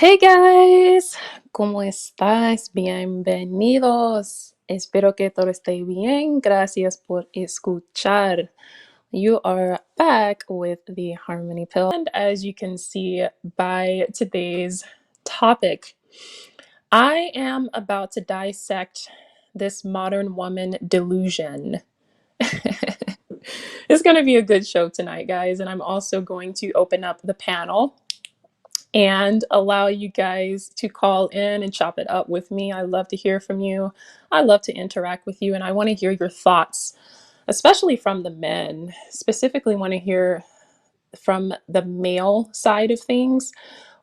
Hey guys, ¿cómo estás? Bienvenidos. Espero que todo esté bien. Gracias por escuchar. You are back with the Harmony Pill. And as you can see by today's topic, I am about to dissect this modern woman delusion. It's going to be a good show tonight, guys. And I'm also going to open up the panel and allow you guys to call in and chop it up with me. I love to hear from you. I love to interact with you, and I want to hear your thoughts, especially from the men. Specifically, want to hear from the male side of things.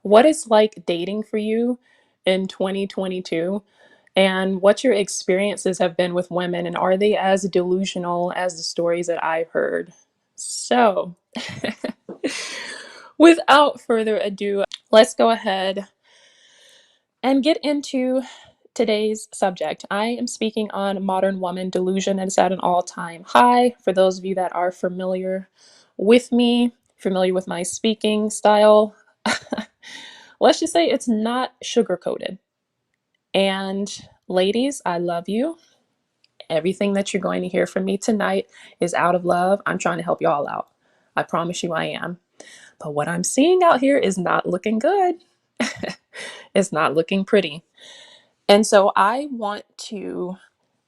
What it's like dating for you in 2022, and what your experiences have been with women, and are they as delusional as the stories that I've heard? So, without further ado, let's go ahead and get into today's subject. I am speaking on modern woman delusion, and it's at an all-time high. For those of you that are familiar with me, familiar with my speaking style, let's just say it's not sugar-coated. And ladies, I love you. Everything that you're going to hear from me tonight is out of love. I'm trying to help y'all out. I promise you I am. But what I'm seeing out here is not looking good. It's not looking pretty. And so I want to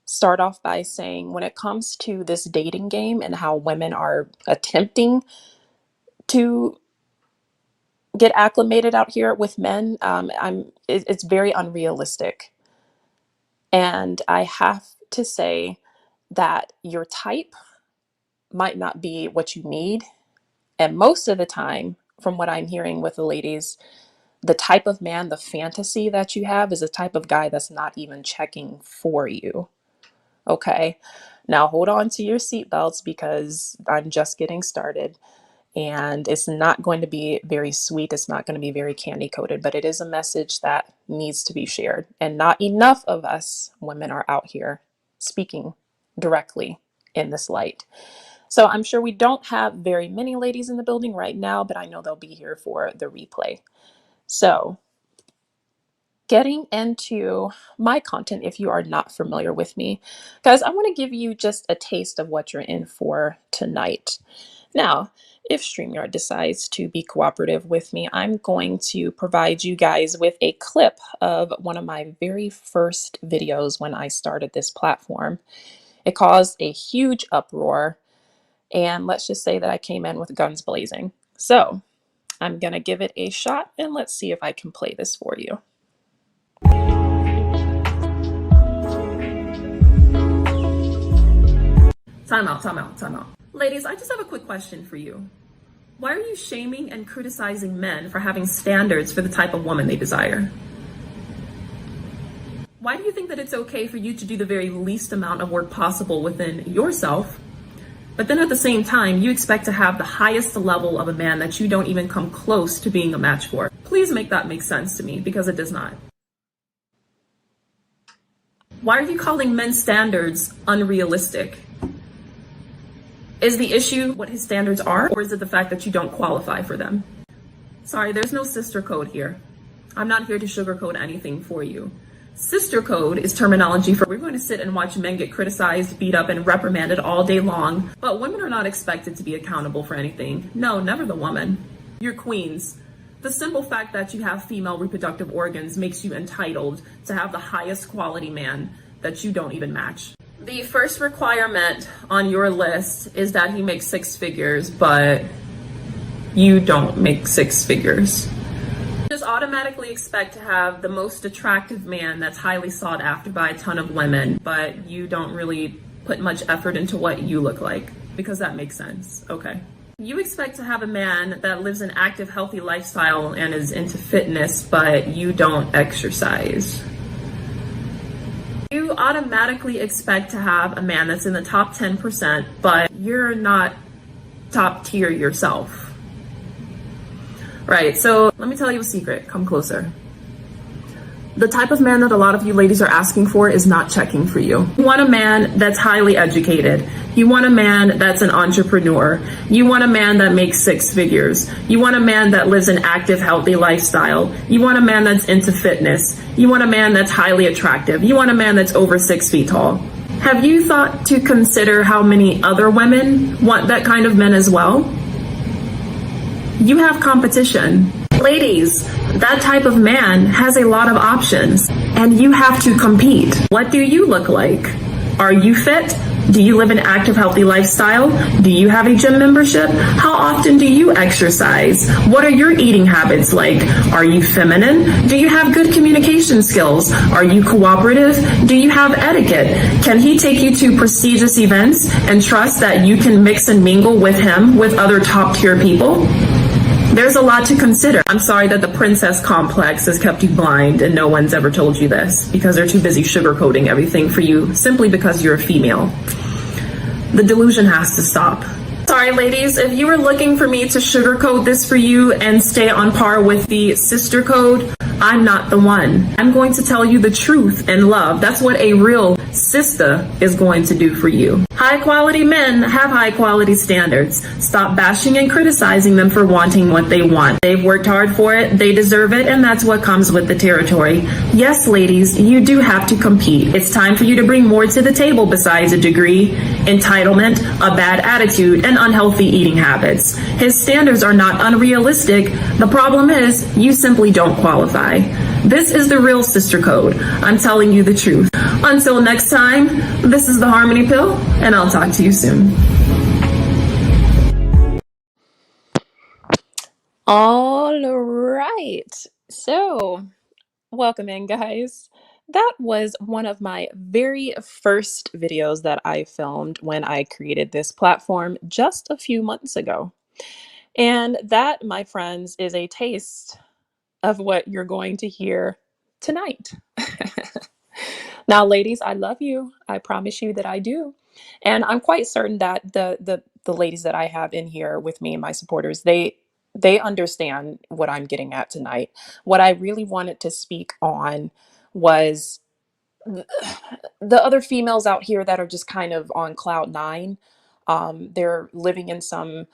start off by saying, when it comes to this dating game and how women are attempting to get acclimated out here with men, it's very unrealistic. And I have to say that your type might not be what you need. And most of the time, from what I'm hearing with the ladies, the type of man, the fantasy that you have is a type of guy that's not even checking for you. Okay, now hold on to your seatbelts because I'm just getting started, and it's not going to be very sweet. It's not going to be very candy coated, but it is a message that needs to be shared. And not enough of us women are out here speaking directly in this light. So I'm sure we don't have very many ladies in the building right now, but I know they'll be here for the replay. So, getting into my content, if you are not familiar with me, guys, I want to give you just a taste of what you're in for tonight. Now, if StreamYard decides to be cooperative with me, I'm going to provide you guys with a clip of one of my very first videos when I started this platform. It caused a huge uproar, and let's just say that I came in with guns blazing. So, I'm going to give it a shot, and let's see if I can play this for you. Time out. Ladies, I just have a quick question for you. Why are you shaming and criticizing men for having standards for the type of woman they desire? Why do you think that it's okay for you to do the very least amount of work possible within yourself, but then at the same time, you expect to have the highest level of a man that you don't even come close to being a match for? Please make that make sense to me, because it does not. Why are you calling men's standards unrealistic? Is the issue what his standards are, or is it the fact that you don't qualify for them? Sorry, there's no sister code here. I'm not here to sugarcoat anything for you. Sister code is terminology for we're going to sit and watch men get criticized, beat up, and reprimanded all day long, but women are not expected to be accountable for anything. No, never the woman. You're queens. The simple fact that you have female reproductive organs makes you entitled to have the highest quality man that you don't even match. The first requirement on your list is that he makes six figures, but you don't make six figures. Just automatically expect to have the most attractive man that's highly sought after by a ton of women, but you don't really put much effort into what you look like, because that makes sense. Okay. You expect to have a man that lives an active, healthy lifestyle and is into fitness, but you don't exercise. You automatically expect to have a man that's in the top 10%, but you're not top tier yourself. Right, so let me tell you a secret. Come closer. The type of man that a lot of you ladies are asking for is not checking for you. You want a man that's highly educated. You want a man that's an entrepreneur. You want a man that makes six figures. You want a man that lives an active, healthy lifestyle. You want a man that's into fitness. You want a man that's highly attractive. You want a man that's over 6 feet tall. Have you thought to consider how many other women want that kind of men as well? You have competition. Ladies, that type of man has a lot of options, and you have to compete. What do you look like? Are you fit? Do you live an active, healthy lifestyle? Do you have a gym membership? How often do you exercise? What are your eating habits like? Are you feminine? Do you have good communication skills? Are you cooperative? Do you have etiquette? Can he take you to prestigious events and trust that you can mix and mingle with him with other top tier people? There's a lot to consider. I'm sorry that the princess complex has kept you blind and no one's ever told you this because they're too busy sugarcoating everything for you simply because you're a female. The delusion has to stop. Sorry, ladies, if you were looking for me to sugarcoat this for you and stay on par with the sister code, I'm not the one. I'm going to tell you the truth and love. That's what a real sister is going to do for you. High quality men have high quality standards. Stop bashing and criticizing them for wanting what they want. They've worked hard for it, they deserve it, and that's what comes with the territory. Yes, ladies, you do have to compete. It's time for you to bring more to the table besides a degree, entitlement, a bad attitude, and unhealthy eating habits. His standards are not unrealistic. The problem is, you simply don't qualify. This is the real sister code. I'm telling you the truth. Until next time, this is the Harmony Pill, and I'll talk to you soon. All right. So, welcome in, guys. That was one of my very first videos that I filmed when I created this platform just a few months ago. And that, my friends, is a taste of what you're going to hear tonight. Now, ladies, I love you. I promise you that I do. And I'm quite certain that the ladies that I have in here with me and my supporters, they understand what I'm getting at tonight. What I really wanted to speak on was the other females out here that are just kind of on cloud nine. They're living in some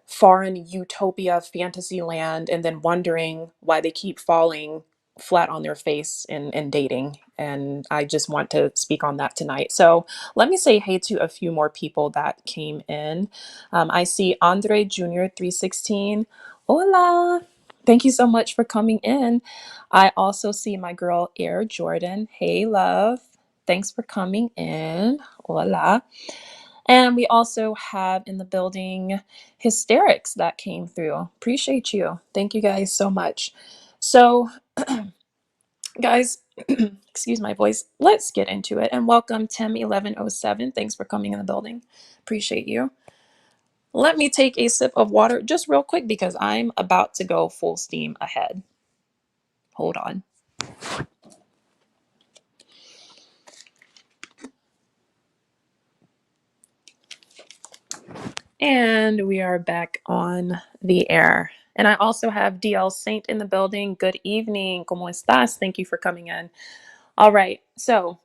foreign utopia fantasy land and then wondering why they keep falling flat on their face in dating. And I just want to speak on that tonight. So let me say hey to a few more people that came in. I see Andre Jr. 316. Hola. Thank you so much for coming in. I also see my girl Air Jordan. Hey, love. Thanks for coming in. Hola. And we also have in the building Hysterics that came through. Appreciate you. Thank you guys so much. So, guys, excuse my voice. Let's get into it. And welcome Tim1107. Thanks for coming in the building. Appreciate you. Let me take a sip of water just real quick because I'm about to go full steam ahead. Hold on. And we are back on the air. And I also have DL Saint in the building. Good evening. ¿Cómo estás? Thank you for coming in. All right. So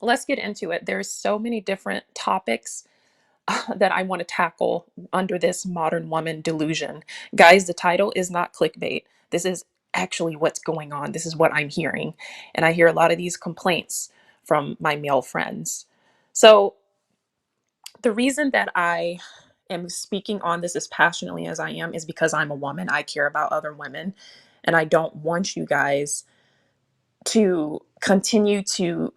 let's get into it. There's so many different topics that I want to tackle under this modern woman delusion. Guys, the title is not clickbait. This is actually what's going on. This is what I'm hearing. And I hear a lot of these complaints from my male friends. So the reason that I am speaking on this as passionately as I am is because I'm a woman. I care about other women. And I don't want you guys to continue to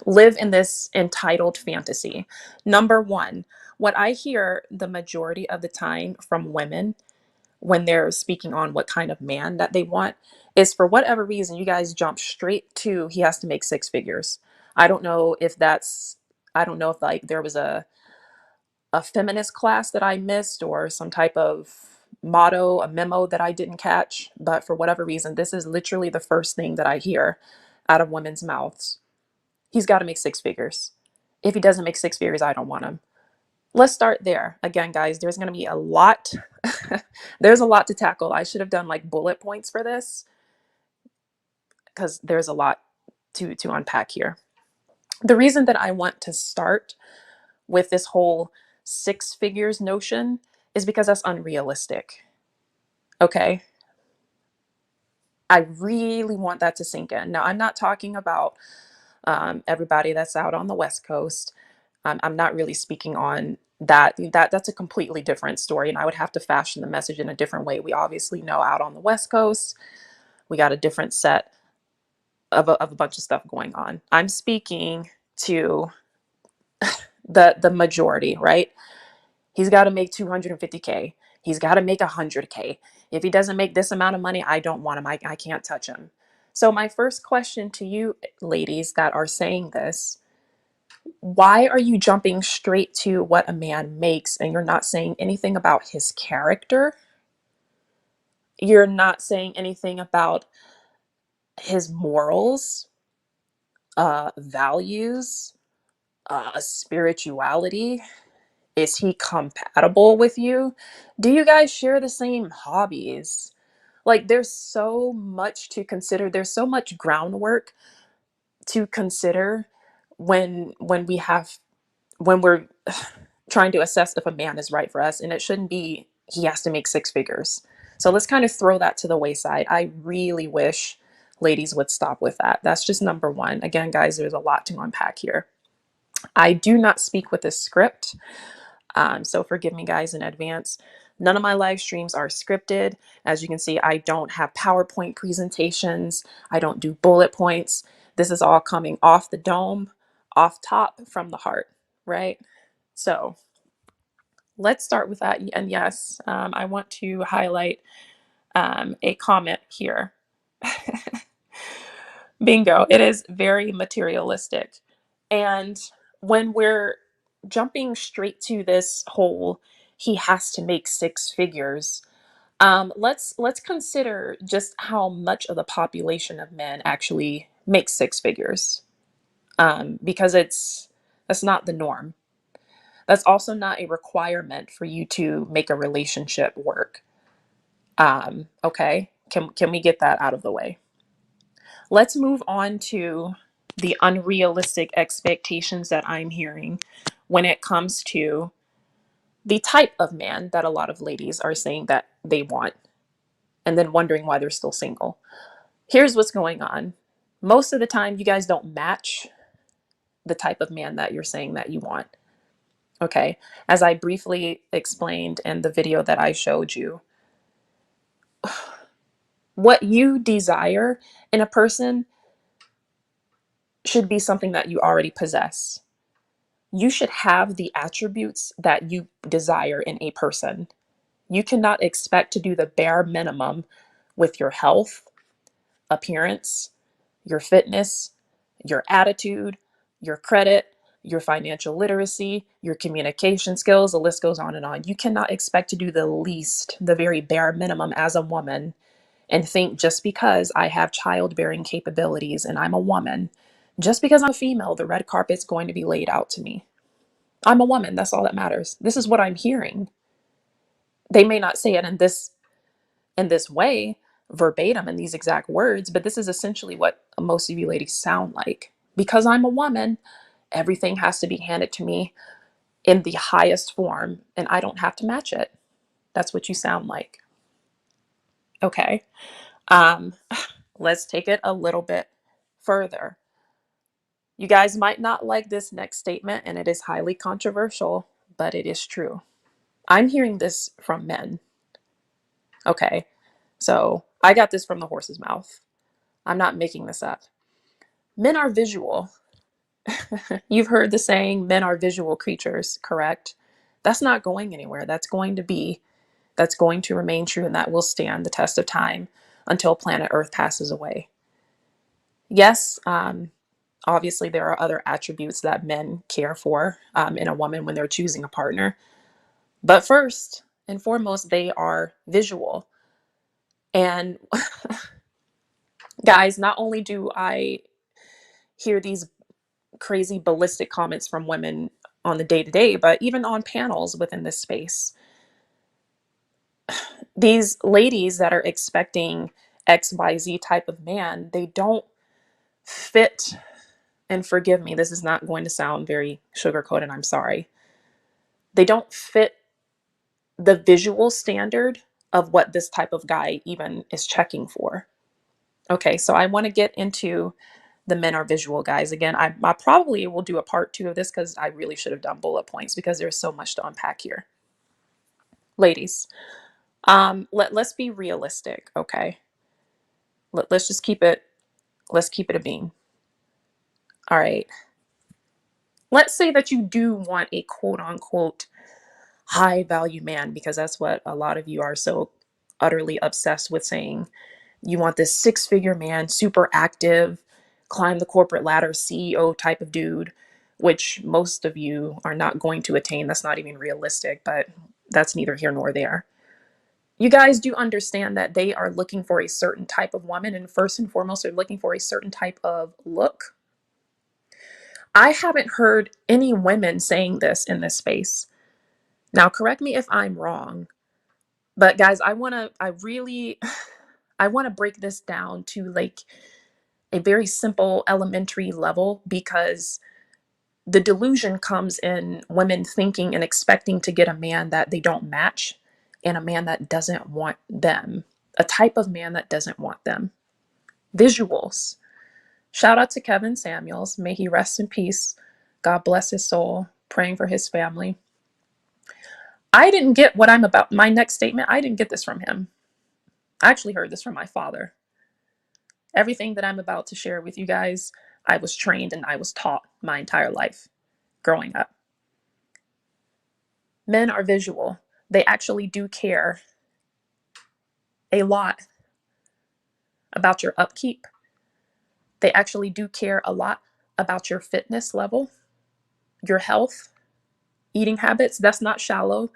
live in this entitled fantasy. Number one, what I hear the majority of the time from women when they're speaking on what kind of man that they want is for whatever reason, you guys jump straight to he has to make six figures. I don't know if like there was a feminist class that I missed or some type of motto, a memo that I didn't catch. But for whatever reason, this is literally the first thing that I hear out of women's mouths. He's got to make six figures. If he doesn't make six figures, I don't want him. Let's start there. Again, guys, there's going to be a lot. There's a lot to tackle. I should have done like bullet points for this. because there's a lot to unpack here. The reason that I want to start with this whole six figures notion is because that's unrealistic. Okay. I really want that to sink in. Now, I'm not talking about everybody that's out on the West Coast. I'm not really speaking on that's a completely different story, and I would have to fashion the message in a different way. We obviously know out on the West Coast, we got a different set of a bunch of stuff going on. I'm speaking to the majority, right? He's got to make 250K. He's got to make 100K. If he doesn't make this amount of money, I don't want him. I can't touch him. So my first question to you ladies that are saying this, why are you jumping straight to what a man makes and you're not saying anything about his character? You're not saying anything about his morals, values, spirituality. Is he compatible with you? Do you guys share the same hobbies? Like, there's so much to consider. There's so much groundwork to consider when we're trying to assess if a man is right for us, and it shouldn't be he has to make six figures. So let's kind of throw that to the wayside. I really wish ladies would stop with that. That's just number one. Again, guys, there's a lot to unpack here. I do not speak with a script. So forgive me, guys, in advance. None of my live streams are scripted. As you can see, I don't have PowerPoint presentations. I don't do bullet points. This is all coming off the dome, off top from the heart, right? So let's start with that. And yes, I want to highlight a comment here. Bingo. It is very materialistic. And when we're jumping straight to this whole, he has to make six figures. Let's consider just how much of the population of men actually makes six figures, because that's not the norm. That's also not a requirement for you to make a relationship work. Okay, can we get that out of the way? Let's move on to the unrealistic expectations that I'm hearing when it comes to the type of man that a lot of ladies are saying that they want, and then wondering why they're still single. Here's what's going on. Most of the time, you guys don't match the type of man that you're saying that you want. Okay. As I briefly explained in the video that I showed you, what you desire in a person should be something that you already possess. You should have the attributes that you desire in a person. You cannot expect to do the bare minimum with your health, appearance, your fitness, your attitude, your credit, your financial literacy, your communication skills. The list goes on and on. You cannot expect to do the least, the very bare minimum as a woman, and think just because I have childbearing capabilities and I'm a woman, just because I'm a female, the red carpet's going to be laid out to me. I'm a woman. That's all that matters. This is what I'm hearing. They may not say it in this way, verbatim in these exact words, but this is essentially what most of you ladies sound like. Because I'm a woman, everything has to be handed to me in the highest form, and I don't have to match it. That's what you sound like. Okay. Um, let's take it a little bit further. You guys might not like this next statement, and it is highly controversial, but it is true. I'm hearing this from men. Okay. So I got this from the horse's mouth. I'm not making this up. Men are visual. You've heard the saying, men are visual creatures, correct? That's not going anywhere. That's going to remain true, and that will stand the test of time until planet Earth passes away. Yes, obviously there are other attributes that men care for in a woman when they're choosing a partner. But first and foremost, they are visual. And guys, not only do I hear these crazy ballistic comments from women on the day to day, but even on panels within this space. These ladies that are expecting XYZ type of man, they don't fit. And forgive me, this is not going to sound very sugarcoated, I'm sorry. They don't fit the visual standard of what this type of guy even is checking for. Okay, so I want to get into the men are visual guys. Again, I probably will do a part 2 of this because I really should have done bullet points because there's so much to unpack here. Ladies, let's be realistic, okay? Let's just let's keep it a beam. All right. Let's say that you do want a quote unquote high value man, because that's what a lot of you are so utterly obsessed with saying. You want this 6-figure man, super active, climb the corporate ladder, CEO type of dude, which most of you are not going to attain. That's not even realistic, but that's neither here nor there. You guys do understand that they are looking for a certain type of woman, and first and foremost, they're looking for a certain type of look. I haven't heard any women saying this in this space. Now, correct me if I'm wrong, but guys, I really, I want to break this down to like a very simple elementary level, because the delusion comes in women thinking and expecting to get a man that they don't match and a man that doesn't want them, a type of man that doesn't want them. Visuals. Shout out to Kevin Samuels. May he rest in peace. God bless his soul. Praying for his family. I didn't get what I'm about. My next statement, I didn't get this from him. I actually heard this from my father. Everything that I'm about to share with you guys, I was trained and I was taught my entire life growing up. Men are visual. They actually do care a lot about your upkeep. They actually do care a lot about your fitness level, your health, eating habits. That's not shallow.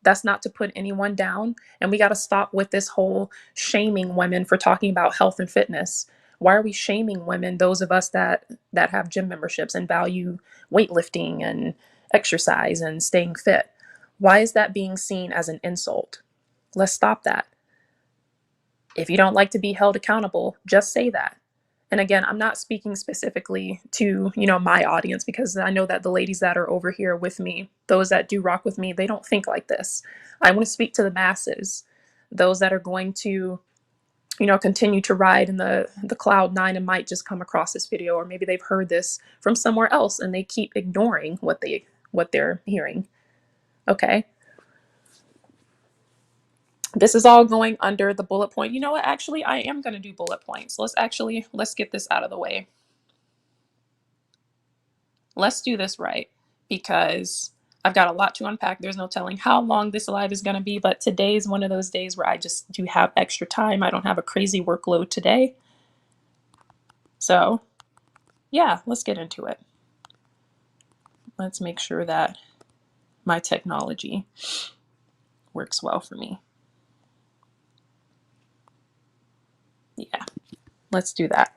That's not to put anyone down. And we got to stop with this whole shaming women for talking about health and fitness. Why are we shaming women, those of us that have gym memberships and value weightlifting and exercise and staying fit? Why is that being seen as an insult? Let's stop that. If you don't like to be held accountable, just say that. And again, I'm not speaking specifically to, my audience, because I know that the ladies that are over here with me, those that do rock with me, they don't think like this. I want to speak to the masses, those that are going to, continue to ride in the cloud nine and might just come across this video, or maybe they've heard this from somewhere else and they keep ignoring what they're hearing. Okay. This is all going under the bullet point. You know what? Actually, I am going to do bullet points. Let's get this out of the way. Let's do this right, because I've got a lot to unpack. There's no telling how long this live is going to be, but today is one of those days where I just do have extra time. I don't have a crazy workload today. So, yeah, let's get into it. Let's make sure that my technology works well for me. Yeah, let's do that.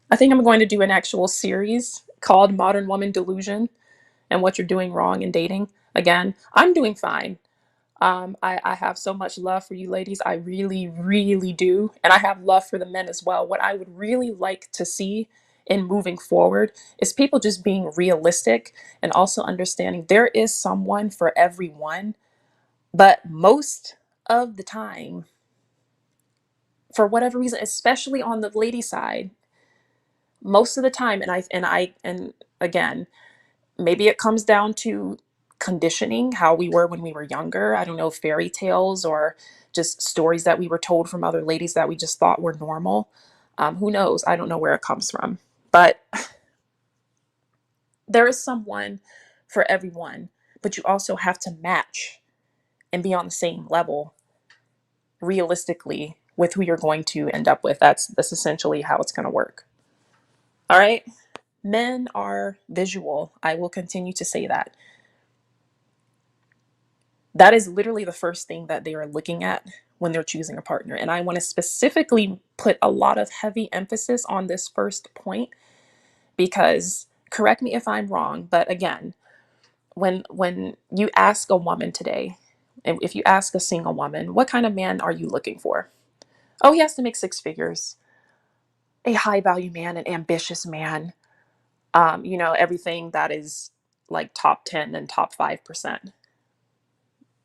I think I'm going to do an actual series called Modern Woman Delusion and What You're Doing Wrong in Dating. Again, I'm doing fine. I have so much love for you ladies. I really, really do. And I have love for the men as well. What I would really like to see in moving forward is people just being realistic and also understanding there is someone for everyone. But most of the time, for whatever reason, especially on the lady side, most of the time, and again, maybe it comes down to conditioning, how we were when we were younger. I don't know, fairy tales or just stories that we were told from other ladies that we just thought were normal. Who knows? I don't know where it comes from. But there is someone for everyone, but you also have to match and be on the same level realistically with who you're going to end up with. That's essentially how it's going to work. All right. Men are visual. I will continue to say that. That is literally the first thing that they are looking at when they're choosing a partner. And I want to specifically put a lot of heavy emphasis on this first point, because correct me if I'm wrong, but again, when you ask a woman today, And if you ask a single woman, what kind of man are you looking for? Oh, he has to make six figures, a high value man, an ambitious man, everything that is like top 10 and top 5%.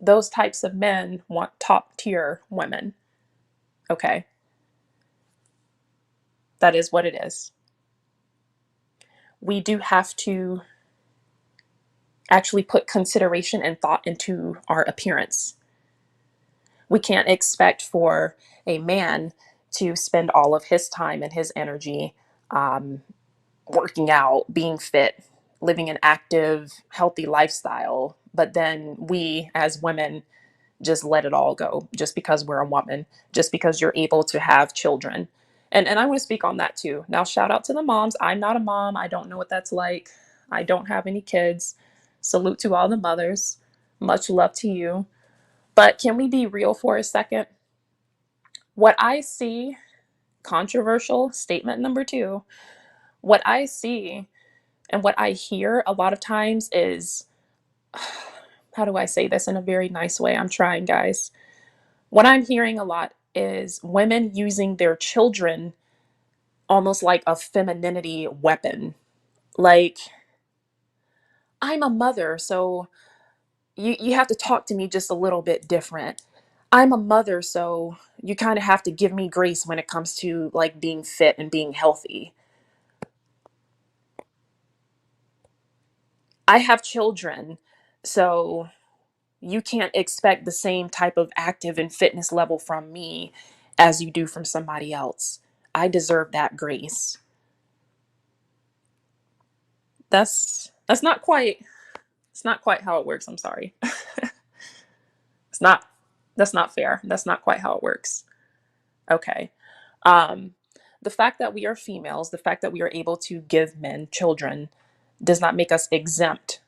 Those types of men want top tier women. Okay. That is what it is. We do have to actually put consideration and thought into our appearance. We can't expect for a man to spend all of his time and his energy um, working out, being fit, living an active, healthy lifestyle, but then we as women just let it all go just because we're a woman, just because you're able to have children. And I want to speak on that too. Now, shout out to the moms. I'm not a mom. I don't know what that's like. I don't have any kids. Salute to all the mothers. Much love to you. But can we be real for a second? What I see, controversial statement number two, what I see and what I hear a lot of times is, how do I say this in a very nice way? I'm trying, guys. What I'm hearing a lot is women using their children almost like a femininity weapon. Like, I'm a mother, so you have to talk to me just a little bit different. I'm a mother, so you kind of have to give me grace when it comes to like being fit and being healthy. I have children, so you can't expect the same type of active and fitness level from me as you do from somebody else. I deserve that grace. That's not quite, it's not quite how it works. I'm sorry. It's not, that's not fair. That's not quite how it works. Okay. Um the fact that we are females, the fact that we are able to give men children does not make us exempt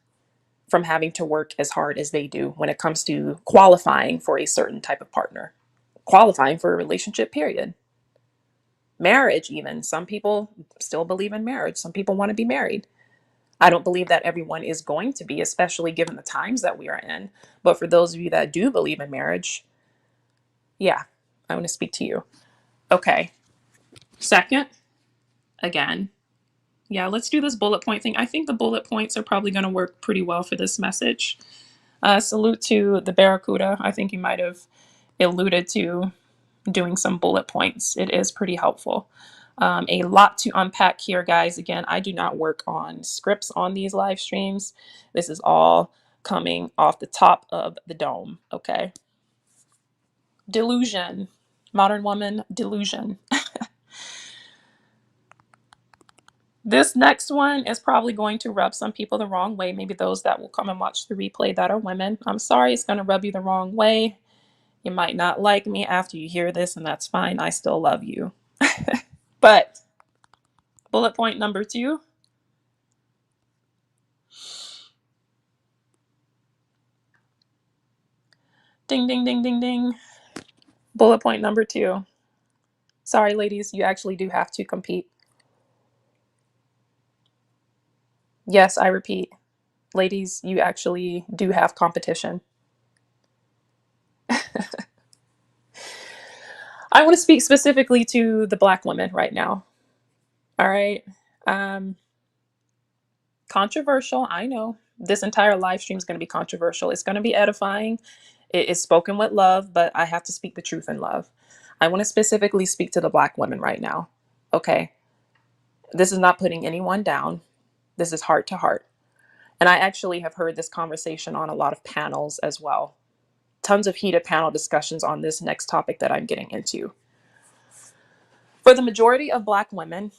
from having to work as hard as they do when it comes to qualifying for a certain type of partner, qualifying for a relationship, period. Marriage, even. Some people still believe in marriage. Some people want to be married. I don't believe that everyone is going to be, especially given the times that we are in. But for those of you that do believe in marriage, yeah, I want to speak to you. Okay. Second, again, yeah, let's do this bullet point thing. I think the bullet points are probably going to work pretty well for this message. Salute to the Barracuda. I think you might have alluded to doing some bullet points. It is pretty helpful. A lot to unpack here, guys. Again, I do not work on scripts on these live streams. This is all coming off the top of the dome. Okay. Delusion. Modern woman, delusion. This next one is probably going to rub some people the wrong way. Maybe those that will come and watch the replay that are women. I'm sorry, it's going to rub you the wrong way. You might not like me after you hear this, and that's fine. I still love you. But bullet point number two. Ding, ding, ding, ding, ding. Bullet point number two. Sorry, ladies, you actually do have to compete. Yes, I repeat, ladies, you actually do have competition. I want to speak specifically to the Black women right now. All right. Um, Controversial, I know. This entire live stream is going to be controversial. It's going to be edifying. It is spoken with love, but I have to speak the truth in love. I want to specifically speak to the Black women right now. Okay. This is not putting anyone down. This is heart to heart. And I actually have heard this conversation on a lot of panels as well. Tons of heated panel discussions on this next topic that I'm getting into. For the majority of Black women,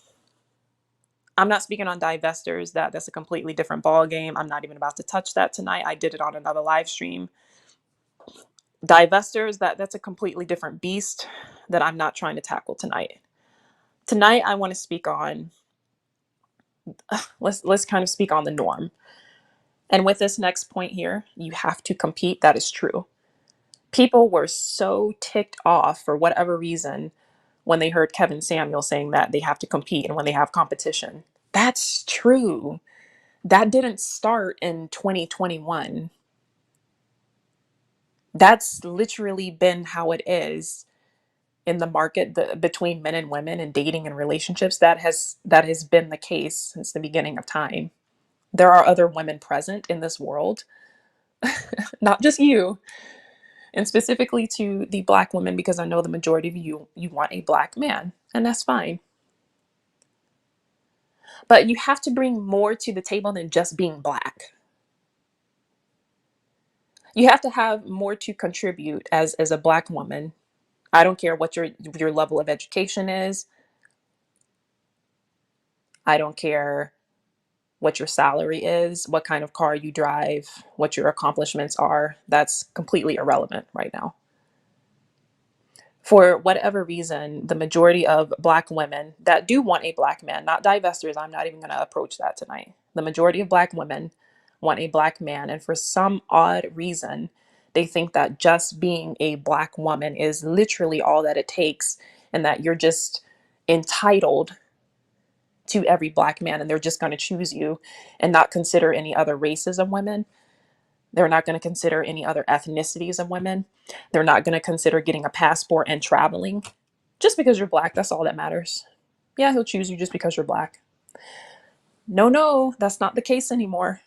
I'm not speaking on divestors. That's a completely different ball game. I'm not even about to touch that tonight. I did it on another live stream. Divestors, that's a completely different beast that I'm not trying to tackle tonight. Tonight I want to speak on let's kind of speak on the norm. And with this next point here, you have to compete. That is true. People were so ticked off for whatever reason when they heard Kevin Samuel saying that they have to compete and when they have competition. That's true. That didn't start in 2021. That's literally been how it is in the market, between men and women and dating and relationships. That has been the case since the beginning of time. There are other women present in this world, not just you, and specifically to the Black women, because I know the majority of you want a Black man, and that's fine. But you have to bring more to the table than just being Black. You have to have more to contribute as a Black woman. I don't care what your level of education is. I don't care what your salary is, what kind of car you drive, what your accomplishments are. That's completely irrelevant right now. For whatever reason, the majority of Black women that do want a Black man, not divestors, I'm not even going to approach that tonight. The majority of Black women want a Black man. And for some odd reason, they think that just being a Black woman is literally all that it takes, and that you're just entitled to every Black man and they're just going to choose you and not consider any other races of women. They're not going to consider any other ethnicities of women. They're not going to consider getting a passport and traveling. Just because you're Black, that's all that matters. Yeah, he'll choose you just because you're Black. No, no, that's not the case anymore.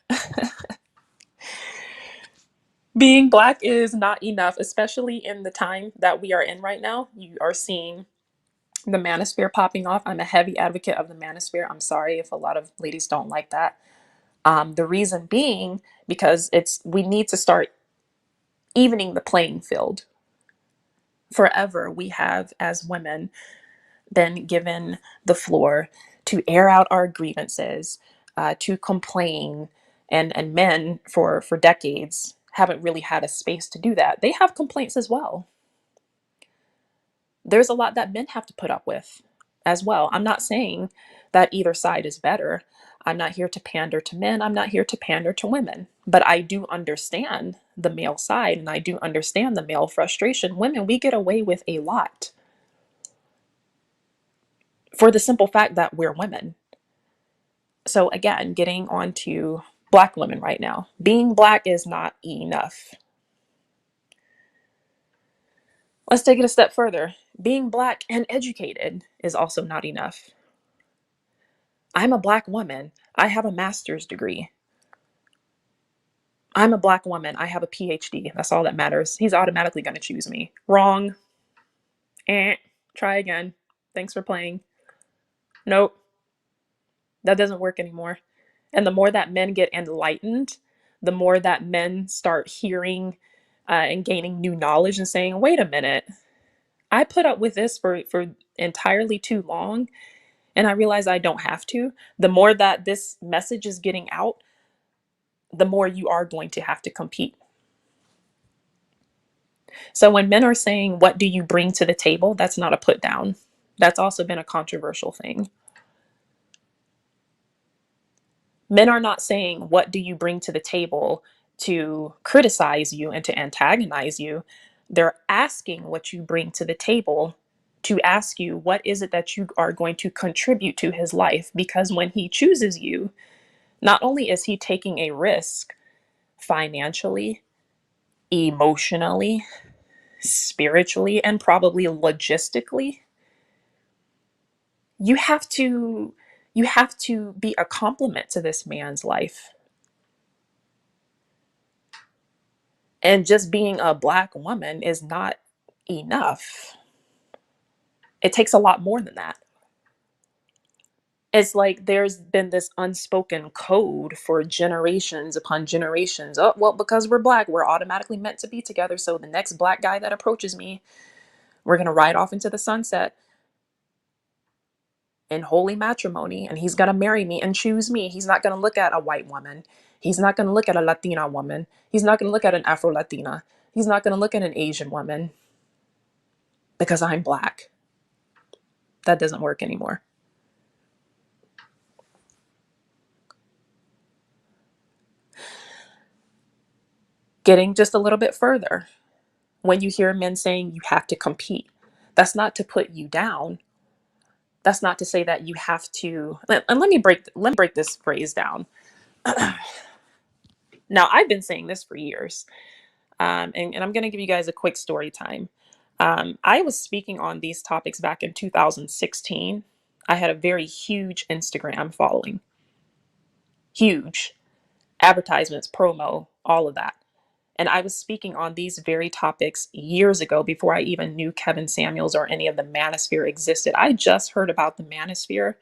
Being Black is not enough, especially in the time that we are in right now. You are seeing the manosphere popping off. I'm a heavy advocate of the manosphere. I'm sorry if a lot of ladies don't like that. The reason being because we need to start evening the playing field. Forever, we have, as women, been given the floor to air out our grievances, to complain, and men for decades haven't really had a space to do that. They have complaints as well. There's a lot that men have to put up with as well. I'm not saying that either side is better. I'm not here to pander to men. I'm not here to pander to women. But I do understand the male side, and I do understand the male frustration. Women, we get away with a lot for the simple fact that we're women. So again, getting on to Black women right now. Being Black is not enough. Let's take it a step further. Being Black and educated is also not enough. I'm a Black woman. I have a master's degree. I'm a Black woman. I have a PhD. That's all that matters. He's automatically going to choose me. Wrong. Try again. Thanks for playing. Nope. That doesn't work anymore. And the more that men get enlightened, the more that men start hearing and gaining new knowledge and saying, wait a minute, I put up with this for entirely too long, and I realize I don't have to. The more that this message is getting out, the more you are going to have to compete. So when men are saying, what do you bring to the table? That's not a put down. That's also been a controversial thing. Men are not saying, what do you bring to the table, to criticize you and to antagonize you. They're asking what you bring to the table, to ask you, what is it that you are going to contribute to his life? Because when he chooses you, not only is he taking a risk financially, emotionally, spiritually, and probably logistically, you have to be a complement to this man's life. And just being a Black woman is not enough. It takes a lot more than that. It's like there's been this unspoken code for generations upon generations. Oh, well, because we're Black, we're automatically meant to be together. So the next Black guy that approaches me, we're going to ride off into the sunset in holy matrimony, and he's going to marry me and choose me. He's not going to look at a white woman. He's not going to look at a Latina woman. He's not going to look at an Afro Latina. He's not going to look at an Asian woman because I'm Black. That doesn't work anymore. Getting just a little bit further, when you hear men saying you have to compete, that's not to put you down. That's not to say that you have to. And let me break this phrase down. Now, I've been saying this for years. And I'm going to give you guys a quick story time. I was speaking on these topics back in 2016. I had a very huge Instagram following, huge advertisements, promo, all of that. And I was speaking on these very topics years ago before I even knew Kevin Samuels or any of the manosphere existed. I just heard about the manosphere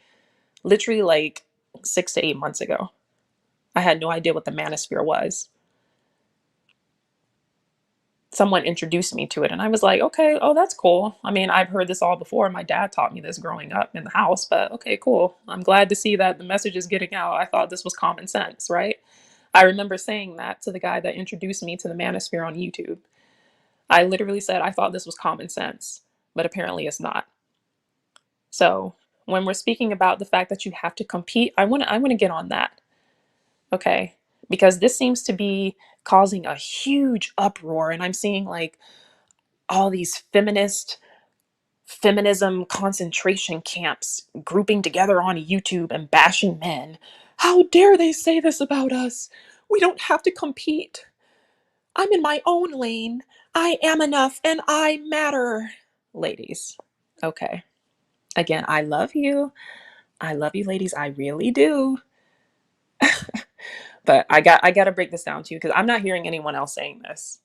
literally like 6 to 8 months ago. I had no idea what the manosphere was. Someone introduced me to it and I was like, okay, oh, that's cool. I mean, I've heard this all before. My dad taught me this growing up in the house, but okay, cool. I'm glad to see that the message is getting out. I thought this was common sense, right? I remember saying that to the guy that introduced me to the manosphere on YouTube. I literally said I thought this was common sense, but apparently it's not. So when we're speaking about the fact that you have to compete, I want to get on that, okay? Because this seems to be causing a huge uproar, and I'm seeing like all these feminism concentration camps grouping together on YouTube and bashing men. How dare they say this about us? We don't have to compete. I'm in my own lane. I am enough and I matter. Ladies, okay. Again, I love you. I love you, ladies. I really do. But I got to break this down to you because I'm not hearing anyone else saying this.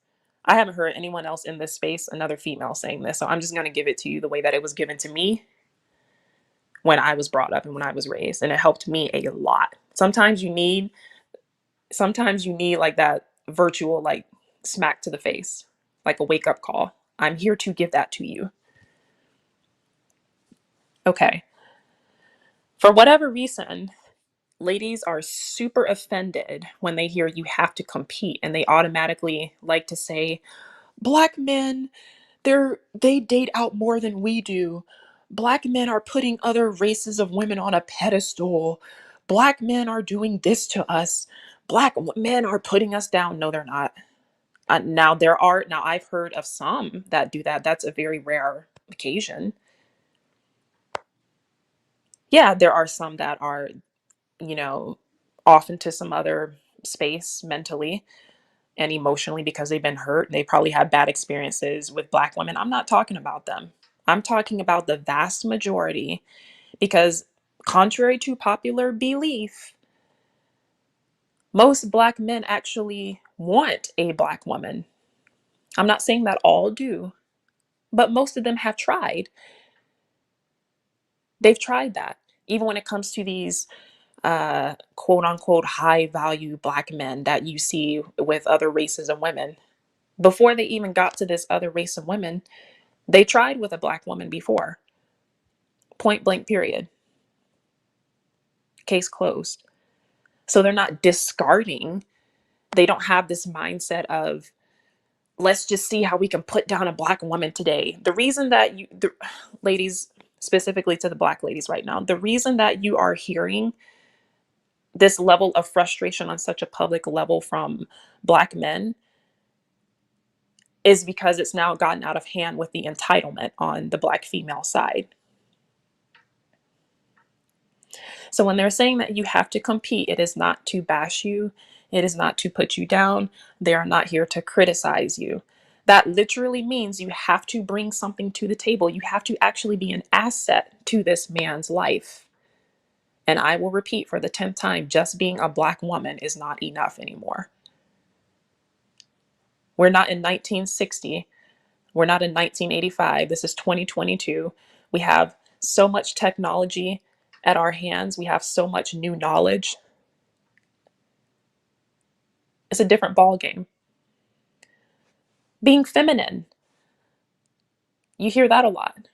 I haven't heard anyone else in this space, another female saying this. So I'm just going to give it to you the way that it was given to me when I was brought up and when I was raised, and it helped me a lot. Sometimes you need like that virtual like smack to the face, like a wake up call. I'm here to give that to you. Okay. For whatever reason, ladies are super offended when they hear you have to compete, and they automatically like to say, black men, they date out more than we do. Black men are putting other races of women on a pedestal. Black men are doing this to us. Men are putting us down. No, they're not. Now I've heard of some that do that. That's a very rare occasion. Yeah, there are some that are, you know, off into some other space mentally and emotionally because they've been hurt. They probably had bad experiences with black women. I'm not talking about them. I'm talking about the vast majority because, contrary to popular belief, most black men actually want a black woman. I'm not saying that all do, but most of them have tried. They've tried that. Even when it comes to these quote unquote high value black men that you see with other races of women, before they even got to this other race of women, they tried with a black woman before. Point blank, period. Case closed. So they're not discarding. They don't have this mindset of, let's just see how we can put down a black woman today. The reason that ladies, specifically to the black ladies right now, the reason that you are hearing this level of frustration on such a public level from black men is because it's now gotten out of hand with the entitlement on the black female side. So when they're saying that you have to compete, it is not to bash you, it is not to put you down. They are not here to criticize you. That literally means you have to bring something to the table. You have to actually be an asset to this man's life. And I will repeat for the 10th time, just being a black woman is not enough anymore. We're not in 1960. We're not in 1985. This is 2022. We have so much technology at our hands. We have so much new knowledge. It's a different ball game. Being feminine, you hear that a lot.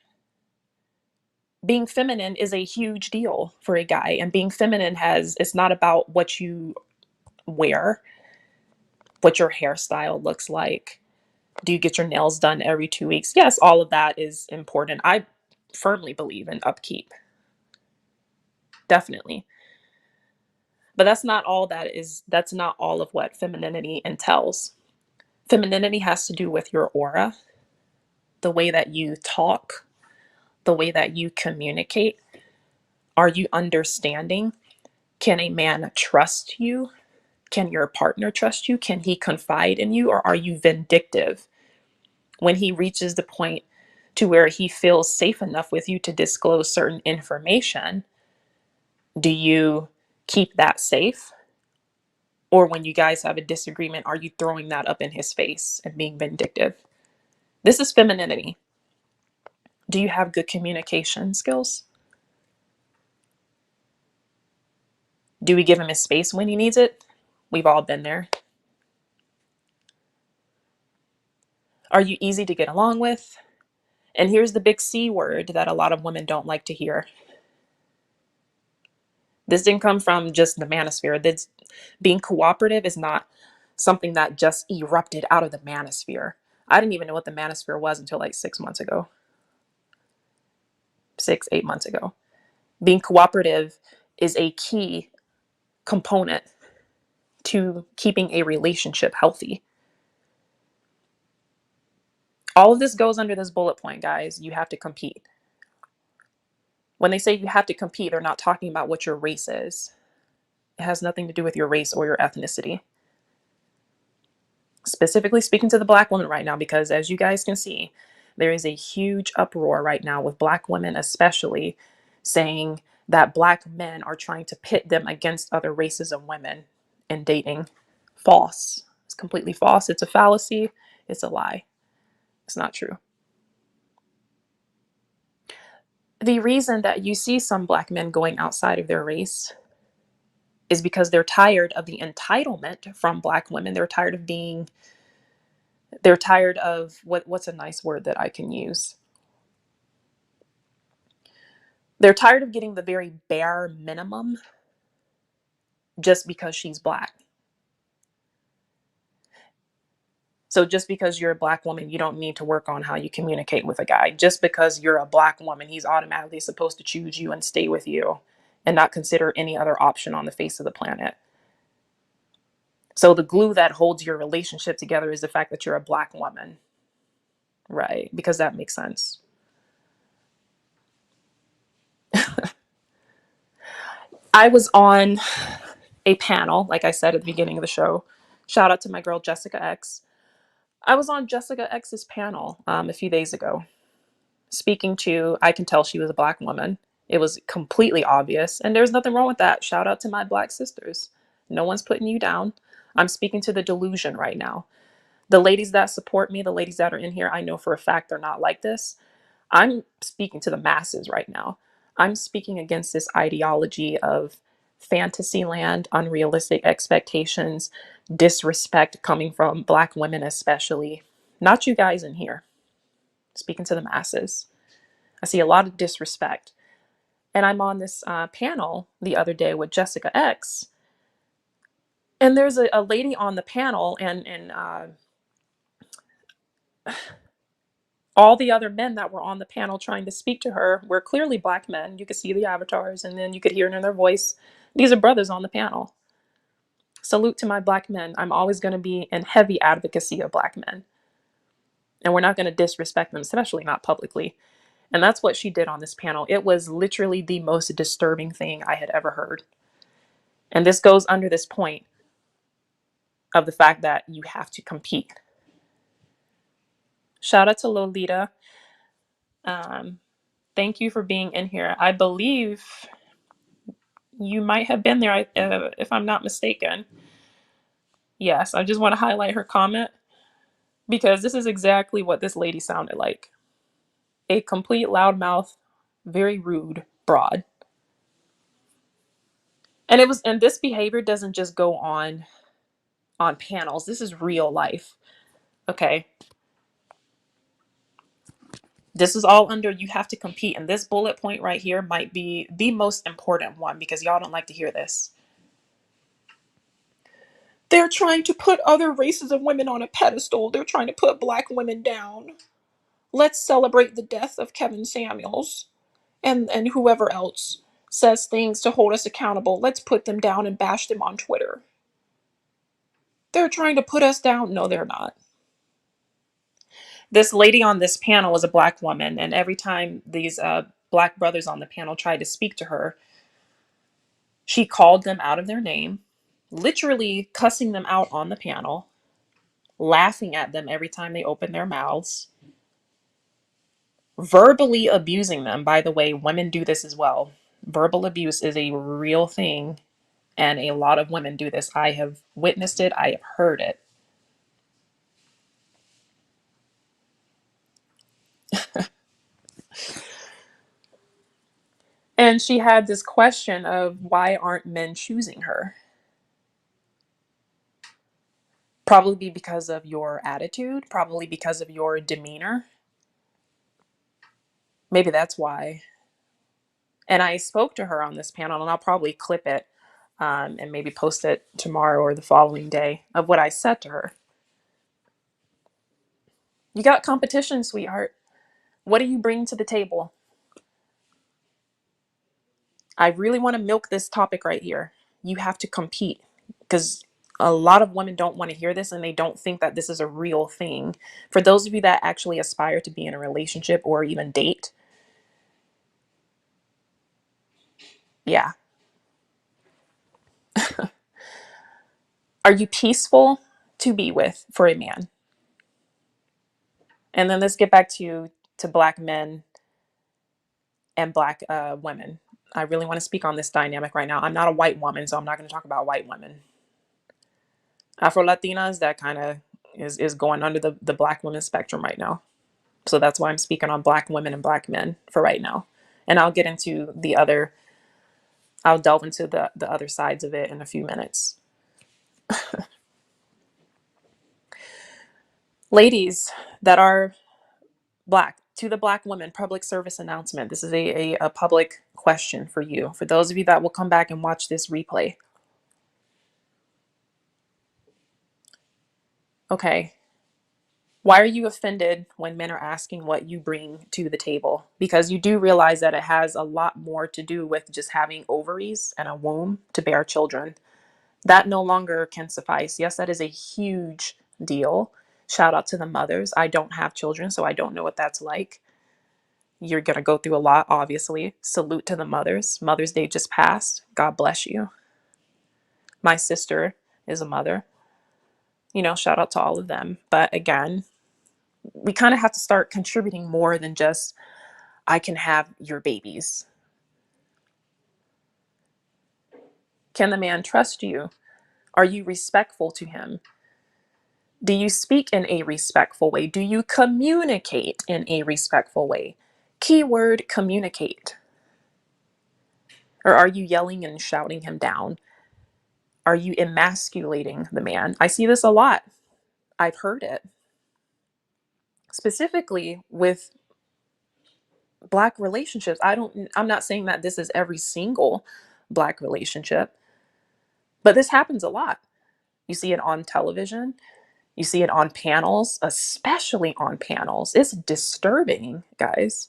Being feminine is a huge deal for a guy, and being feminine it's not about what you wear, what your hairstyle looks like. Do you get your nails done every 2 weeks? Yes, all of that is important. I firmly believe in upkeep. Definitely. But that's not all of what femininity entails. Femininity has to do with your aura, the way that you talk, the way that you communicate. Are you understanding? Can a man trust you? Can your partner trust you? Can he confide in you? Or are you vindictive when he reaches the point to where he feels safe enough with you to disclose certain information? Do you keep that safe? Or when you guys have a disagreement, are you throwing that up in his face and being vindictive? This is femininity. Do you have good communication skills? Do we give him his space when he needs it? We've all been there. Are you easy to get along with? And here's the big C word that a lot of women don't like to hear. This didn't come from just the manosphere. This, being cooperative is not something that just erupted out of the manosphere. I didn't even know what the manosphere was until like 6 months ago. 8 months ago. Being cooperative is a key component to keeping a relationship healthy. All of this goes under this bullet point, guys. You have to compete. When they say you have to compete, they're not talking about what your race is. It has nothing to do with your race or your ethnicity. Specifically speaking to the Black woman right now, because as you guys can see, there is a huge uproar right now with Black women, especially saying that Black men are trying to pit them against other races of women in dating. False. It's completely false. It's a fallacy. It's a lie. It's not true. The reason that you see some Black men going outside of their race is because they're tired of the entitlement from Black women. They're tired of what's a nice word that I can use? They're tired of getting the very bare minimum just because she's Black. So just because you're a Black woman, you don't need to work on how you communicate with a guy. Just because you're a Black woman, he's automatically supposed to choose you and stay with you and not consider any other option on the face of the planet. So the glue that holds your relationship together is the fact that you're a Black woman, right? Because that makes sense. I was on a panel, like I said at the beginning of the show. Shout out to my girl, Jessica X. I was on Jessica X's panel a few days ago, speaking to, I can tell she was a Black woman. It was completely obvious, and there's nothing wrong with that. Shout out to my Black sisters. No one's putting you down. I'm speaking to the delusion right now. The ladies that support me, the ladies that are in here, I know for a fact they're not like this. I'm speaking to the masses right now. I'm speaking against this ideology of fantasy land, unrealistic expectations, disrespect coming from Black women, especially. Not you guys in here. Speaking to the masses. I see a lot of disrespect. And I'm on this panel the other day with Jessica X. And there's a lady on the panel, and all the other men that were on the panel trying to speak to her were clearly Black men. You could see the avatars, and then you could hear it in their voice. These are brothers on the panel. Salute to my Black men. I'm always going to be in heavy advocacy of Black men. And we're not going to disrespect them, especially not publicly. And that's what she did on this panel. It was literally the most disturbing thing I had ever heard. And this goes under this point of the fact that you have to compete. Shout out to Lolita. Thank you for being in here. I believe you might have been there, if I'm not mistaken. Yes, I just want to highlight her comment because this is exactly what this lady sounded like. A complete loudmouth, very rude broad. And this behavior doesn't just go on panels. This is real life. Okay. This is all under you have to compete. And this bullet point right here might be the most important one because y'all don't like to hear this. They're trying to put other races of women on a pedestal. They're trying to put Black women down. Let's celebrate the death of Kevin Samuels and whoever else says things to hold us accountable. Let's put them down and bash them on Twitter. They're trying to put us down. No, they're not. This lady on this panel was a Black woman, and every time these Black brothers on the panel tried to speak to her, she called them out of their name. literally cussing them out on the panel, laughing at them every time they open their mouths, verbally abusing them. By the way, women do this as well. Verbal abuse is a real thing, and a lot of women do this. I have witnessed it, I have heard it. And she had this question of why aren't men choosing her? Probably because of your attitude, probably because of your demeanor. Maybe that's why. And I spoke to her on this panel, and I'll probably clip it and maybe post it tomorrow or the following day of what I said to her. You got competition, sweetheart. What do you bring to the table? I really want to milk this topic right here. You have to compete, because a lot of women don't want to hear this and they don't think that this is a real thing. For those of you that actually aspire to be in a relationship or even date, yeah. Are you peaceful to be with for a man? And then let's get back to black men and black women. I really want to speak on this dynamic right now. I'm not a white woman, so I'm not going to talk about white women. Afro Latinas, that kind of is going under the black women spectrum right now. So that's why I'm speaking on black women and black men for right now. And I'll get into I'll delve into the other sides of it in a few minutes. Ladies that are black, to the black women, public service announcement. This is a public question for you. For those of you that will come back and watch this replay. Okay. Why are you offended when men are asking what you bring to the table? Because you do realize that it has a lot more to do with just having ovaries and a womb to bear children. That no longer can suffice. Yes, that is a huge deal. Shout out to the mothers. I don't have children, so I don't know what that's like. You're going to go through a lot, obviously. Salute to the mothers. Mother's Day just passed. God bless you. My sister is a mother. Shout out to all of them. But again, we kind of have to start contributing more than just, I can have your babies. Can the man trust you? Are you respectful to him? Do you speak in a respectful way? Do you communicate in a respectful way? Keyword communicate. Or are you yelling and shouting him down? Are you emasculating the man? I see this a lot. I've heard it. Specifically with black relationships. I'm not saying that this is every single black relationship, but this happens a lot. You see it on television, you see it on panels, especially on panels. It's disturbing, guys.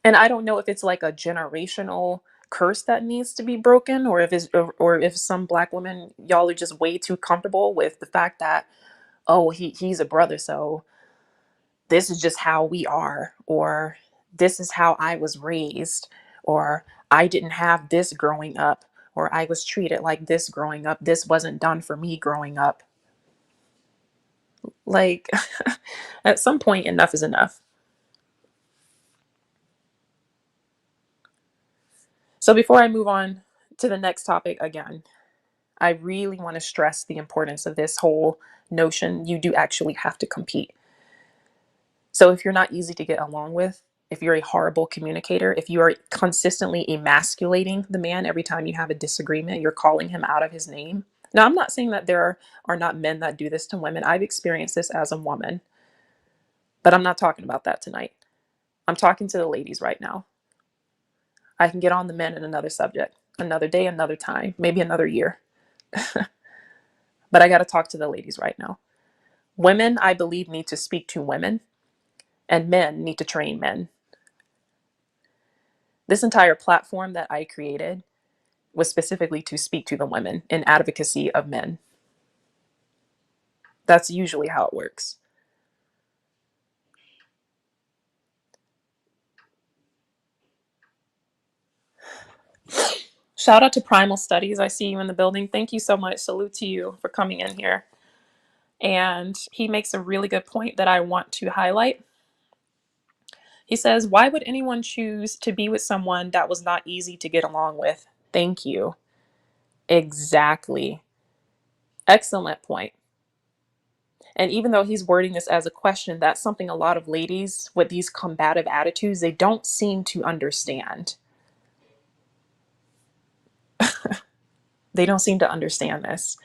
And I don't know if it's like a generational curse that needs to be broken, or or if some black women, y'all are just way too comfortable with the fact that, oh, he's a brother, so this is just how we are, or this is how I was raised, or I didn't have this growing up, or I was treated like this growing up. This wasn't done for me growing up. Like, at some point, enough is enough. So before I move on to the next topic again, I really want to stress the importance of this whole notion. You do actually have to compete. So if you're not easy to get along with, if you're a horrible communicator, if you are consistently emasculating the man every time you have a disagreement, you're calling him out of his name. Now, I'm not saying that there are not men that do this to women. I've experienced this as a woman, but I'm not talking about that tonight. I'm talking to the ladies right now. I can get on the men in another subject, another day, another time, maybe another year. But I got to talk to the ladies right now. Women, I believe, need to speak to women, and men need to train men. This entire platform that I created was specifically to speak to the women in advocacy of men. That's usually how it works. Shout out to Primal Studies. I see you in the building. Thank you so much. Salute to you for coming in here. And he makes a really good point that I want to highlight. He says, why would anyone choose to be with someone that was not easy to get along with? Thank you. Exactly. Excellent point. And even though he's wording this as a question, that's something a lot of ladies with these combative attitudes, they don't seem to understand. They don't seem to understand this.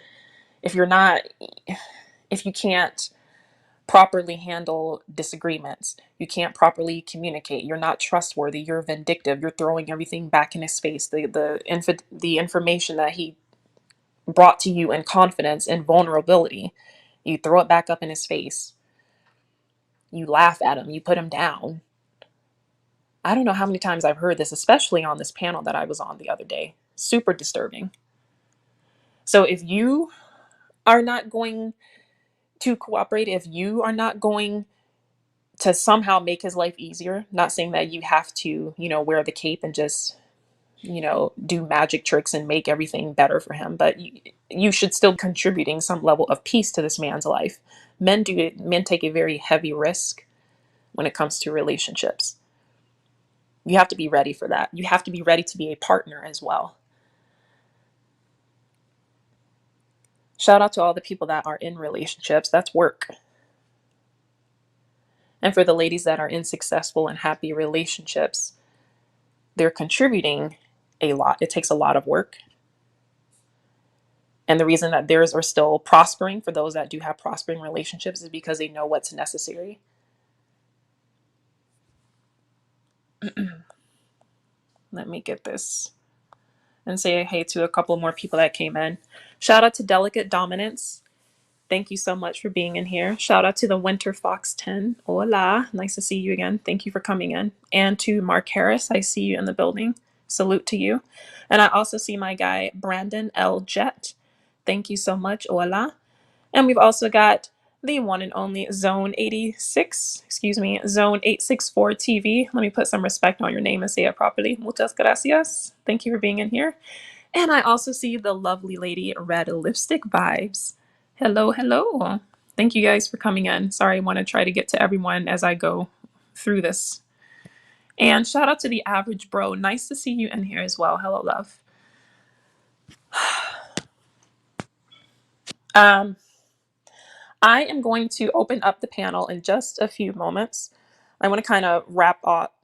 If you're not, if you can't properly handle disagreements, you can't properly communicate, you're not trustworthy, you're vindictive, you're throwing everything back in his face, the information that he brought to you in confidence and vulnerability, you throw it back up in his face, you laugh at him, you put him down. I don't know how many times I've heard this, especially on this panel that I was on the other day. Super disturbing. So if you are not going to cooperate, if you are not going to somehow make his life easier, not saying that you have to, wear the cape and just, do magic tricks and make everything better for him, but you should still be contributing some level of peace to this man's life. Men take a very heavy risk when it comes to relationships. You have to be ready for that. You have to be ready to be a partner as well. Shout out to all the people that are in relationships. That's work. And for the ladies that are in successful and happy relationships, they're contributing a lot. It takes a lot of work. And the reason that theirs are still prospering, for those that do have prospering relationships, is because they know what's necessary. Let me get this and say hey to a couple more people that came in. Shout out to Delicate Dominance. Thank you so much for being in here. Shout out to the Winter Fox 10. Hola. Nice to see you again. Thank you for coming in. And to Mark Harris, I see you in the building. Salute to you. And I also see my guy, Brandon L. Jet. Thank you so much. Hola. And we've also got the one and only Zone 864 TV. Let me put some respect on your name and say it properly. Muchas gracias. Thank you for being in here. And I also see the lovely lady, Red Lipstick Vibes. Hello, hello. Thank you guys for coming in. Sorry, I want to try to get to everyone as I go through this. And shout out to the average bro. Nice to see you in here as well. Hello, love. I am going to open up the panel in just a few moments. I want to kind of wrap up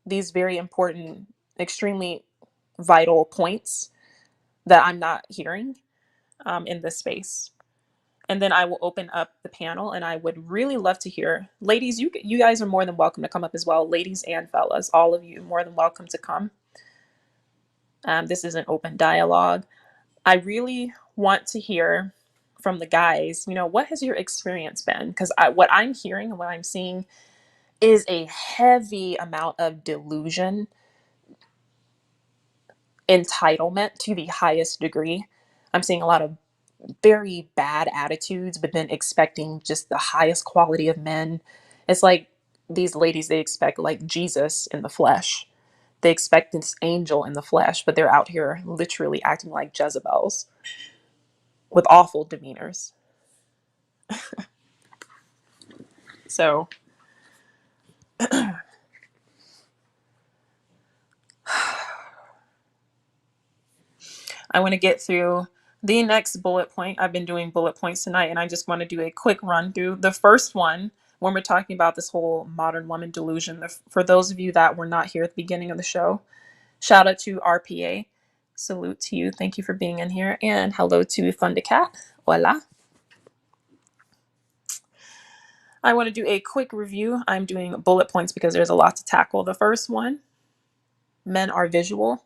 these very important, extremely vital points that I'm not hearing in this space. And then I will open up the panel, and I would really love to hear, ladies, you guys are more than welcome to come up as well. Ladies and fellas, all of you more than welcome to come. This is an open dialogue. I really want to hear from the guys, what has your experience been? Because what I'm hearing and what I'm seeing is a heavy amount of delusion, entitlement to the highest degree. I'm seeing a lot of very bad attitudes, but then expecting just the highest quality of men. It's like these ladies, they expect like Jesus in the flesh. They expect this angel in the flesh, but they're out here literally acting like Jezebels with awful demeanors. So I want to get through the next bullet point. I've been doing bullet points tonight, and I just want to do a quick run through. The first one, when we're talking about this whole modern woman delusion, for those of you that were not here at the beginning of the show, shout out to RPA. Salute to you. Thank you for being in here. And hello to Thundercat. Hola. I want to do a quick review. I'm doing bullet points because there's a lot to tackle. The first one, men are visual.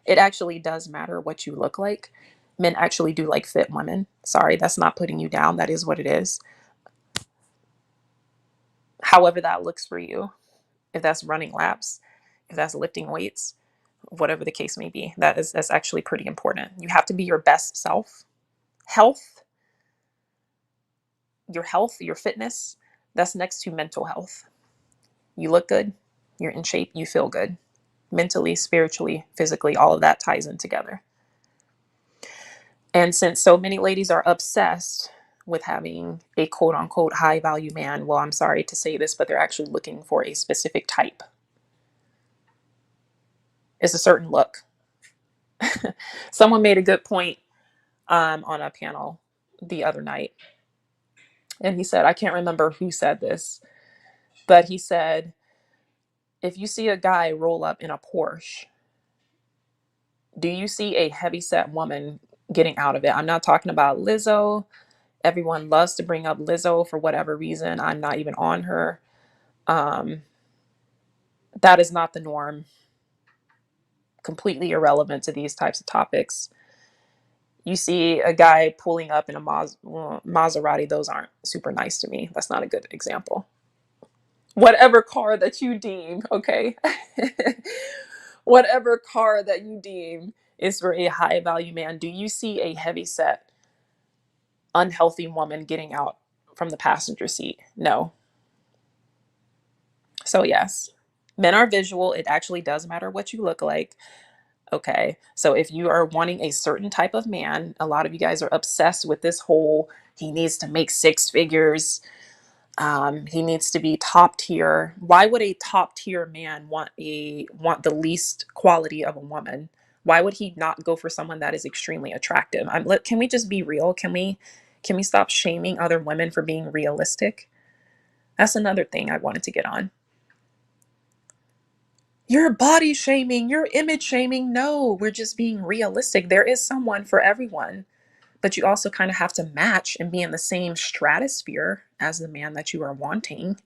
It actually does matter what you look like. Men actually do like fit women. Sorry, that's not putting you down. That is what it is. However that looks for you, if that's running laps, if that's lifting weights, whatever the case may be, that's actually pretty important. You have to be your best self. Your health, your fitness, that's next to mental health. You look good, you're in shape, you feel good. mentally, spiritually, physically, all of that ties in together. And since so many ladies are obsessed with having a quote unquote high value man, well, I'm sorry to say this, but they're actually looking for a specific type. It's a certain look. Someone made a good point on a panel the other night. And he said, I can't remember who said this, but he said, if you see a guy roll up in a Porsche, do you see a heavyset woman getting out of it? I'm not talking about Lizzo. Everyone loves to bring up Lizzo for whatever reason. I'm not even on her. Um, that is not the norm. Completely irrelevant to these types of topics. You see a guy pulling up in a Maserati, those aren't super nice to me. That's not a good example. Whatever car that you deem, okay? Whatever car that you deem is for a high value man, do you see a heavy set, unhealthy woman getting out from the passenger seat? No. So, yes, men are visual. It actually does matter what you look like. Okay. So, if you are wanting a certain type of man, a lot of you guys are obsessed with this whole he needs to make six figures. He needs to be top tier. Why would a top tier man want the least quality of a woman? Why would he not go for someone that is extremely attractive? Can we just be real? Can we stop shaming other women for being realistic? That's another thing I wanted to get on. You're body shaming, you're image shaming. No, we're just being realistic. There is someone for everyone, but you also kind of have to match and be in the same stratosphere as the man that you are wanting,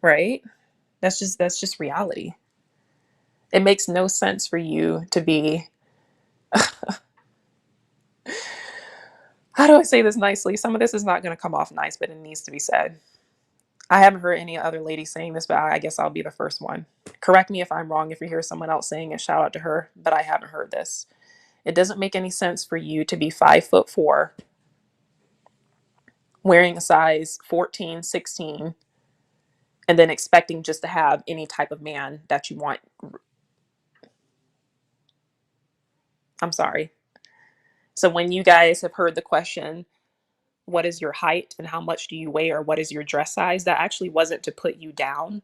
right? That's just reality. It makes no sense for you to be how do I say this nicely? Some of this is not going to come off nice, but it needs to be said. I haven't heard any other lady saying this, but I guess I'll be the first one. Correct me if I'm wrong. If you hear someone else saying it, shout out to her, but I haven't heard this. It doesn't make any sense for you to be 5'4", wearing a size 14, 16, and then expecting just to have any type of man that you want. I'm sorry. So when you guys have heard the question, what is your height and how much do you weigh, or what is your dress size, that actually wasn't to put you down.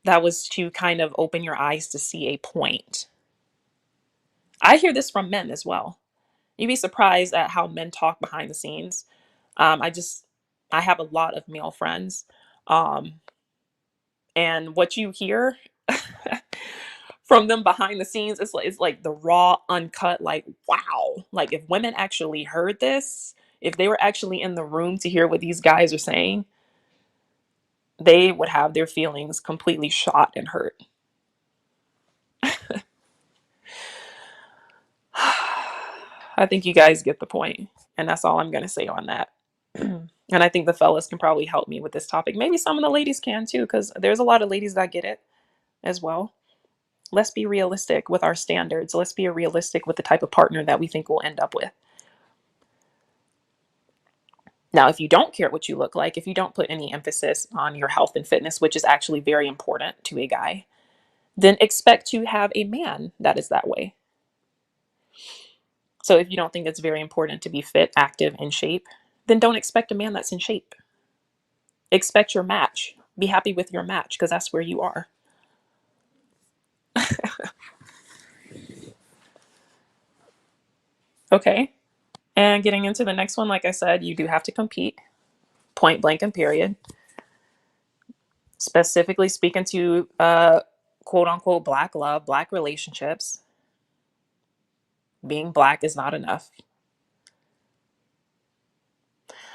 That was to kind of open your eyes to see a point. I hear this from men as well. You'd be surprised at how men talk behind the scenes. Um, I just, I have a lot of male friends. Um, and what you hear from them behind the scenes is like the raw, uncut, like, wow. Like, if women actually heard this, if they were actually in the room to hear what these guys are saying, they would have their feelings completely shot and hurt. I think you guys get the point, and that's all I'm going to say on that. And I think the fellas can probably help me with this topic. Maybe some of the ladies can too, because there's a lot of ladies that get it as well. Let's be realistic with our standards. Let's be realistic with the type of partner that we think we'll end up with. Now, if you don't care what you look like, if you don't put any emphasis on your health and fitness, which is actually very important to a guy, then expect to have a man that is that way. So if you don't think it's very important to be fit, active, in shape, then don't expect a man that's in shape. Expect your match. Be happy with your match, because that's where you are. Okay. And getting into the next one, like I said, you do have to compete, point blank and period. Specifically speaking to quote unquote black love, black relationships, being black is not enough.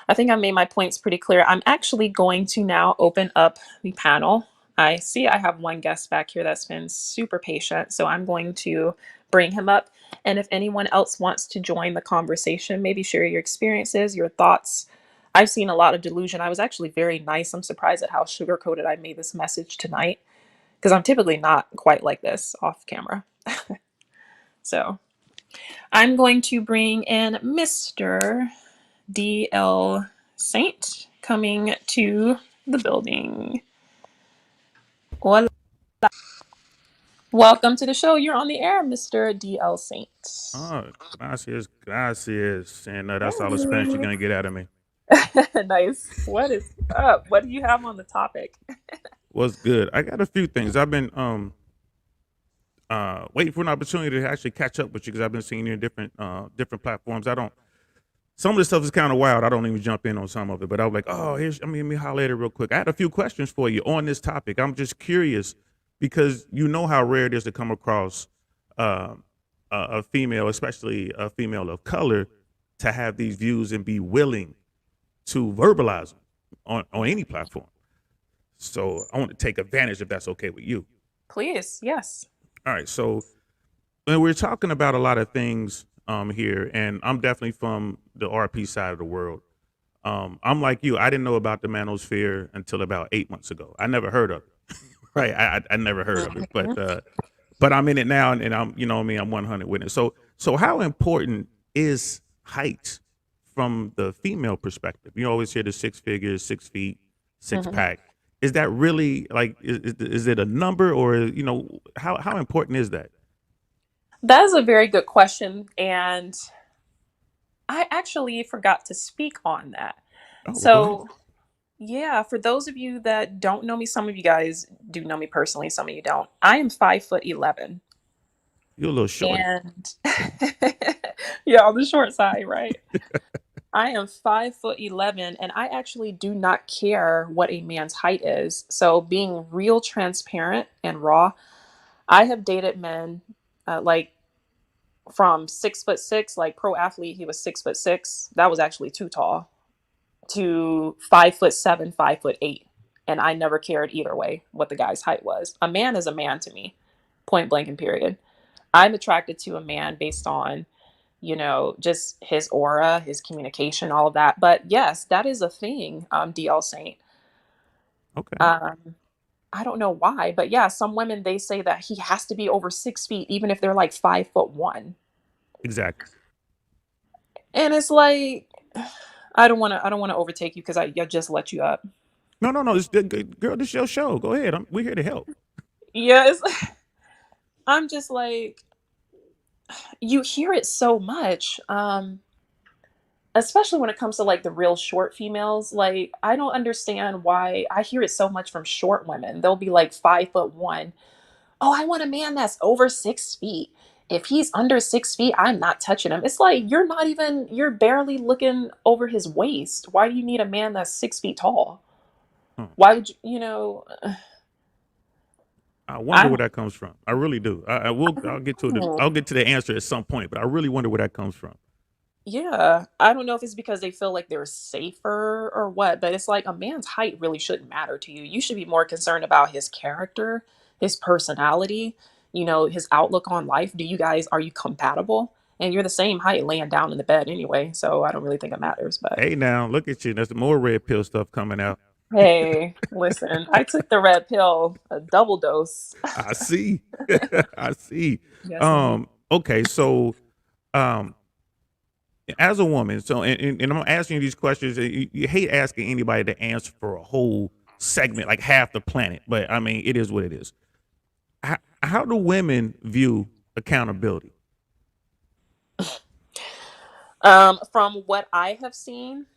I think I made my points pretty clear. I'm actually going to now open up the panel. I see I have one guest back here that's been super patient, so I'm going to bring him up. And if anyone else wants to join the conversation, maybe share your experiences, your thoughts. I've seen a lot of delusion. I was actually very nice. I'm surprised at how sugar-coated I made this message tonight, because I'm typically not quite like this off camera. So I'm going to bring in Mr. DL Saint coming to the building. Hola. Welcome to the show. You're on the air, Mr. DL Saint. Oh, gracias, gracias. And that's all the Spanish you're going to get out of me. Nice. What is up? What do you have on the topic? What's good? I got a few things. I've been waiting for an opportunity to actually catch up with you because I've been seeing you in different platforms. I don't Some of this stuff is kind of wild. I don't even jump in on some of it, but I was like, oh, let me holler at it real quick. I had a few questions for you on this topic. I'm just curious because you know how rare it is to come across uh, a female, especially a female of color, to have these views and be willing to verbalize them on any platform. So I want to take advantage if that's okay with you. Please, yes. All right. So when we're talking about a lot of things here, and I'm definitely from the RP side of the world. I'm like you. I didn't know about the manosphere until about 8 months ago. I never heard of it. Right. I never heard of it, Mhm. but I'm in it now, and I'm, you know what I mean, I'm 100 with it. So how important is height from the female perspective? You always hear the six figures, 6 feet, six Mhm. pack. Is that really like is it a number, or how important is that? That is a very good question. And I actually forgot to speak on that. Oh, well, go ahead. So, yeah, for those of you that don't know me, some of you guys do know me personally, some of you don't. I am 5'11". You're a little shorty. And yeah, on the short side, right? I am 5'11", and I actually do not care what a man's height is. So, being real transparent and raw, I have dated men like from 6'6", like pro athlete, he was 6'6". That was actually too tall, to 5'7", 5'8". And I never cared either way what the guy's height was. A man is a man to me, point blank and period. I'm attracted to a man based on, just his aura, his communication, all of that. But yes, that is a thing, DL Saint. Okay. Um, I don't know why, but yeah, some women, they say that he has to be over 6 feet, even if they're like 5'1". Exactly. And it's like, I don't want to overtake you because I just let you up. No, no, no. It's good, girl. This is your show. Go ahead. We're here to help. Yeah, I'm just like, you hear it so much. Especially when it comes to like the real short females. Like, I don't understand why I hear it so much from short women. They'll be like 5'1". Oh, I want a man that's over 6 feet. If he's under 6 feet, I'm not touching him. It's like you're barely looking over his waist. Why do you need a man that's 6 feet tall? Huh. Why would I wonder I where that comes from. I really do. I will. I'll don't get to the answer at some point, but I really wonder where that comes from. Yeah, I don't know if it's because they feel like they're safer or what, but it's like a man's height really shouldn't matter to you. You should be more concerned about his character, his personality, his outlook on life. Are you compatible? And you're the same height laying down in the bed anyway, so I don't really think it matters. But Hey, now look at you. There's more red pill stuff coming out. hey, listen, I took the red pill, a double dose. I see. I see. Yes, indeed. Okay. So, um, as a woman, and I'm asking you these questions. You hate asking anybody to answer for a whole segment, like half the planet, but I mean, it is what it is. How do women view accountability? From what I have seen,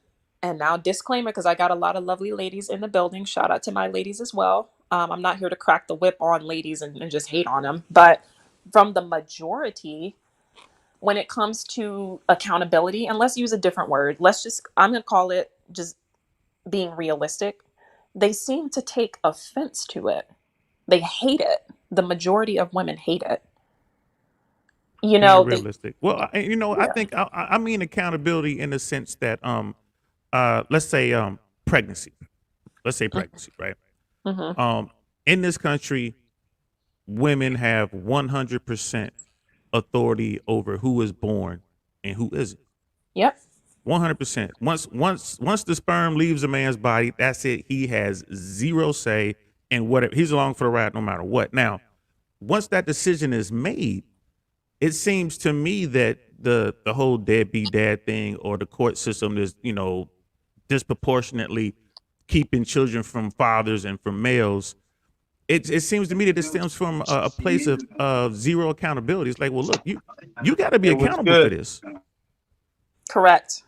and now disclaimer because I got a lot of lovely ladies in the building. Shout out to my ladies as well. I'm not here to crack the whip on ladies and just hate on them, but from the majority, when it comes to accountability, and let's use a different word, I'm going to call it just being realistic. They seem to take offense to it. They hate it. The majority of women hate it. You Being know, they, realistic. Well, I yeah. think I mean accountability in the sense that let's say pregnancy. Let's say pregnancy, right? Mm-hmm. Um, in this country, women have 100% authority over who is born and who isn't. Yep. 100%. Once the sperm leaves a man's body, that's it. He has zero say in whatever. He's along for the ride no matter what. Now, once that decision is made, it seems to me that the whole deadbeat dad thing or the court system is, disproportionately keeping children from fathers and from males. it seems to me that it stems from a place of zero accountability. It's like, well, look, you got to be It was accountable for good. this. Correct.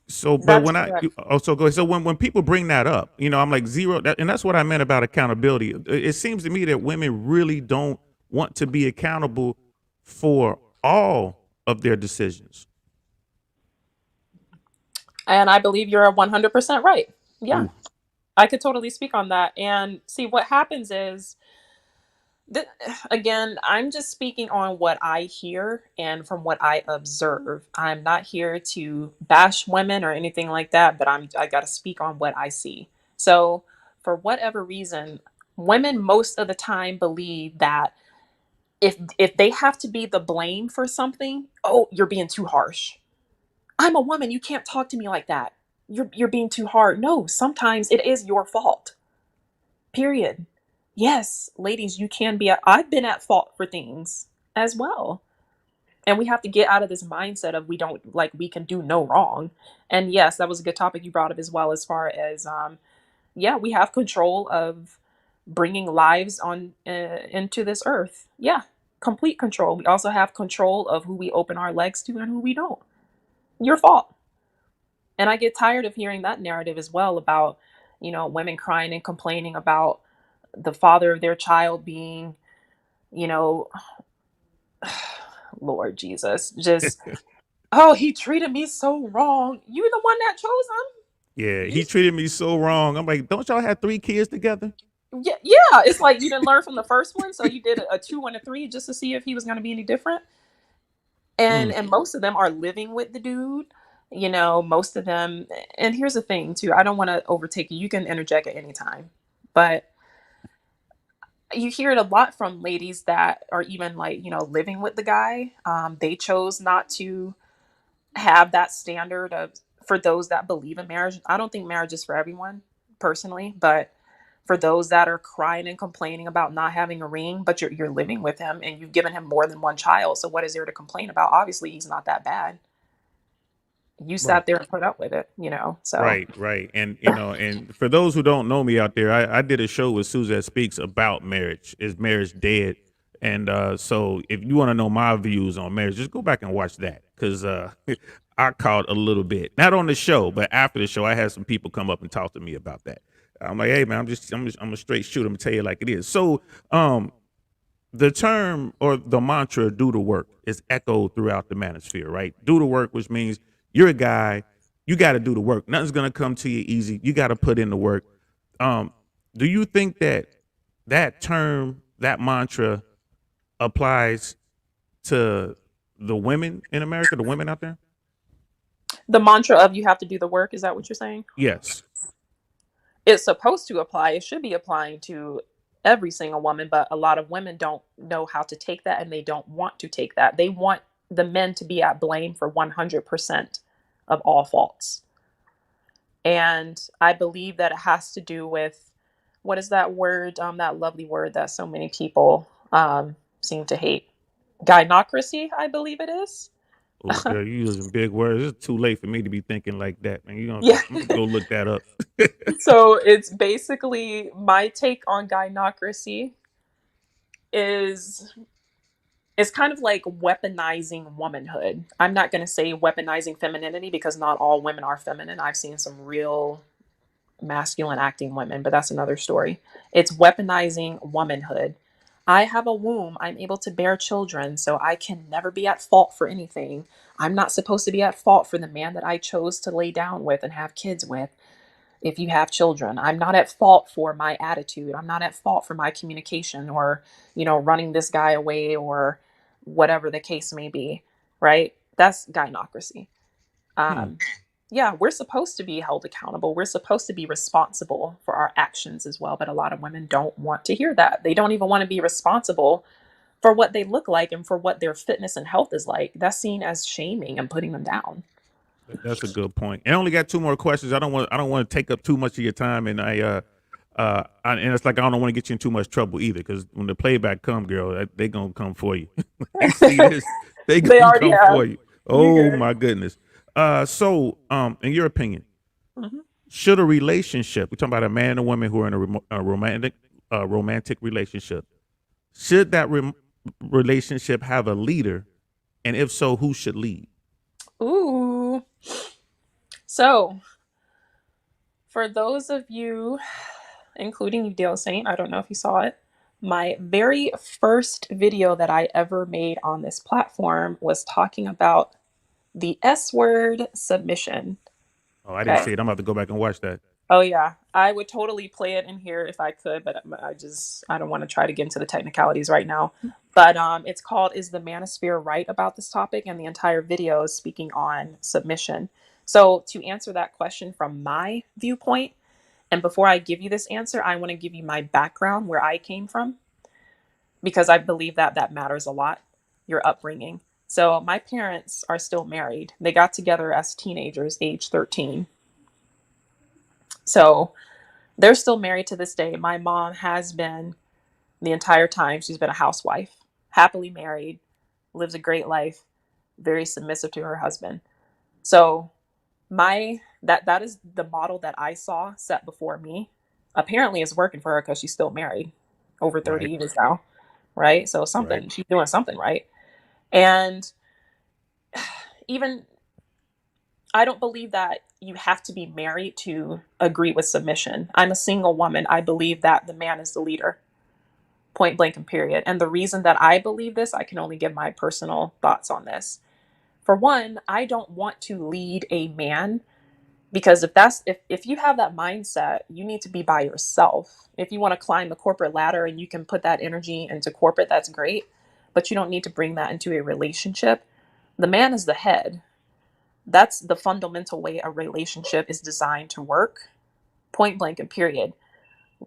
So, but That is when I correct. also go, so when people bring that up, I'm like zero, and that's what I meant about accountability. It seems to me that women really don't want to be accountable for all of their decisions. And I believe you're 100% right. Yeah, Ooh. I could totally speak on that. And see, what happens is, th- again, I'm just speaking on what I hear and from what I observe. I'm not here to bash women or anything like that, but I got to speak on what I see. So, for whatever reason, women most of the time believe that if they have to be the blame for something, oh, you're being too harsh. I'm a woman, you can't talk to me like that. You're being too hard. No, sometimes it is your fault. Period. Yes, ladies, you can be I've been at fault for things as well. And we have to get out of this mindset of we don't like we can do no wrong. And yes, that was a good topic you brought up as well as far as yeah, we have control of bringing lives on into this earth. Yeah, complete control. We also have control of who we open our legs to and who we don't. Your fault. And I get tired of hearing that narrative as well about, women crying and complaining about the father of their child being, you know, Lord Jesus, just, oh, he treated me so wrong. You the one that chose him. Yeah, You, he treated me so wrong. I'm like, don't y'all have 3 kids together? yeah, yeah. It's like you didn't learn from the first one, so you did a two and a three just to see if he was going to be any different. And Mm. and most of them are living with the dude. Most of them. And here's the thing, too. I don't want to overtake you. You can interject at any time, but you hear it a lot from ladies that are even like living with the guy. They chose not to have that standard of for those that believe in marriage. I don't think marriage is for everyone personally, but for those that are crying and complaining about not having a ring, but you're living with him and you've given him more than one child, so what is there to complain about? Obviously he's not that bad. You Right. sat there and put up with it, so Right, right. And and for those who don't know me out there, I did a show with Suzette Speaks about marriage. Is marriage dead? And so if you want to know my views on marriage, just go back and watch that. Cause I caught a little bit. Not on the show, but after the show, I had some people come up and talk to me about that. I'm like, hey man, I'm a straight shooter. I'm gonna tell you like it is. So the term or the mantra "do the work" is echoed throughout the manosphere, right? Do the work, which means you're a guy, you got to do the work. Nothing's gonna come to you easy. You got to put in the work. Um, do you think that that term, that mantra, applies to the women in America, the women out there? the mantra of you have to do the work, is that what you're saying? Yes. It's supposed to apply. It should be applying to every single woman, but a lot of women don't know how to take that and they don't want to take that. They want the men to be at blame for 100% of all faults. And I believe that it has to do with what is that word, that lovely word that so many people seem to hate? Gynocracy, I believe it is. Oh, girl, you using big words. It's too late for me to be thinking like that, man. Yeah. I'm gonna go look that up. So it's basically my take on gynocracy is it's kind of like weaponizing womanhood. I'm not going to say weaponizing femininity because not all women are feminine. I've seen some real masculine acting women, but that's another story. It's weaponizing womanhood. I have a womb. I'm able to bear children, so I can never be at fault for anything. I'm not supposed to be at fault for the man that I chose to lay down with and have kids with. If you have children, I'm not at fault for my attitude. I'm not at fault for my communication or, running this guy away or whatever the case may be, right? That's gynocracy. Hmm. Um, yeah, we're supposed to be held accountable. We're supposed to be responsible for our actions as well. But a lot of women don't want to hear that. They don't even want to be responsible for what they look like and for what their fitness and health is like. That's seen as shaming and putting them down. That's a good point. And I only got 2 more questions. I don't want to take up too much of your time, and and it's like I don't want to get you in too much trouble either, because when the playback come, girl, they gonna come for you. They see this, they They gonna already come have. for you. You Oh good. my goodness. So in your opinion, Hmm. should a relationship? We're talking about a man and a woman who are in a romantic a romantic relationship, should that relationship have a leader? And if so, who should lead? Ooh. So, for those of you, including you, Dale Saint, I don't know if you saw it, my very first video that I ever made on this platform was talking about the S word, submission. Oh, I didn't Okay. see it. I'm about to go back and watch that. Oh yeah, I would totally play it in here if I could, but I don't want to try to get into the technicalities right now. But it's called "Is the Manosphere Right About This Topic?" and the entire video is speaking on submission. So to answer that question from my viewpoint, and before I give you this answer, I want to give you my background where I came from because I believe that that matters a lot, your upbringing. So my parents are still married. They got together as teenagers, age 13. So they're still married to this day. My mom has been the entire time. She's been a housewife, happily married, lives a great life, very submissive to her husband. So that is the model that I saw set before me. Apparently it's working for her because she's still married over 30 Right, years now. Right. So right, something she's doing something right. And even I don't believe that you have to be married to agree with submission. I'm a single woman. I believe that the man is the leader, point blank and period. And the reason that I believe this, I can only give my personal thoughts on this. For one, I don't want to lead a man because if you have that mindset, you need to be by yourself. If you want to climb the corporate ladder and you can put that energy into corporate, that's great, but you don't need to bring that into a relationship. The man is the head. That's the fundamental way a relationship is designed to work, point blank and period.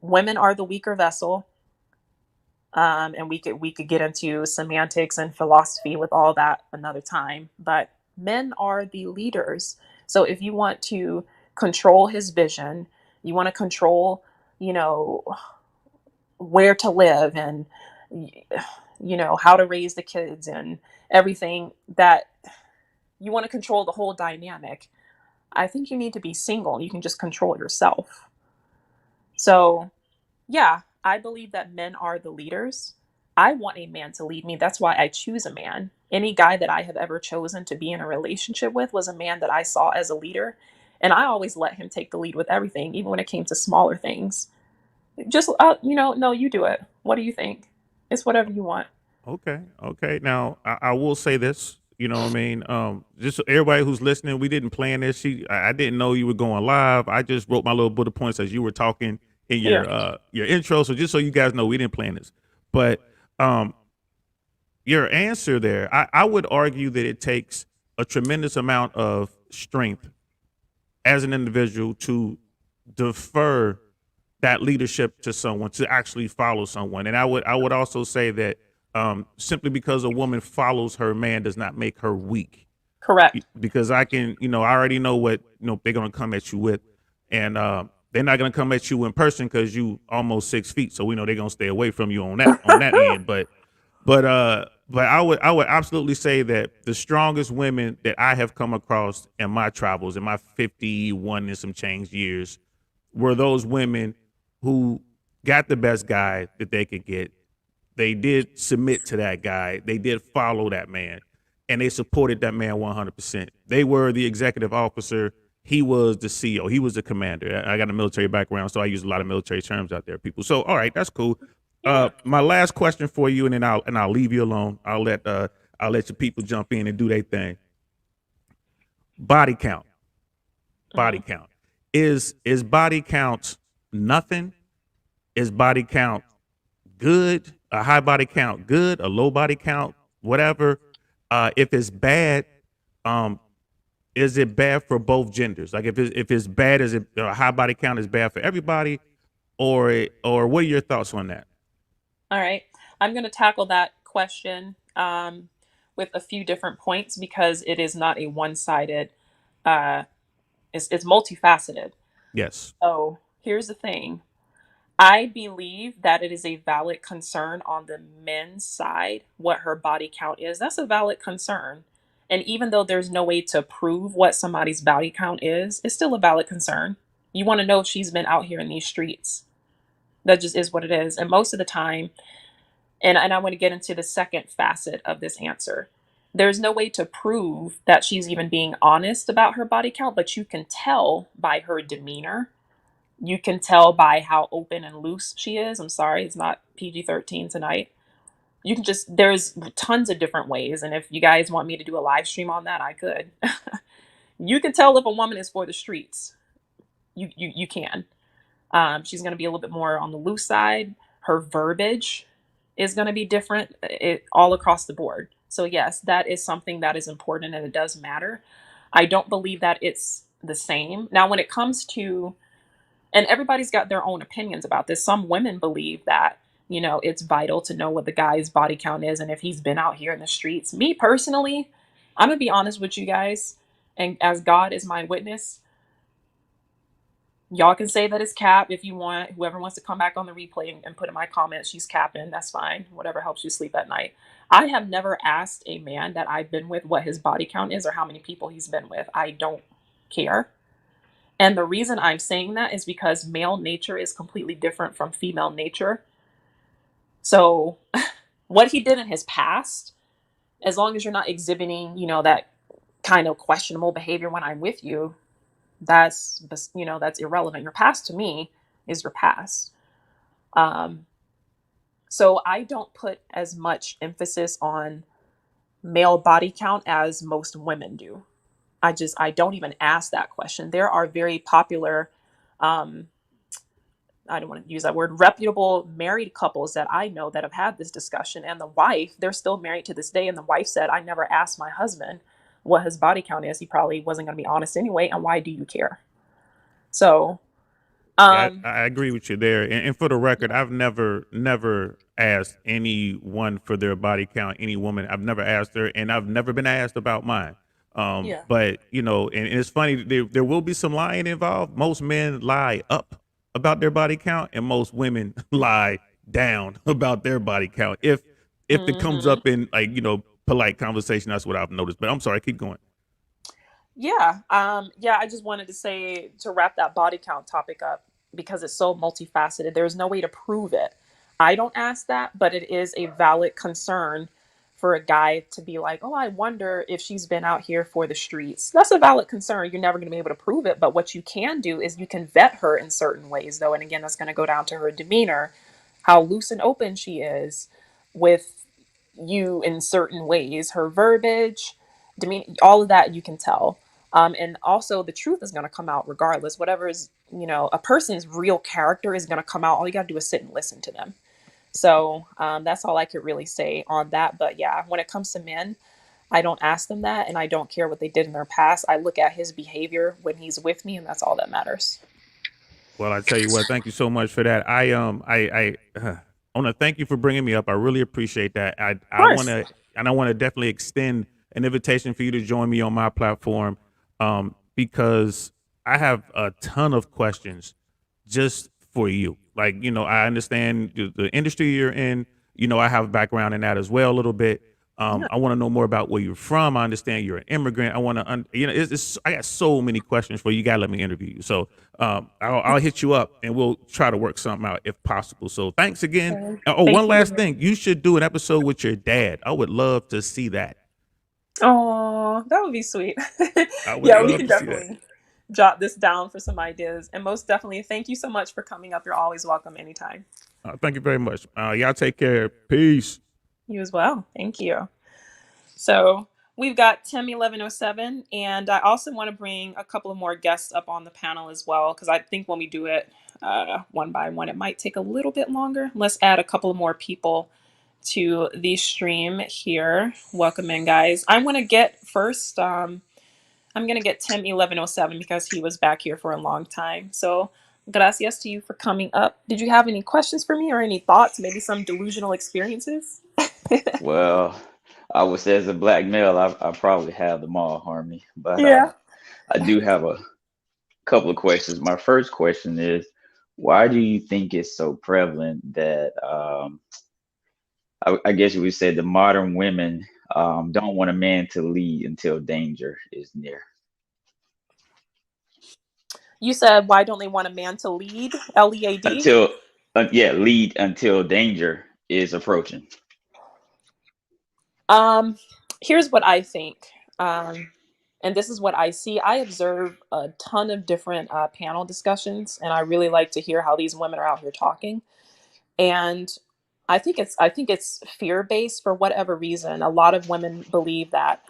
Women are the weaker vessel. And we could get into semantics and philosophy with all that another time. But men are the leaders. So if you want to control his vision, you want to control, you know, where to live and how to raise the kids and everything that you want to control the whole dynamic. I think you need to be single. You can just control yourself. So yeah, I believe that men are the leaders. I want a man to lead me. That's why I choose a man. Any guy that I have ever chosen to be in a relationship with was a man that I saw as a leader. And I always let him take the lead with everything, even when it came to smaller things. Just, no, you do it. What do you think? It's whatever you want. okay, okay. Now I will say this. You know what I mean? Just so everybody who's listening, we didn't plan this. I didn't know you were going live. I just wrote my little bullet points as you were talking in Yeah, your intro. So just so you guys know, we didn't plan this. But um, your answer there, I would argue that it takes a tremendous amount of strength as an individual to defer that leadership to someone, to actually follow someone. And I would also say that simply because a woman follows her man does not make her weak. correct. Because I can, I already know what they're gonna come at you with, and they're not gonna come at you in person because you almost 6 feet. So we know they're gonna stay away from you on that end. But I would absolutely say that the strongest women that I have come across in my travels, in my 51 and some change years, were those women who got the best guy that they could get. They did submit to that guy. They did follow that man, and they supported that man 100%. They were the executive officer. He was the CEO. He was the commander. I got a military background, so I use a lot of military terms out there, people. So, all right, that's cool. Yeah. My last question for you, and then I'll leave you alone. I'll let your people jump in and do their thing. Body count. Body Mhm. count. Is body count nothing? Is body count good? A high body count good? A low body count whatever? If it's bad, um, is it bad for both genders? Like if it's bad, is it a high body count is bad for everybody, or what are your thoughts on that? All right. I'm going to tackle that question with a few different points because it is not a one-sided. Uh, it's multifaceted. Yes. So here's the thing. I believe that it is a valid concern on the men's side what her body count is. That's a valid concern. And even though there's no way to prove what somebody's body count is, it's still a valid concern. You want to know if she's been out here in these streets. That just is what it is. And most of the time, and I want to get into the second facet of this answer. There's no way to prove that she's even being honest about her body count, but you can tell by her demeanor. You can tell by how open and loose she is. I'm sorry, it's not PG-13 tonight. You can just, there's tons of different ways. And if you guys want me to do a live stream on that, I could. You can tell if a woman is for the streets. You can. She's going to be a little bit more on the loose side. Her verbiage is going to be different all across the board. So, yes, that is something that is important and it does matter. I don't believe that it's the same. Now, when it comes to, and everybody's got their own opinions about this, some women believe that, it's vital to know what the guy's body count is and if he's been out here in the streets. Me personally, I'm going to be honest with you guys, and as God is my witness, y'all can say that it's cap if you want. Whoever wants to come back on the replay and put in my comments, she's capping, that's fine. Whatever helps you sleep at night. I have never asked a man that I've been with what his body count is or how many people he's been with. I don't care. And the reason I'm saying that is because male nature is completely different from female nature. So, what he did in his past, as long as you're not exhibiting, that kind of questionable behavior when I'm with you, that's irrelevant. Your past to me is your past. Um, so I don't put as much emphasis on male body count as most women do. I don't even ask that question. There are very popular, um, I don't want to use that word, reputable married couples that I know that have had this discussion. And the wife, they're still married to this day. And the wife said, I never asked my husband what his body count is. He probably wasn't going to be honest anyway. And why do you care? So, Yeah, um, I agree with you there. And for the record, yeah, I've never asked anyone for their body count, any woman. I've never asked her, and I've never been asked about mine. yeah. But and it's funny. There will be some lying involved. Most men lie up about their body count, and most women lie down about their body count. If it comes Hmm. up in like polite conversation, that's what I've noticed. But I'm sorry, keep going. Yeah. Yeah, I just wanted to say to wrap that body count topic up because it's so multifaceted. There's no way to prove it. I don't ask that, but it is a valid concern for a guy to be like, oh, I wonder if she's been out here for the streets. That's a valid concern. You're never going to be able to prove it. But what you can do is you can vet her in certain ways, though. And again, that's going to go down to her demeanor, how loose and open she is with you in certain ways, her verbiage, demeanor, all of that you can tell. And also, the truth is going to come out regardless. Whatever is, a person's real character is going to come out. All you got to do is sit and listen to them. So that's all I could really say on that. But yeah, when it comes to men, I don't ask them that, and I don't care what they did in their past. I look at his behavior when he's with me, and that's all that matters. Well, I tell you what, thank you so much for that. I want to thank you for bringing me up. I really appreciate that. Of I want course. to and I want to definitely extend an invitation for you to join me on my platform, because I have a ton of questions just for you. Like, I understand the industry you're in. I have a background in that as well a little bit. Yeah. I want to know more about where you're from. I understand you're an immigrant. I want to, I got so many questions for you. You gotta let me interview you. So I'll hit you up and we'll try to work something out if possible. So thanks again. Okay. Oh, one Thank last you. thing. You should do an episode with your dad. I would love to see that. Oh, that would be sweet. I would Yeah, we love can to see that. definitely jot this down for some ideas. And most definitely, thank you so much for coming up. You're always welcome anytime. Thank you very much. Y'all take care. Peace. You as well. Thank you. So we've got Tim 1107, and I also want to bring a couple of more guests up on the panel as well because I think when we do it one by one, it might take a little bit longer. Let's add a couple of more people to the stream here. Welcome in, guys. I want to get first. I'm gonna get Tim 1107 because he was back here for a long time. So gracias to you for coming up. Did you have any questions for me or any thoughts? Maybe some delusional experiences? Well, I would say as a black male, I probably have them all, Harmony. But Yeah. I do have a couple of questions. My first question is, why do you think it's so prevalent that I guess you would say the modern women don't want a man to lead until danger is near? You said, why don't they want a man to lead? LEAD? Until Yeah, lead until danger is approaching. Um, Here's what I think. Um, and this is what I see. I observe a ton of different panel discussions, and I really like to hear how these women are out here talking. And I think it's fear based for whatever reason. A lot of women believe that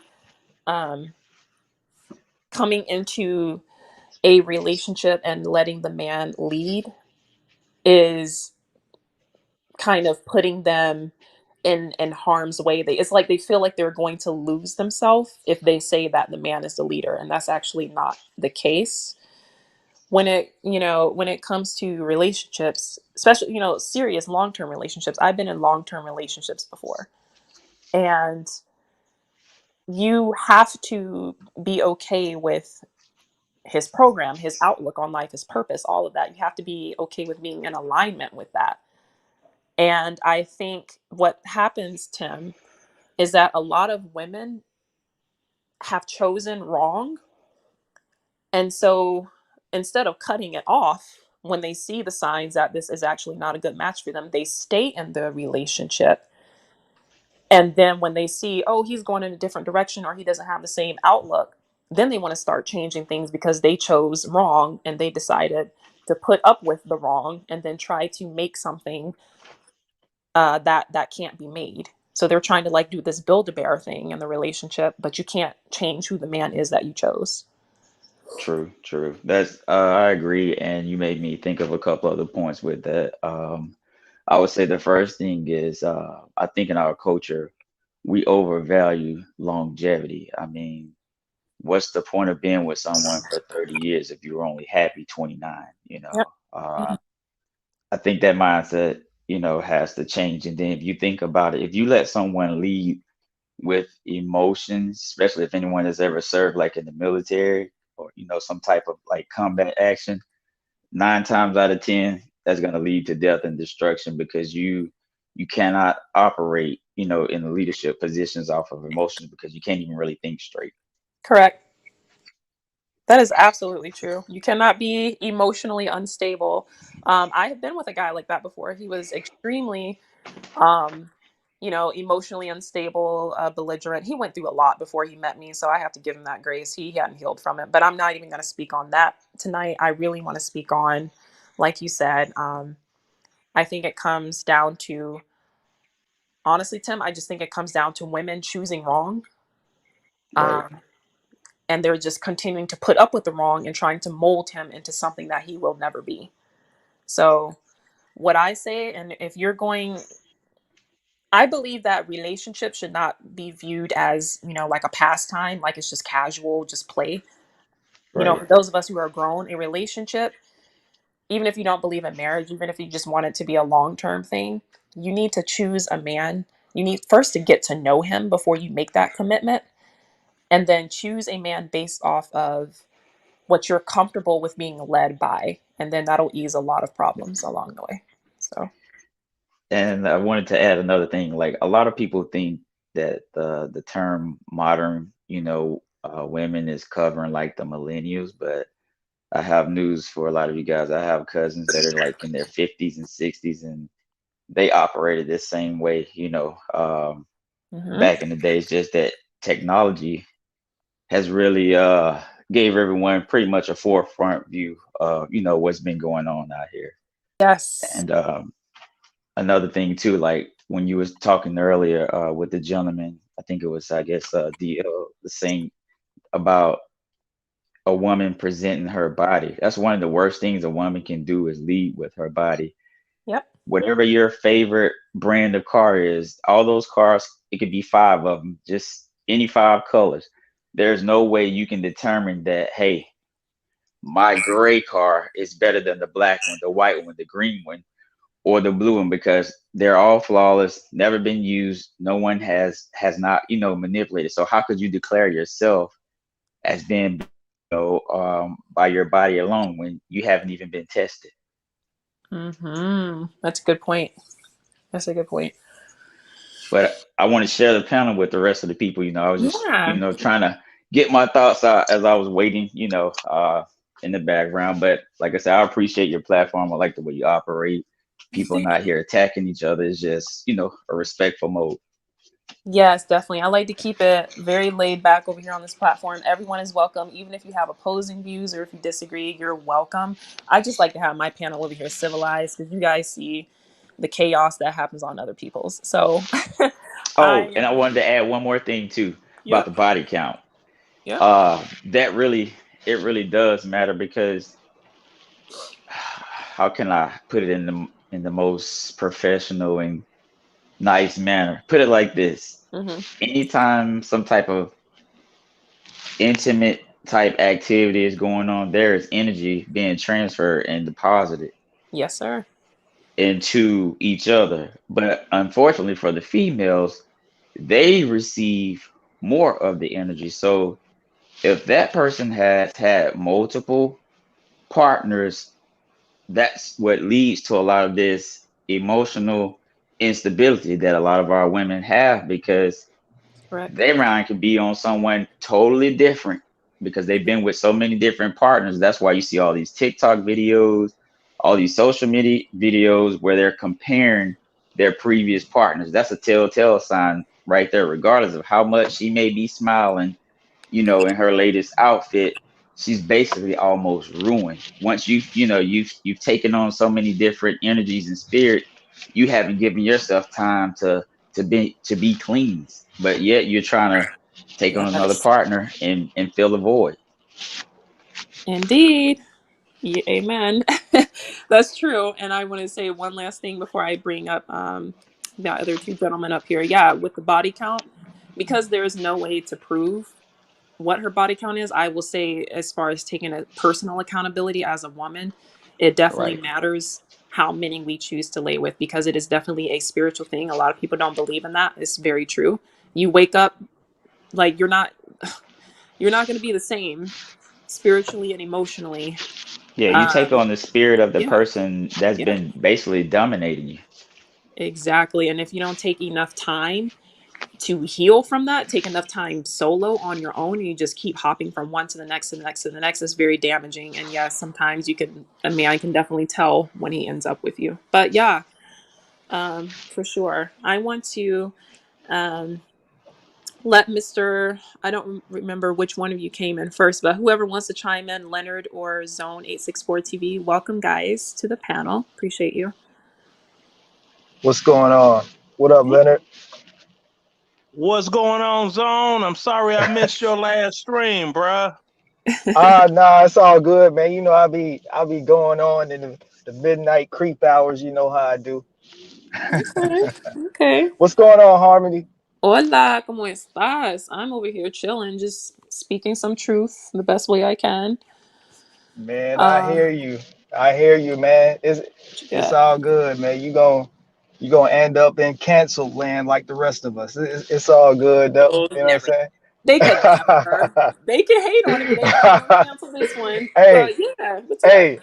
um, coming into a relationship and letting the man lead is kind of putting them in harm's way. It's like they feel like they're going to lose themselves if they say that the man is the leader, and that's actually not the case. When it comes to relationships, especially serious long-term relationships, I've been in long-term relationships before, and you have to be okay with his program, his outlook on life, his purpose, all of that. You have to be okay with being in alignment with that. And I think what happens, Tim, is that a lot of women have chosen wrong. And so instead of cutting it off when they see the signs that this is actually not a good match for them, they stay in the relationship. And then when they see, oh, he's going in a different direction or he doesn't have the same outlook, then they want to start changing things because they chose wrong and they decided to put up with the wrong and then try to make something that can't be made. So they're trying to like do this build a bear thing in the relationship, but you can't change who the man is that you chose. True, true. That's I agree, and you made me think of a couple other points with that. I would say the first thing is I think in our culture we overvalue longevity. I mean, what's the point of being with someone for 30 years if you're only happy 29, you Yep. know? I think that mindset, has to change. And then if you think about it, if you let someone lead with emotions, especially if anyone has ever served like in the military or, some type of like combat action, 9 times out of 10, that's going to lead to death and destruction because you cannot operate, in leadership positions off of emotions because you can't even really think straight. Correct. That is absolutely true. You cannot be emotionally unstable. I have been with a guy like that before. He was extremely, um, emotionally unstable, belligerent. He went through a lot before he met me, so I have to give him that grace. He hadn't healed from it, but I'm not even going to speak on that tonight. I really want to speak on, like you said, I think it comes down to, honestly, Tim, I just think it comes down to women choosing wrong. Right. Um, and they're just continuing to put up with the wrong and trying to mold him into something that he will never be. So, what I say, and if you're going, I believe that relationships should not be viewed as, like a pastime, like it's just casual, just play. Right. For those of us who are grown, a relationship, even if you don't believe in marriage, even if you just want it to be a long term thing, you need to choose a man. You need first to get to know him before you make that commitment, and then choose a man based off of what you're comfortable with being led by, and then that'll ease a lot of problems along the way. So, And I wanted to add another thing. Like a lot of people think that the term modern, women is covering like the millennials, but I have news for a lot of you guys. I have cousins that are like in their 50s and 60s, and they operated this same way, hmm back in the days. Just that technology has really gave everyone pretty much a forefront view of, what's been going on out here. yes, And another thing too, like when you was talking earlier with the gentleman, I think it was, I guess, the same about a woman presenting her body. That's one of the worst things a woman can do is lead with her body. yep, Whatever your favorite brand of car is, all those cars, it could be five of them, just any five colors. There's no way you can determine that, hey, my gray car is better than the black one, the white one, the green one, or the blue one because they're all flawless, never been used. No one has not, manipulated. So how could you declare yourself as being, by your body alone when you haven't even been tested? that's a good point. That's a good point. But I want to share the panel with the rest of the people. I was just, Yeah. trying to get my thoughts out as I was waiting, in the background. But like I said, I appreciate your platform. I like the way you operate. people not here attacking each other. It's just, a respectful mode. Yes, definitely. I like to keep it very laid back over here on this platform. Everyone is welcome, even if you have opposing views or if you disagree, you're welcome. I just like to have my panel over here civilized because you guys see the chaos that happens on other people's. So Oh, I and I wanted to add one more thing too about the yep, body count. yep, That really, it really does matter because how can I put it in the most professional and nice manner? Put it like this. mm-hmm. Anytime some type of intimate type activity is going on, there is energy being transferred and deposited Yes, sir. into each other. But unfortunately for the females, they receive more of the energy. So if that person has had multiple partners, that's what leads to a lot of this emotional instability that a lot of our women have because Correct. their mind could be on someone totally different because they've been with so many different partners. That's why you see all these TikTok videos, all these social media videos where they're comparing their previous partners. That's a telltale sign right there, regardless of how much she may be smiling, in her latest outfit. She's basically almost ruined. Once you've taken on so many different energies and spirit, you haven't given yourself time to be cleansed, but yet you're trying to take on another Yes, partner and fill the void. indeed. Yeah, amen. That's true. And I want to say one last thing before I bring up the other two gentlemen up here. Yeah, with the body count, because there is no way to prove what her body count is, I will say, as far as taking a personal accountability as a woman, it definitely Right. matters how many we choose to lay with because it is definitely a spiritual thing. A lot of people don't believe in that. It's very true. You wake up like you're not going to be the same spiritually and emotionally. Yeah, you take Um, on the spirit of the yeah, person that's yeah, been basically dominating you. exactly. And if you don't take enough time to heal from that, take enough time solo on your own, and you just keep hopping from one to the next to the next to the next, is very damaging. And yes, sometimes a man can definitely tell when he ends up with you. But yeah, for sure. I want to um, let I don't remember which one of you came in first, but whoever wants to chime in, Leonard or Zone 864 TV, welcome guys to the panel. Appreciate you. What's going on? What up, Hey. Leonard? What's going on, Zone? I'm sorry I missed your last stream, bruh. Nah, it's all good, man. You know, I be going on in the midnight creep hours. You know how I do. Okay. Okay. What's going on, Harmony? Hola, ¿cómo estás? I'm over here chilling, just speaking some truth the best way I can. Man, I Uh, hear you. I hear you, man. It's what you it's got? all good, man. You gonna end up in cancel land like the rest of us. It's all good though. Oh, You know what never. I'm They could never. They can hate on it, but they ain't never gonna saying? cancel this one. Hey, But yeah, what's up? hey,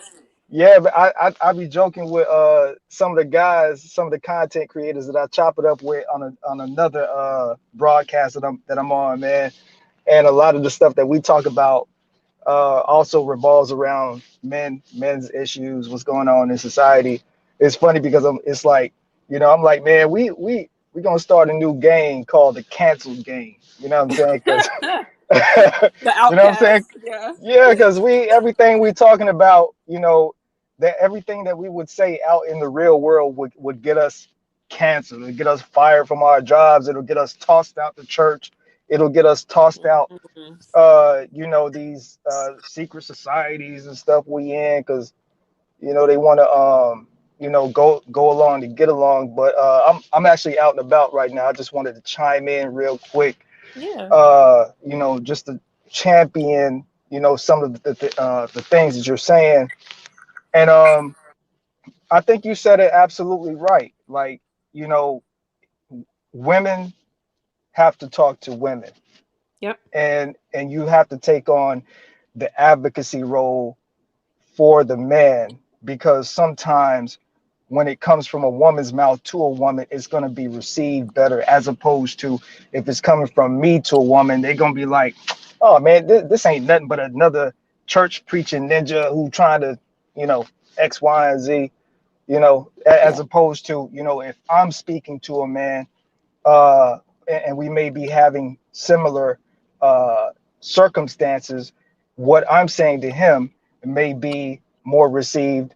yeah, but I be joking with some of the guys, some of the content creators that I chop it up with on another broadcast that I'm on, man. And a lot of the stuff that we talk about also revolves around men's issues, what's going on in society. It's funny because it's like, I'm like, man, we gonna start a new game called the canceled game. You know what I'm saying? Because The you know what I'm saying? outcast. Yeah. Yeah, because everything we talking about, that everything that we would say out in the real world would get us canceled. It'll get us fired from our jobs. It'll get us tossed out the church. It'll get us tossed out, Mhm. these secret societies and stuff we in, because they want to go along to get along. But I'm actually out and about right now. I just wanted to chime in real quick, Yeah. just to champion, some of the things that you're saying. And I think you said it absolutely right. Like, you know, women have to talk to women, Yep. and you have to take on the advocacy role for the man, because sometimes when it comes from a woman's mouth to a woman, it's going to be received better, as opposed to if it's coming from me to a woman, they're going to be like, oh man, this ain't nothing but another church preaching ninja who trying to, X, Y, and Z. you know, as Yeah. opposed to, you know, if I'm speaking to a man, uh, and we may be having similar uh, circumstances, what I'm saying to him may be more received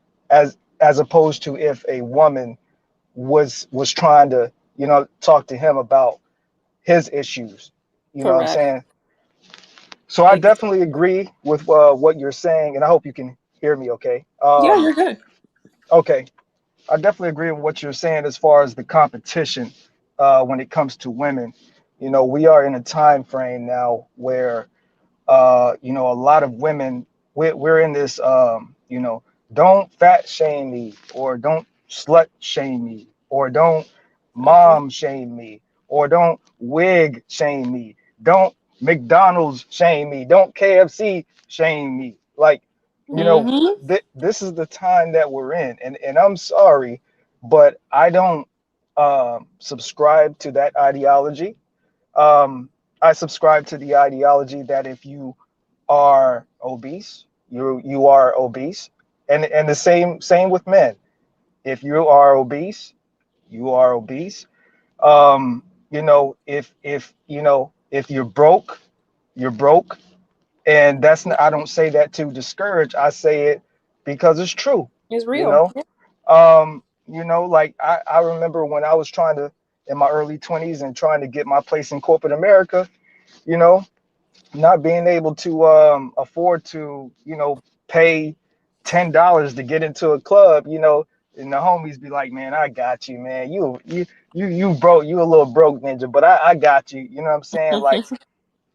as opposed to if a woman was trying to, you know, talk to him about his issues. You know what I'm Correct. saying? So I Ex- definitely agree with what you're saying, and I hope you can hear me okay. yeah, you're good. Okay, I definitely agree with what you're saying as far as the competition when it comes to women. You know, we are in a time frame now where you know, a lot of women, we're in this, you know, don't fat shame me, or don't slut shame me, or don't Agree. mom shame me, or don't wig shame me, don't McDonald's shame me, don't KFC shame me. Like, you know, Mm-hmm. this is the time that we're in, and I'm sorry, but I don't subscribe to that ideology. um, I subscribe to the ideology that if you are obese, you are obese, and the same with men. If you are obese, you are obese. You know, if you know, if you're broke, you're broke, and that's not, I don't say that to discourage. I say it because it's true. It's You real. know, Yeah. like I remember when I was trying to in my early 20s and trying to get my place in corporate America. You know, not being able to afford to, you know, pay $10 to get into a club, you know, and the homies be like, man, I got you, man. You broke, you a little broke ninja, but I got you. You know what I'm saying? Like,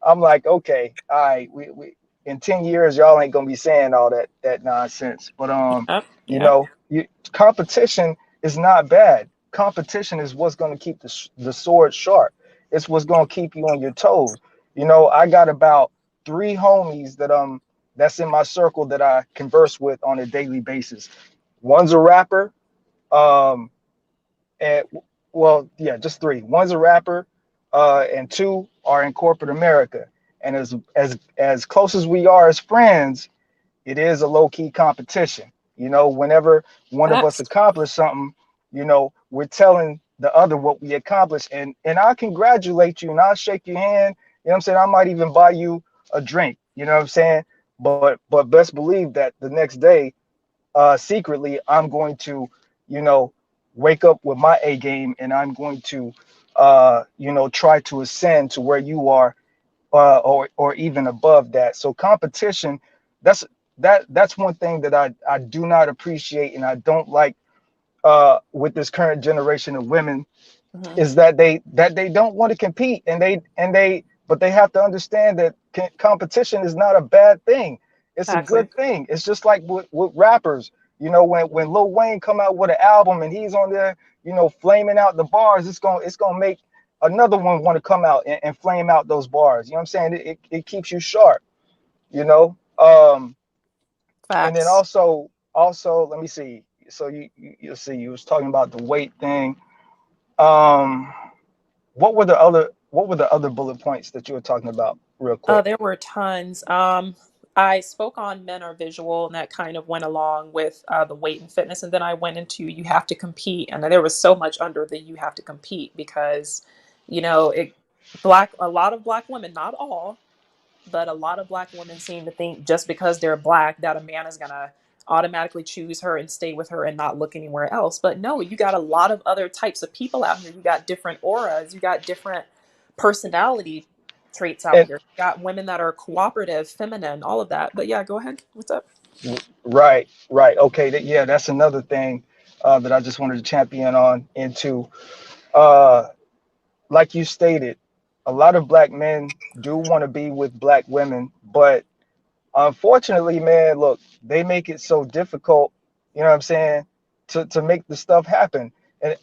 I'm like, okay, all right, we in 10 years, y'all ain't gonna be saying all that nonsense. But Yep. you Yep. know, competition is not bad. Competition is what's gonna keep the sword sharp. It's what's gonna keep you on your toes. You know, I got about three homies that's in my circle that I converse with on a daily basis. One's a rapper, um, and well, yeah, just three. One's a rapper, and two are in corporate America. And as close as we are as friends, it is a low key competition. You know, whenever one of us Facts. accomplish something, you know, we're telling the other what we accomplished, and I congratulate you, and I'll shake your hand. You know what I'm saying? I might even buy you a drink. You know what I'm saying? But best believe that the next day, secretly, I'm going to, you know, wake up with my A game, and I'm going to, you know, try to ascend to where you are, or even above that. So competition, that's that's one thing that I do not appreciate, and I don't like with this current generation of women, Mm-hmm. is that they don't want to compete, and they but they have to understand that competition is not a bad thing. It's a Exactly. good thing. It's just like with rappers. You know, when Lil Wayne come out with an album and he's on there, you know, flaming out the bars, it's gonna make another one want to come out and flame out those bars. You know what I'm saying? It keeps you sharp, you know. And then Facts. also let me see. So you'll see, you was talking about the weight thing. um what were the other bullet points that you were talking about real quick? There were tons. I spoke on men are visual, and that kind of went along with the weight and fitness. And then I went into you have to compete, and there was so much under the you have to compete because, you know, a lot of black women, not all, but a lot of black women seem to think just because they're black that a man is gonna automatically choose her and stay with her and not look anywhere else. But no, you got a lot of other types of people out here. You got different auras, you got different personality traits out And here. You got women that are cooperative, feminine, all of that. But yeah, go ahead. What's up? right, okay, yeah, that's another thing that I just wanted to champion on into. uh like you stated, a lot of black men do want to be with black women, but unfortunately, man, look, they make it so difficult, you know what I'm saying, to make the stuff happen. And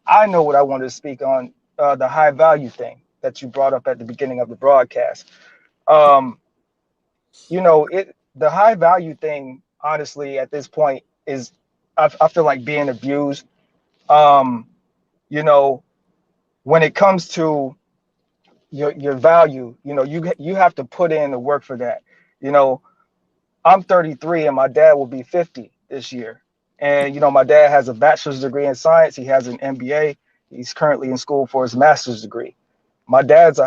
I know what I wanted to speak on, the high value thing that you brought up at the beginning of the broadcast. Um, you know, the high value thing, honestly, at this point is, I feel like being abused. Um, you know, when it comes to your value, you know, you have to put in the work for that. You know, I'm 33 and my dad will be 50 this year. And my dad has a bachelor's degree in science. He has an MBA. He's currently in school for his master's degree. My dad's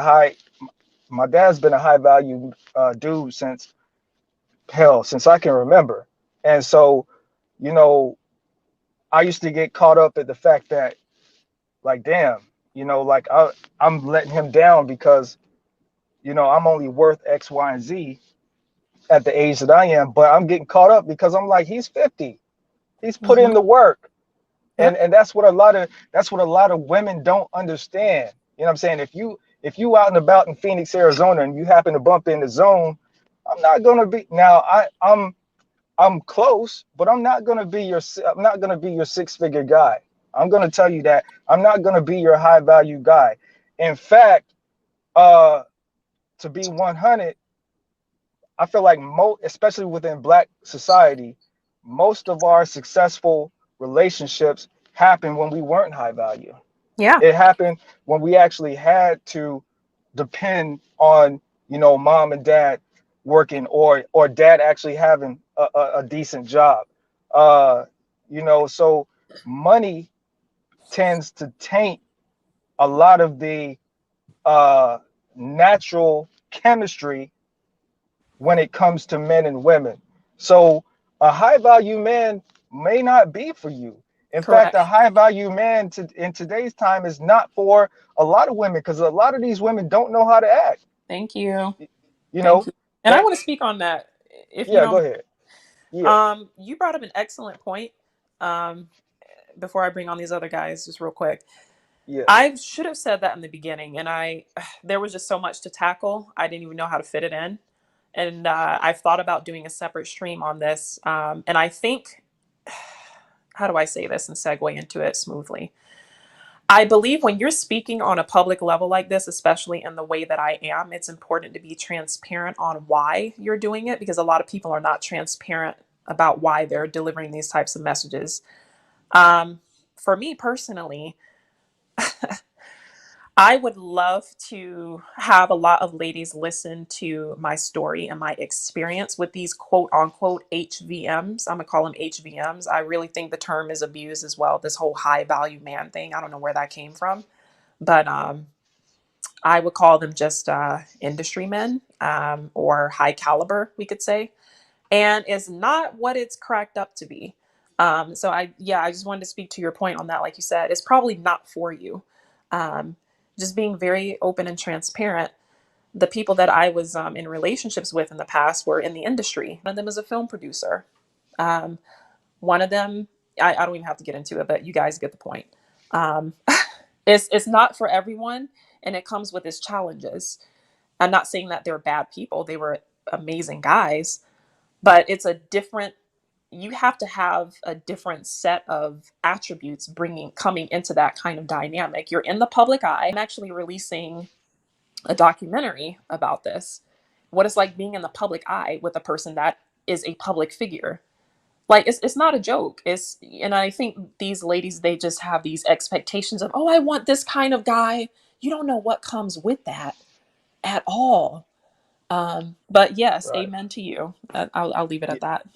been a high value dude since I can remember. And so, I used to get caught up at the fact that, like, damn, like I'm letting him down because, I'm only worth X, Y, and Z at the age that I am, but I'm getting caught up because I'm like, he's 50. He's put Mm-hmm. in the work. Yep. And that's what a lot of women don't understand. You know what I'm saying? If you out and about in Phoenix, Arizona, and you happen to bump in the zone, I'm not gonna be now. I'm close, but I'm not gonna be your 6-figure guy. I'm gonna tell you that I'm not gonna be your high value guy. In fact, to be 100, I feel like especially within Black society, most of our successful relationships happened when we weren't high value. Yeah. It happened when we actually had to depend on, mom and dad working, or dad actually having a decent job. So money tends to taint a lot of the natural chemistry when it comes to men and women. So a high value man may not be for you. In fact, Correct. a high value man in today's time is not for a lot of women, because a lot of these women don't know how to act. Thank you. You Thank know, you. And I and want to speak on that, if you yeah, go don't. ahead. Yeah, You brought up an excellent point. Um, before I bring on these other guys, just real quick. yeah, I should have said that in the beginning, and there was just so much to tackle. I didn't even know how to fit it in, and I've thought about doing a separate stream on this. And I think, how do I say this and segue into it smoothly? I believe when you're speaking on a public level like this, especially in the way that I am, it's important to be transparent on why you're doing it, because a lot of people are not transparent about why they're delivering these types of messages. For me personally, I would love to have a lot of ladies listen to my story and my experience with these quote unquote HVMs. I'm gonna call them HVMs. I really think the term is abused as well. This whole high value man thing. I don't know where that came from, but I would call them just industry men, or high caliber, we could say, and it's not what it's cracked up to be. So I just wanted to speak to your point on that. Like you said, it's probably not for you. Um, just being very open and transparent. The people that I was in relationships with in the past were in the industry. One of them is a film producer. Um, one of them, I don't even have to get into it, but you guys get the point. Um, it's not for everyone, and it comes with its challenges. I'm not saying that they're bad people; they were amazing guys, but it's a different, you have to have a different set of attributes coming into that kind of dynamic. You're in the public eye. I'm actually releasing a documentary about this, what it's like being in the public eye with a person that is a public figure. Like, it's not a joke. And I think these ladies, they just have these expectations of, oh, I want this kind of guy. You don't know what comes with that at all. But yes, right. amen to you. I'll leave it Yeah, at that.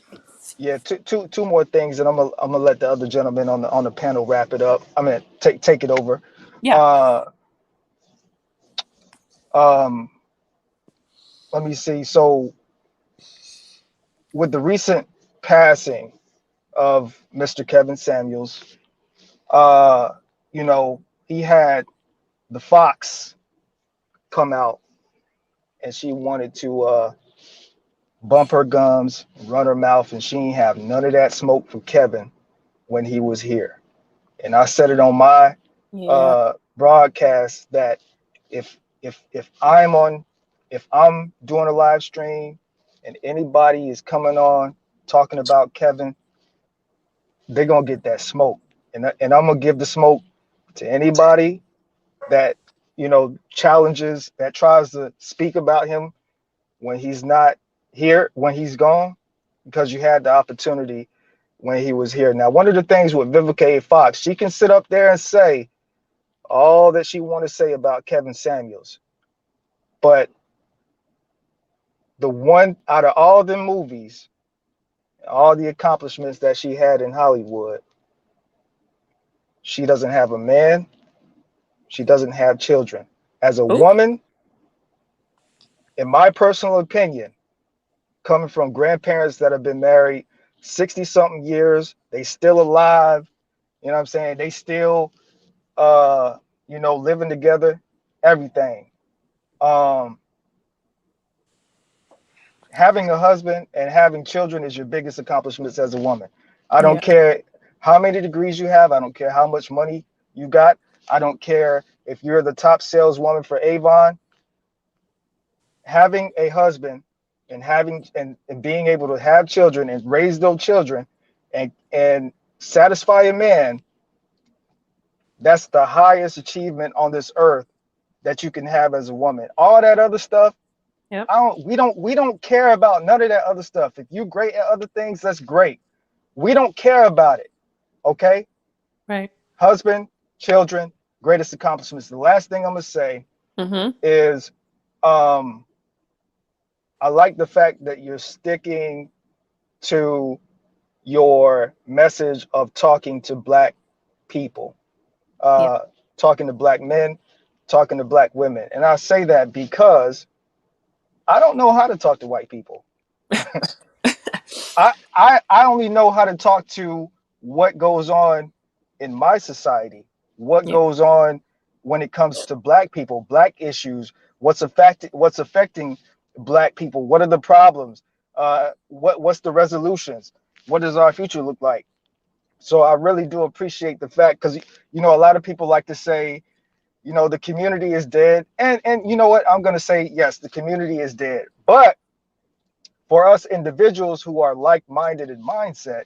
yeah. Two more things, and I'm gonna let the other gentleman on the panel wrap it up. I mean, take it over. Yeah. Uh, um, Let me see. So, with the recent passing of Mr. Kevin Samuels, uh, he had the Fox come out, and she wanted to bump her gums, run her mouth, and she ain't have none of that smoke from Kevin when he was here. And I said it on my Yeah. broadcast that if I'm doing a live stream and anybody is coming on talking about Kevin, they're gonna get that smoke, and I'm gonna give the smoke to anybody that challenges, that tries to speak about him when he's not here, when he's gone, because you had the opportunity when he was here. Now, one of the things with Vivica A. Fox, she can sit up there and say all that she want to say about Kevin Samuels, but the one out of all the movies all the accomplishments that she had in Hollywood, she doesn't have a man, she doesn't have children. As a Oh, woman, in my personal opinion, coming from grandparents that have been married 60 something years, they still alive, you know what I'm saying? They still living together, everything. Um, Having a husband and having children is your biggest accomplishments as a woman. I don't yeah. care how many degrees you have. I don't care how much money you got. I don't care if you're the top saleswoman for Avon. Having a husband and and being able to have children and raise those children and satisfy a man, that's the highest achievement on this earth that you can have as a woman. All that other stuff, Yep. we don't care about none of that other stuff. If you're great at other things, that's great. We don't care about it. Okay? Right. Husband, children, greatest accomplishments. The last thing I'm gonna say Mm-hmm. is um I like the fact that you're sticking to your message of talking to black people, Yeah. uh talking to black men, talking to black women. And I say that because I don't know how to talk to white people. I only know how to talk to what goes on in my society, what Yeah. goes on when it comes to black people, black issues, what's affecting black people, what are the problems, what's the resolutions, what does our future look like. So I really do appreciate the fact, because a lot of people like to say, the community is dead, and you know what, I'm going to say yes, the community is dead, but for us individuals who are like-minded in mindset,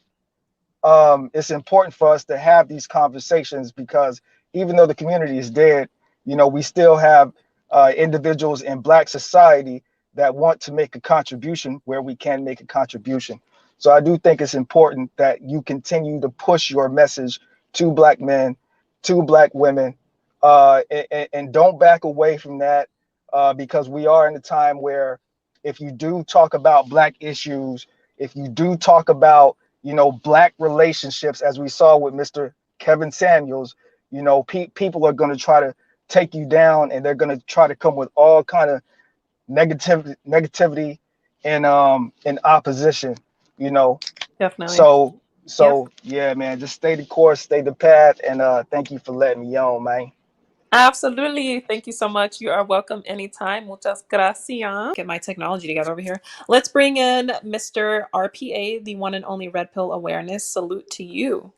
it's important for us to have these conversations, because even though the community is dead, we still have individuals in black society that want to make a contribution where we can make a contribution. So I do think it's important that you continue to push your message to black men, to black women, and don't back away from that, because we are in a time where if you do talk about black issues, if you do talk about black relationships, as we saw with Mr. Kevin Samuels, people are going to try to take you down, and they're going to try to come with all kind of negativity and opposition, you know. Definitely. So Yep. yeah, man, just stay the course, stay the path, and thank you for letting me on, man. Absolutely. Thank you so much. You are welcome anytime. Muchas gracias. Get my technology together over here. Let's bring in Mr. RPA, the one and only Red Pill Awareness. Salute to you.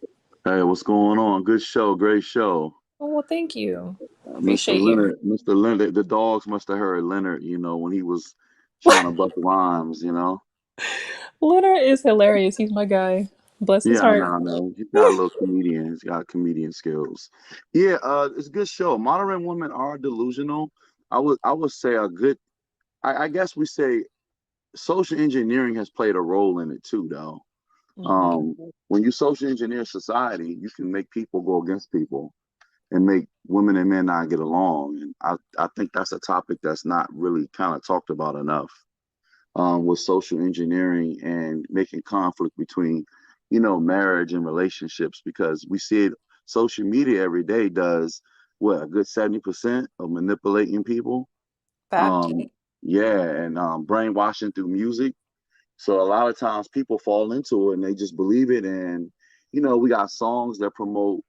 Hey, what's going on? Good show, great show. Oh, well, thank you. Mr. Appreciate you. Leonard, Mr. Leonard, the dogs must have heard Leonard, when he was trying to bust rhymes. Leonard is hilarious. He's my guy. Bless his Yeah, I know, heart. I know. He's got a little comedian. He's got comedian skills. Yeah, it's a good show. Modern women are delusional. I would say a good. I guess we say social engineering has played a role in it too, though. Hmm. Um, when you social engineer society, you can make people go against people and make women and men not get along. And I think that's a topic that's not really kind of talked about enough, with social engineering and making conflict between, marriage and relationships, because we see it, social media every day does what, a good 70% of manipulating people. Fact. Um, yeah, and brainwashing through music. So a lot of times people fall into it and they just believe it. And, we got songs that promote,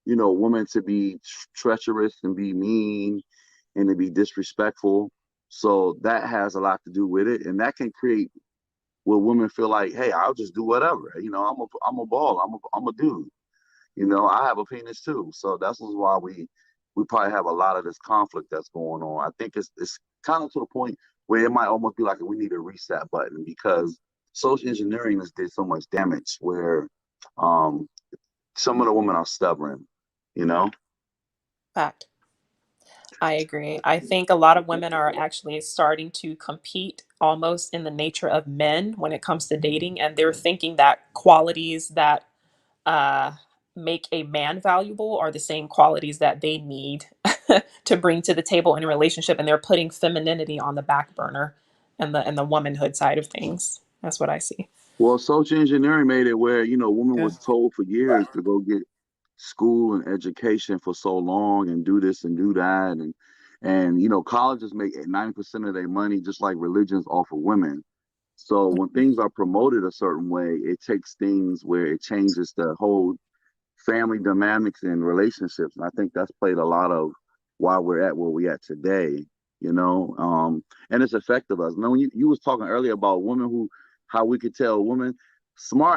women to be treacherous and be mean and to be disrespectful. So that has a lot to do with it. And that can create where women feel like, hey, I'll just do whatever. I'm a ball. I'm a dude. I have a penis too. So that's why we probably have a lot of this conflict that's going on. I think it's kind of to the point where it might almost be like we need a reset button, because social engineering has did so much damage where um, some of the women are stubborn, you know? Fact. I agree. I think a lot of women are actually starting to compete almost in the nature of men when it comes to dating, and they're thinking that qualities that uh, make a man valuable are the same qualities that they need to bring to the table in a relationship, and they're putting femininity on the back burner and the womanhood side of things. That's what I see. Well, social engineering made it where, women Yeah. was told for years to go get school and education for so long and do this and do that. And colleges make 90% of their money just like religions off of women. So when things are promoted a certain way, it takes things where it changes the whole family dynamics and relationships. And I think that's played a lot of why we're at where we at today, and it's affected us. Now, when you was talking earlier about women how we could tell women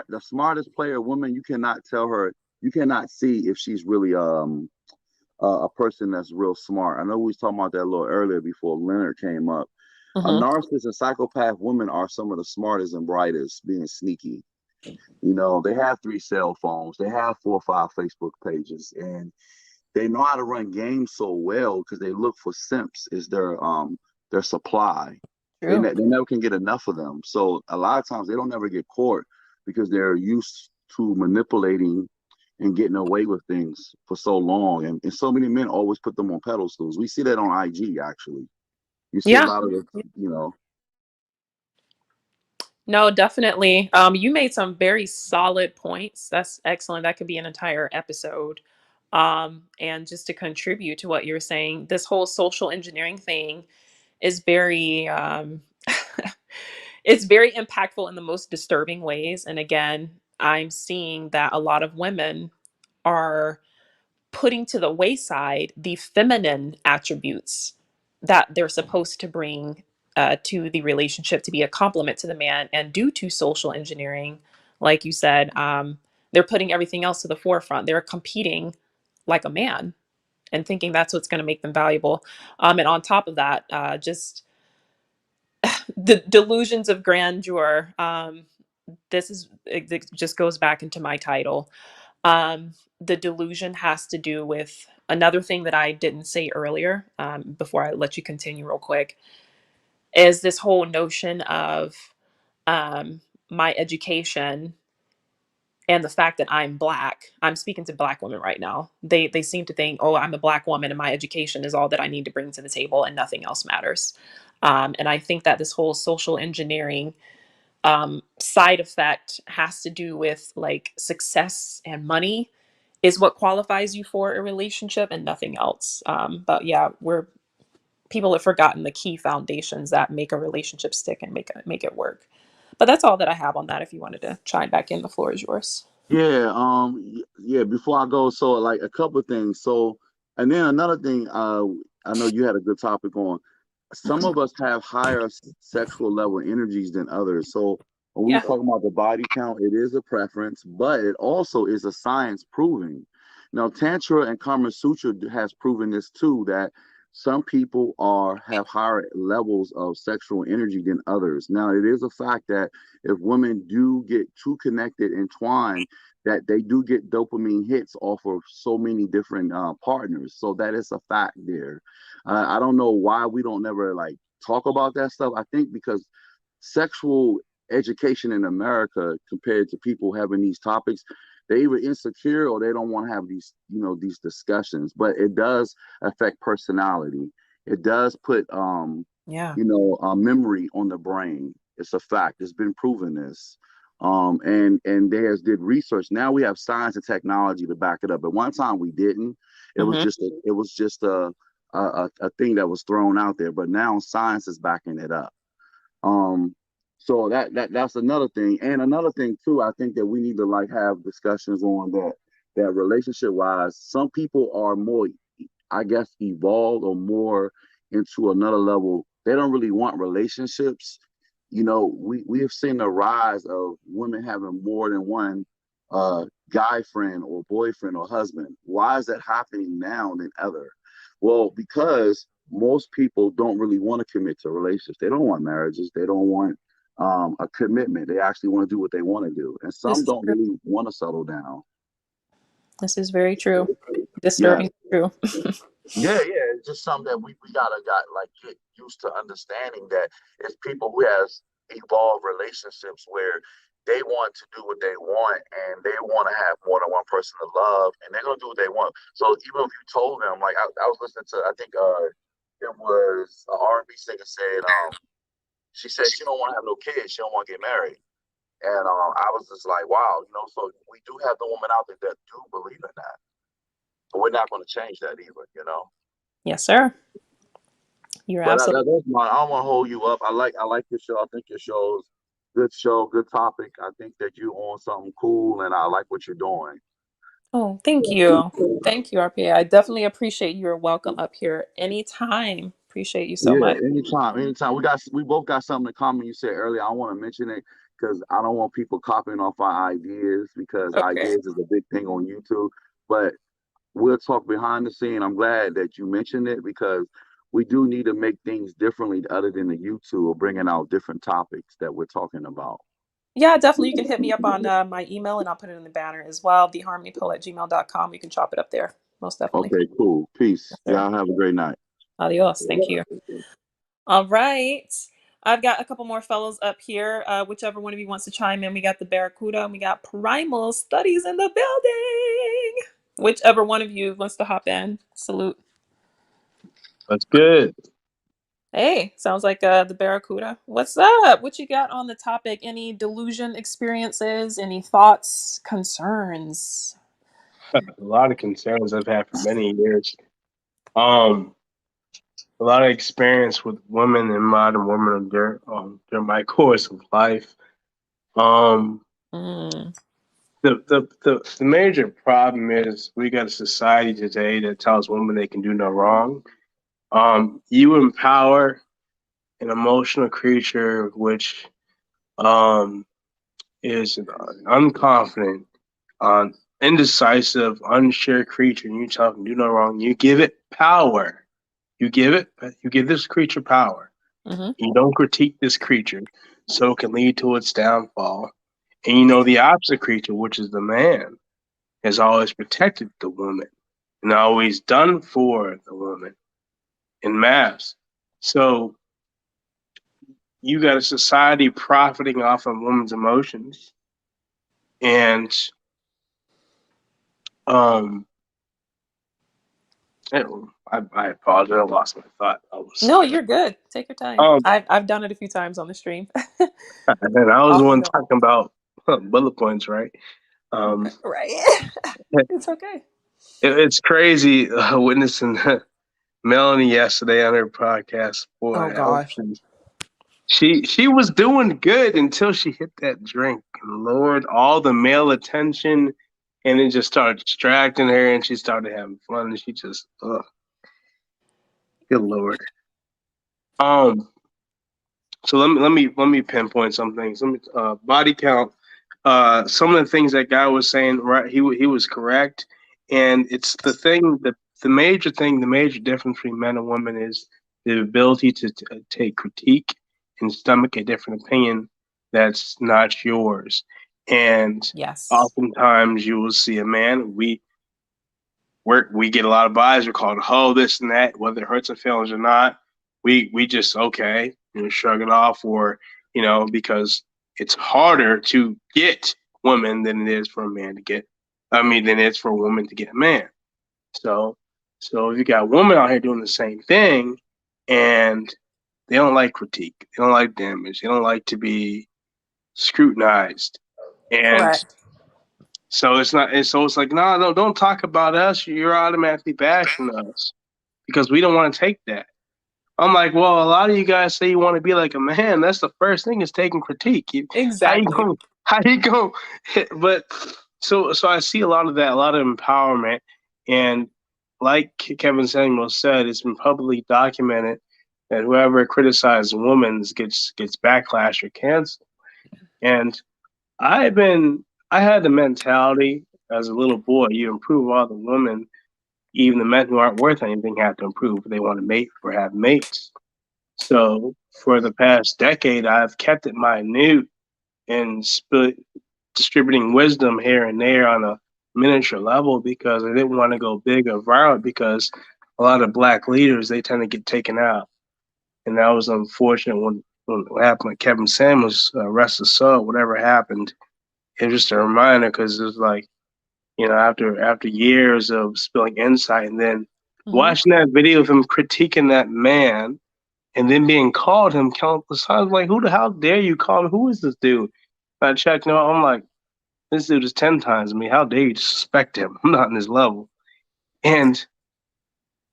the smartest player woman, you cannot see if she's really a person that's real smart. I know we was talking about that a little earlier before Leonard came up. A Mm-hmm. narcissist and psychopath women are some of the smartest and brightest, being sneaky. They have 3 cell phones, they have 4 or 5 Facebook pages, and they know how to run games so well because they look for simps as their supply. True. They never can get enough of them. So a lot of times they don't ever get caught because they're used to manipulating and getting away with things for so long. And so many men always put them on pedestals. We see that on IG actually. You see a Yeah. lot of the. No, definitely. You made some very solid points. That's excellent. That could be an entire episode. And just to contribute to what you're saying, this whole social engineering thing is very it's very impactful in the most disturbing ways. And again, I'm seeing that a lot of women are putting to the wayside the feminine attributes that they're supposed to bring to the relationship to be a complement to the man. And due to social engineering, like you said, they're putting everything else to the forefront. They're competing like a man and thinking that's what's going to make them valuable. And on top of that, just the delusions of grandeur. It just goes back into my title. The delusion has to do with another thing that I didn't say earlier, before I let you continue real quick, is this whole notion of um, my education and the fact that I'm black. I'm speaking to black women right now. They seem to think, oh, I'm a black woman and my education is all that I need to bring to the table and nothing else matters. And I think that this whole social engineering side effect has to do with like success and money is what qualifies you for a relationship and nothing else. But yeah, people have forgotten the key foundations that make a relationship stick and make it work. But that's all that I have on that. If you wanted to chime back in, the floor is yours. Yeah, yeah, before I go, so like a couple of things. So, and then another thing, I know you had a good topic on. Some of us have higher sexual level energies than others. So when we Yeah. talk about the body count, it is a preference, but it also is a science proving. Now, Tantra and Kama Sutra has proven this too, that some people have higher levels of sexual energy than others. Now, it is a fact that if women do get too connected, entwined, that they do get dopamine hits off of so many different partners. So that is a fact there. I don't know why we don't never like talk about that stuff. I think because sexual education in America compared to people having these topics, they're either insecure or they don't want to have these discussions. But it does affect personality. It does put Yeah. memory on the brain. It's a fact. It's been proven this. And there's did research. Now we have science and technology to back it up. At one time we didn't. Hmm. It was just a thing that was thrown out there. But now science is backing it up. Um, so that's another thing. And another thing too, I think that we need to like have discussions on that relationship wise. Some people are more, I guess, evolved or more into another level. They don't really want relationships. We have seen the rise of women having more than one guy friend or boyfriend or husband. Why is that happening now than ever? Well, because most people don't really want to commit to relationships. They don't want marriages. They don't want a commitment. They actually want to do what they want to do. And This some is don't true. really want to settle down. This is very true. Yeah, Disturbing true. yeah. It's just something that we gotta got like get used to understanding that it's people who has evolved relationships where they want to do what they want and they want to have more than one person to love and they're gonna do what they want. So even if you told them, like I was listening to, I think it was an R&B singer said, she said she don't want to have no kids, she don't want to get married. And I was just like, wow, so we do have the women out there that do believe in that. But we're not going to change that either. Yes, sir. You're But absolutely. that's my. I don't want to hold you up. I like your show. I think your show's good show, good topic. I think that you on something cool, and I like what you're doing. Oh, thank you. Thank you, RPA. I definitely appreciate your welcome up here anytime. Appreciate you so Yeah, much. anytime. We both got something in common. You said earlier. I want to mention it because I don't want people copying off our ideas because Okay. ideas is a big thing on YouTube. But we'll talk behind the scene. I'm glad that you mentioned it because we do need to make things differently other than the YouTube or bringing out different topics that we're talking about. Yeah, definitely. You can hit me up on my email and I'll put it in the banner as well. theharmonypill@gmail.com. You can chop it up there. Most definitely. Okay, cool. Yes, Peace. sir. Y'all have a great night. Adios. Thank you. All right. I've got a couple more fellows up here. Whichever one of you wants to chime in. We got the Barracuda and we got Primal Studies in the building. Whichever one of you wants to hop in. Salute. That's good. Hey, sounds like the Barracuda. What's up? What you got on the topic? Any delusion experiences? Any thoughts, concerns? A lot of concerns I've had for many years. Um, a lot of experience with women and modern women during my course of life. Um, Mm, the major problem is we got a society today that tells women they can do no wrong. You empower an emotional creature which um, is an unconfident, indecisive, unsure creature, and you tell them do no wrong. You give it power. You give this creature power. hmm You don't critique this creature, so it can lead to its downfall. And the opposite creature, which is the man, has always protected the woman and always done for the woman in mass. So you got a society profiting off of women's emotions, and um, I apologize. I lost my thought. No, you're good. Take your time. Um, I've done it a few times on the stream. and I was the Off you one go. talking about bullet points, right? Um, Right. It's okay. it's crazy witnessing Melanie yesterday on her podcast. Oh Boy, gosh. she was doing good until she hit that drink. And Lord, all the male attention, and it just started distracting her, and she started having fun, and she just, good Lord. Um, so let me pinpoint some things. Let me body count. Some of the things that guy was saying, right? He was correct, and it's the thing that the major thing, the major difference between men and women is the ability to take critique and stomach a different opinion that's not yours. And Yes. oftentimes you will see a man. We get a lot of buys. We're called ho this and that, whether it hurts our feelings or not. We just okay, shrug it off, or because it's harder to get women than it is for a man to get. I mean, than it is for a woman to get a man. So, so if you got women out here doing the same thing, and they don't like critique, they don't like damage, they don't like to be scrutinized, and Correct. so it's not. And so it's like, no, don't talk about us. You're automatically bashing us because we don't want to take that. I'm like, well, a lot of you guys say you want to be like a man. That's the first thing is taking critique. How you Exactly. go? How you go? But so I see a lot of that, a lot of empowerment, and like Kevin Samuel said, it's been publicly documented that whoever criticizes women gets backlash or canceled. And I've been I had the mentality as a little boy, you improve all the women, even the men who aren't worth anything have to improve if they want to mate or have mates. So for the past decade I've kept it minute and distributing wisdom here and there on a miniature level because I didn't want to go big or viral because a lot of black leaders they tend to get taken out. And that was unfortunate when what happened with Kevin Samuels, rest his soul, whatever happened. It was just a reminder because it was like, after years of spilling insight and then hmm watching that video of him critiquing that man and then being called him countless times, like, how dare you call him? Who is this dude? I checked him out. I'm like, this dude is 10 times me. How dare you disrespect him? I'm not in his level. And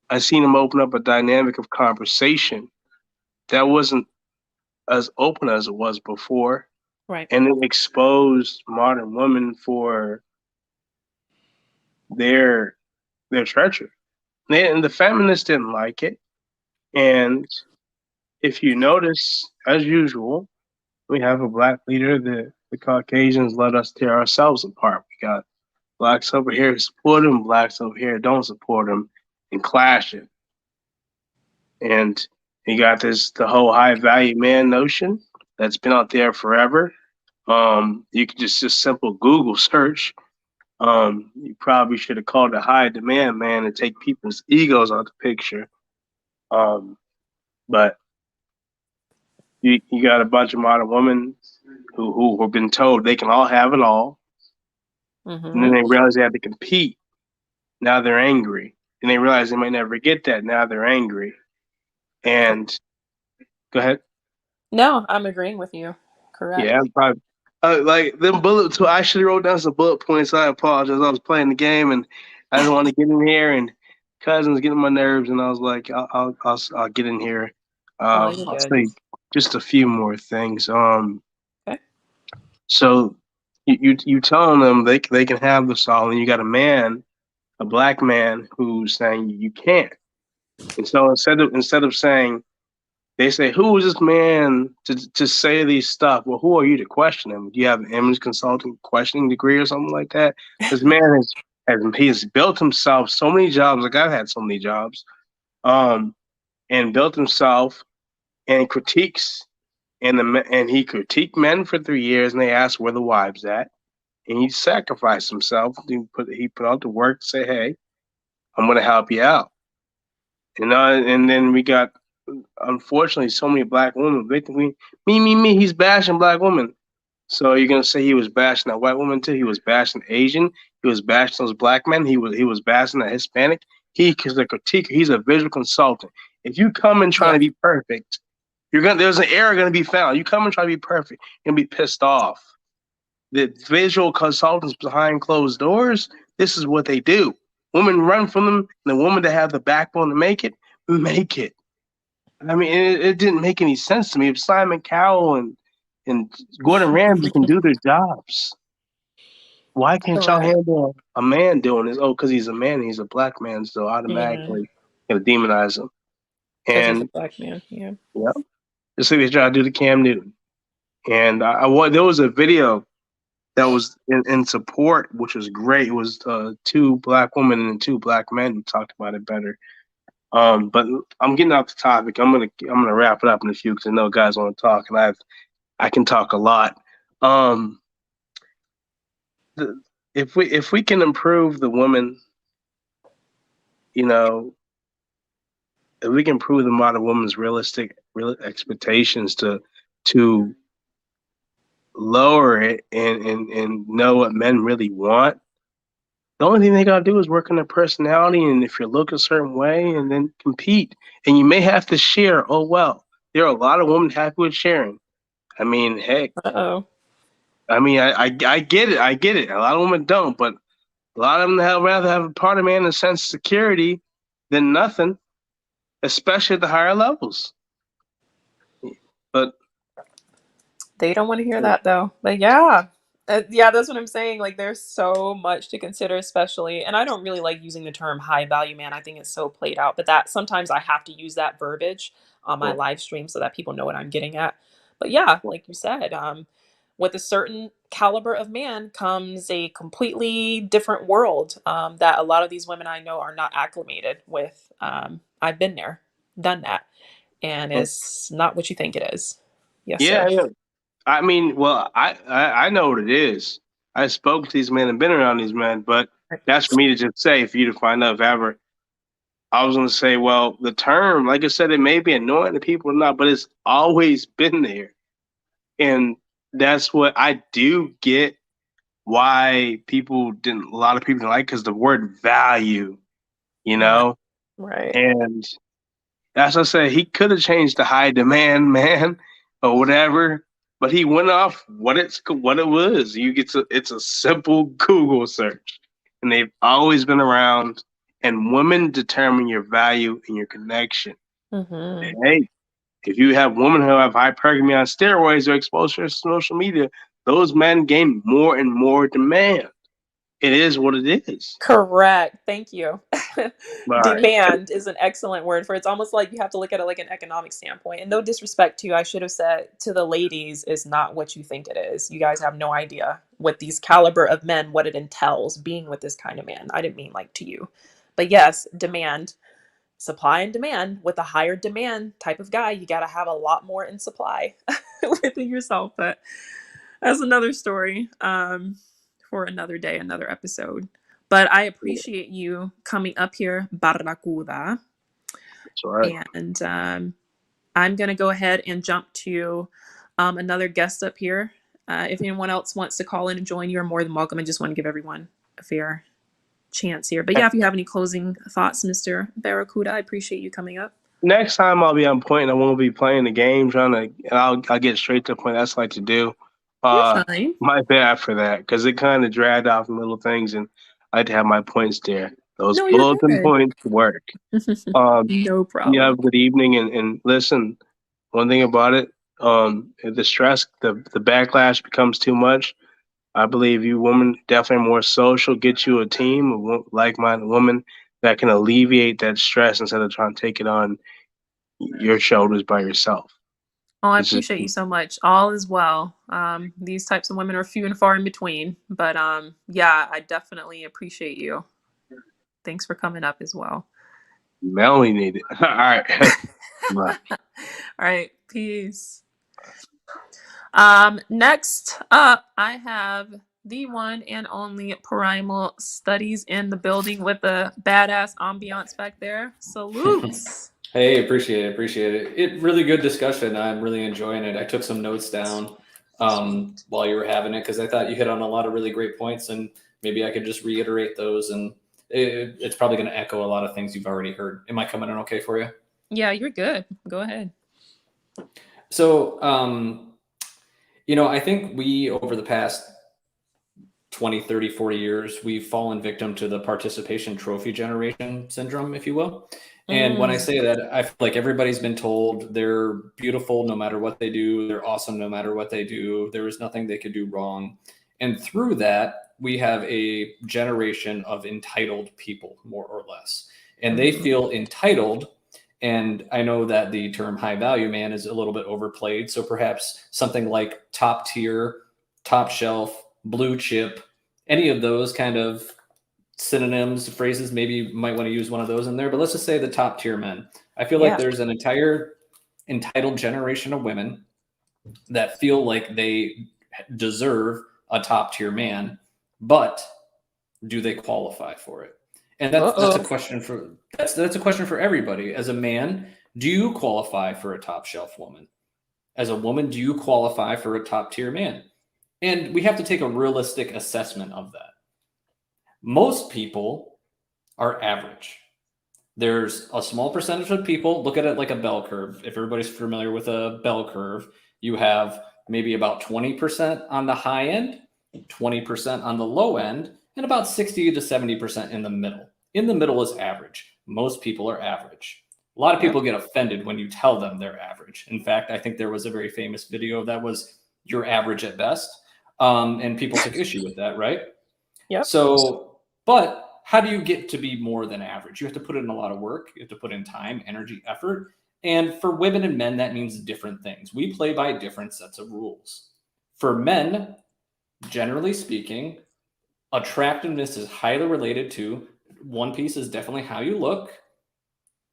I seen him open up a dynamic of conversation that wasn't as open as it was before. Right. And it exposed modern women for their treachery. And the feminists didn't like it. And if you notice, as usual, we have a black leader. The Caucasians let us tear ourselves apart. We got blacks over here who support him, blacks over here don't support him, and clashing. And you got the whole high value man notion that's been out there forever. You can just simple Google search. You probably should have called it high demand man to take people's egos out the picture. But you got a bunch of modern women who have been told they can all have it all, and then Mm-hmm. they realize they have to compete. Now they're angry, and they realize they might never get that. Now they're angry. And go ahead. No, I'm agreeing with you. Yeah, Correct. I'm probably like them bullet. So I actually wrote down some bullet points. I apologize. I was playing the game and I didn't want to get in here, and cousins getting my nerves, and I was like, I'll get in here. Oh, you're I'll good. say just a few more things. Okay. So you telling them they can have this all, and you got a black man who's saying you can't. And so instead of saying, they say, who is this man to say these stuff? Well, who are you to question him? Do you have an image consulting questioning degree or something like that? This man he's built himself so many jobs. Like I've had so many jobs, and built himself and critiques and he critiqued men for 3 years, and they asked where the wives at, and he sacrificed himself. He put out the work to say, hey, I'm going to help you out. And then we got, unfortunately, so many black women victim. Me. He's bashing black women. So you're gonna say he was bashing that white woman too? He was bashing Asian. He was bashing those black men. He was bashing that Hispanic. He's a critiquer. He's a visual consultant. If you come and trying Yeah. to be perfect, there's an error gonna be found. You come and try to be perfect, you're gonna be pissed off. The visual consultants behind closed doors, this is what they do. Women run from them, and the women that have the backbone to make it, make it. I mean, it didn't make any sense to me. If Simon Cowell and Gordon Ramsay can do their jobs, why can't y'all Correct. handle a man doing this? Oh, because he's a man, he's a black man, so Yeah. automatically gonna demonize him. Because he's a And black man. Yeah. yeah, just like they try to do to Cam Newton. And there was a video that was in support, which was great. It was two black women and two black men who talked about it better. But I'm getting off the topic. I'm gonna wrap it up in a few because I know guys want to talk, and I can talk a lot. Um, if we can improve the woman, you know, if we can improve the modern woman's real expectations to lower it and know what men really want. The only thing they gotta do is work on their personality, and if you look a certain way, and then compete. And you may have to share. Oh well, there are a lot of women happy with sharing. I mean, heck, Uh-oh. I get it. I get it. A lot of women don't, but a lot of them have rather have a part of man a sense of security than nothing, especially at the higher levels. But They don't want to hear that though. But yeah. Yeah, that's what I'm saying. Like, there's so much to consider, especially, and I don't really like using the term high value man. I think it's so played out, but that sometimes I have to use that verbiage on my live stream so that people know what I'm getting at. But yeah, like you said, with a certain caliber of man comes a completely different world that a lot of these women I know are not acclimated with. I've been there, done that, and it's not what you think it is. Yes, yeah, sir. yeah. I mean, well, I know what it is. I spoke to these men and been around these men, but that's for me to just say, for you to find out if ever. I was going to say, well, the term, like I said, it may be annoying to people or not, but it's always been there. And that's what I do get why a lot of people didn't like, because the word value, you Right. know? Right. And that's what I said. He could have changed the high demand man or whatever. but he went off what it was. It's a simple Google search, and they've always been around. And women determine your value and your connection. Mm-hmm. Hey, if you have women who have hypergamy on steroids or exposure to social media, those men gain more and more demand. It is what it is. Correct. Thank you. All right. Demand is an excellent word for it. It's almost like you have to look at it like an economic standpoint. And no disrespect to you, I should have said to the ladies, is not what you think it is. You guys have no idea what these caliber of men, what it entails being with this kind of man. I didn't mean like to you. But yes, demand, supply and demand. With a higher demand type of guy, you got to have a lot more in supply within yourself. But that's another story for another day, another episode. But I appreciate you coming up here, Barracuda. That's all right. And I'm going to go ahead and jump to another guest up here. If anyone else wants to call in and join, you're more than welcome. I just want to give everyone a fair chance here. But yeah, if you have any closing thoughts, Mr. Barracuda, I appreciate you coming up. Next time I'll be on point and I won't be playing the game and I'll get straight to the point. That's what I like to do. You're fine. My bad for that, because it kind of dragged off in little things, and I like to have my points there. Those No, you're bulletin good. points work. No You problem. have a good evening, and listen. One thing about it, if the stress, the backlash becomes too much, I believe you women definitely more social. Get you a team of like-minded women that can alleviate that stress instead of trying to take it on your shoulders by yourself. Oh, I This is appreciate you so much. All is well. These types of women are few and far in between, but yeah, I definitely appreciate you. Thanks for coming up as well. Melanie needed. All right. Bye. All right, peace. Next up, I have the one and only Primal Studies in the building with the badass ambiance back there. Salutes. Hey, appreciate it. Really good discussion. I'm really enjoying it. I took some notes down while you were having it because I thought you hit on a lot of really great points, and maybe I could just reiterate those. And it's probably going to echo a lot of things you've already heard. Am I coming in okay for you? Yeah, you're good. Go ahead. So, I think we, over the past 20, 30, 40 years, we've fallen victim to the participation trophy generation syndrome, if you will. And when I say that, I feel like everybody's been told they're beautiful no matter what they do. They're awesome no matter what they do. There is nothing they could do wrong. And through that, we have a generation of entitled people, more or less. And they feel entitled. And I know that the term high value man is a little bit overplayed. So perhaps something like top tier, top shelf, blue chip, any of those kind of synonyms, phrases, maybe you might want to use one of those in there, but let's just say the top tier men. I feel like there's an entire entitled generation of women that feel like they deserve a top tier man, but do they qualify for it? And that's a question for that's a question for everybody. As a man, do you qualify for a top shelf woman? As a woman, do you qualify for a top tier man? And we have to take a realistic assessment of that. Most people are average. There's a small percentage of people, look at it like a bell curve. If everybody's familiar with a bell curve, you have maybe about 20% on the high end, 20% on the low end, and about 60 to 70% in the middle. In the middle is average. Most people are average. A lot of people get offended when you tell them they're average. In fact, I think there was a very famous video that was "you're average at best," and people took issue with that, right? Yep. So, but how do you get to be more than average? You have to put in a lot of work. You have to put in time, energy, effort. And for women and men, that means different things. We play by different sets of rules. For men, generally speaking, attractiveness is highly related to one piece is definitely how you look,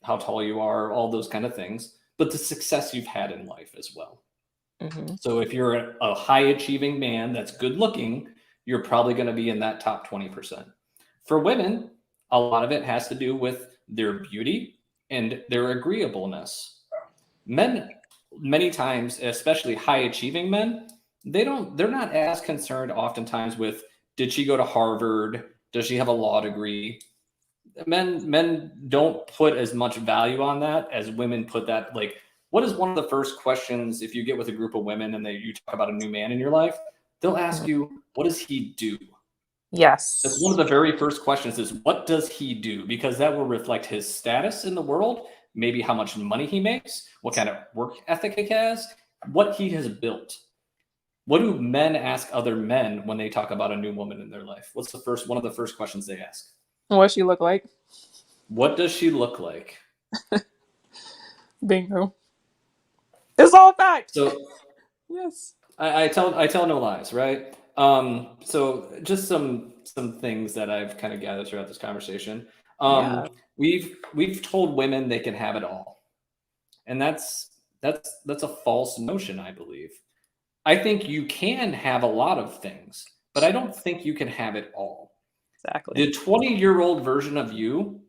how tall you are, all those kind of things, but the success you've had in life as well. So if you're a high achieving man that's good looking, you're probably going to be in that top 20%. For women, a lot of it has to do with their beauty and their agreeableness. Men, many times, especially high achieving men, they're not as concerned oftentimes with, did she go to Harvard? Does she have a law degree? Men don't put as much value on that as women put that, like, what is one of the first questions if you get with a group of women and you talk about a new man in your life? They'll ask you, what does he do? Yes. That's one of the very first questions is, what does he do? Because that will reflect his status in the world, maybe how much money he makes, what kind of work ethic he has, what he has built. What do men ask other men when they talk about a new woman in their life? What's one of the first questions they ask? What she look like? What does she look like? Bingo. It's all fact. So Yes. I tell no lies, right? So just some things that I've kind of gathered throughout this conversation. Yeah. We've told women they can have it all, and that's a false notion, I believe. I think you can have a lot of things, but I don't think you can have it all. Exactly. The 20-year-old version of you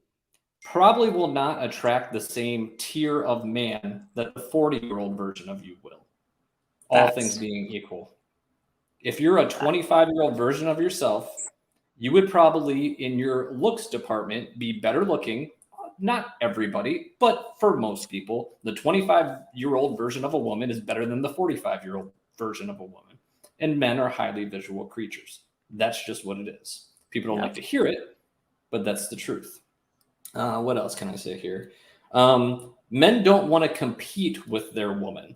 probably will not attract the same tier of man that the 40-year-old version of you will. All things being equal. If you're a 25-year-old version of yourself, you would probably, in your looks department, be better looking. Not everybody, but for most people, the 25-year-old version of a woman is better than the 45-year-old version of a woman. And men are highly visual creatures. That's just what it is. People don't like to hear it, but that's the truth. What else can I say here? Men don't want to compete with their woman,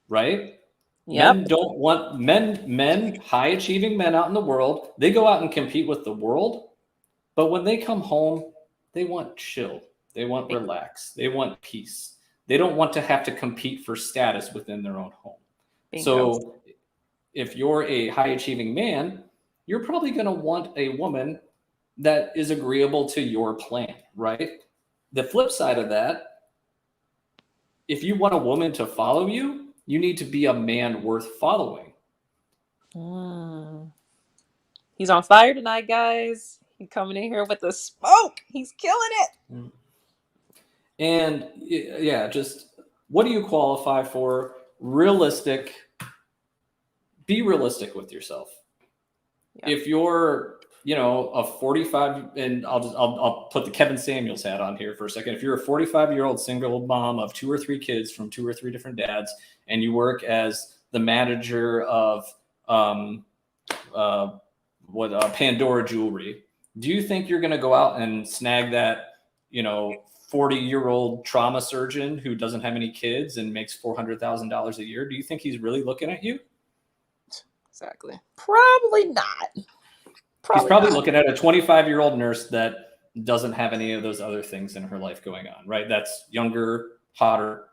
right? Yep. Men don't want men, high achieving men out in the world, they go out and compete with the world, but when they come home, they want chill. They want relax. They want peace. They don't want to have to compete for status within their own home. Bingo. So if you're a high achieving man, you're probably going to want a woman that is agreeable to your plan, right? The flip side of that, if you want a woman to follow you, you need to be a man worth following. He's on fire tonight, guys. He's coming in here with the smoke. He's killing it. And yeah, just what do you qualify for? Realistic. Be realistic with yourself. Yeah. If you're, a 45, and I'll put the Kevin Samuels hat on here for a second. If you're a 45-year-old single mom of 2 or 3 kids from 2 or 3 different dads, and you work as the manager of Pandora Jewelry, do you think you're going to go out and snag that, 40-year-old trauma surgeon who doesn't have any kids and makes $400,000 a year? Do you think he's really looking at you? Exactly. Probably not. He's probably looking at a 25-year-old nurse that doesn't have any of those other things in her life going on, right? That's younger, hotter,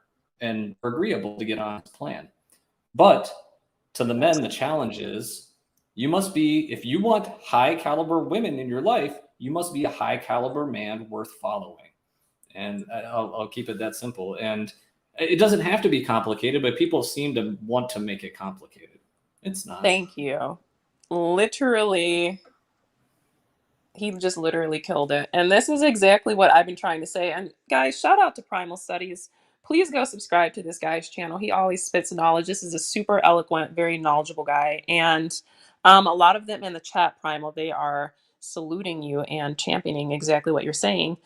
and agreeable to get on his plan. But to the men, the challenge is you must be, if you want high caliber women in your life, you must be a high caliber man worth following. And I'll keep it that simple. And it doesn't have to be complicated, but people seem to want to make it complicated. It's not. Thank you. Literally, he just literally killed it. And this is exactly what I've been trying to say. And guys, shout out to Primal Studies. Please go subscribe to this guy's channel. He always spits knowledge. This is a super eloquent, very knowledgeable guy. And a lot of them in the chat, Primal, they are saluting you and championing exactly what you're saying.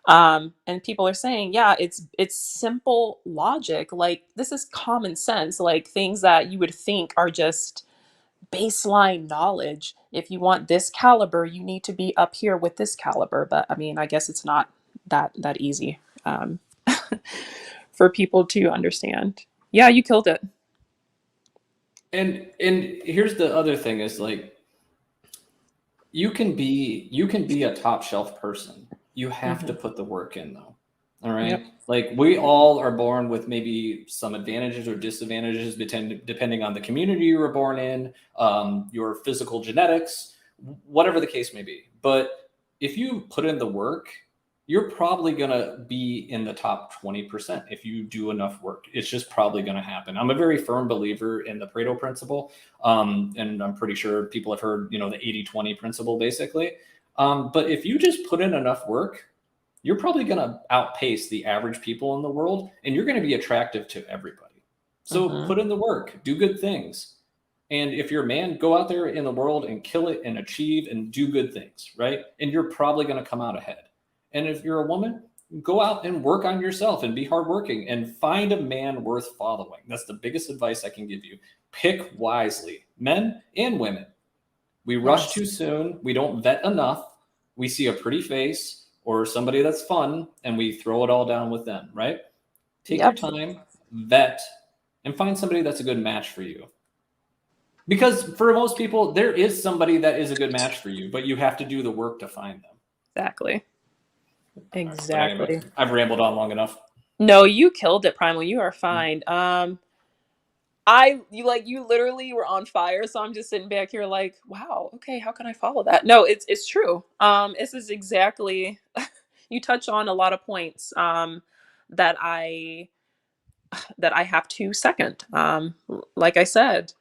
And people are saying, yeah, it's simple logic. Like, this is common sense. Like, things that you would think are just baseline knowledge. If you want this caliber, you need to be up here with this caliber. But I mean, I guess it's not that easy for people to understand. Yeah, you killed it. And here's the other thing is, like, you can be a top shelf person. You have to put the work in, though. All right. Yep. Like, we all are born with maybe some advantages or disadvantages depending on the community you were born in, your physical genetics, whatever the case may be. But if you put in the work, you're probably going to be in the top 20% if you do enough work. It's just probably going to happen. I'm a very firm believer in the Pareto principle. And I'm pretty sure people have heard, the 80-20 principle, basically. But if you just put in enough work, you're probably going to outpace the average people in the world, and you're going to be attractive to everybody. So put in the work, do good things. And if you're a man, go out there in the world and kill it and achieve and do good things, right? And you're probably going to come out ahead. And if you're a woman, go out and work on yourself and be hardworking and find a man worth following. That's the biggest advice I can give you. Pick wisely, men and women. We rush Yes. too soon. We don't vet enough. We see a pretty face or somebody that's fun and we throw it all down with them, right? Take your Yep. time, vet, and find somebody that's a good match for you. Because for most people, there is somebody that is a good match for you, but you have to do the work to find them. Exactly. But anyway, Exactly. I've rambled on long enough. No, you killed it, Primal. You are fine. You literally were on fire, so I'm just sitting back here like, wow, okay, how can I follow that? No, it's true. This is exactly you touch on a lot of points that I have to second. Like I said,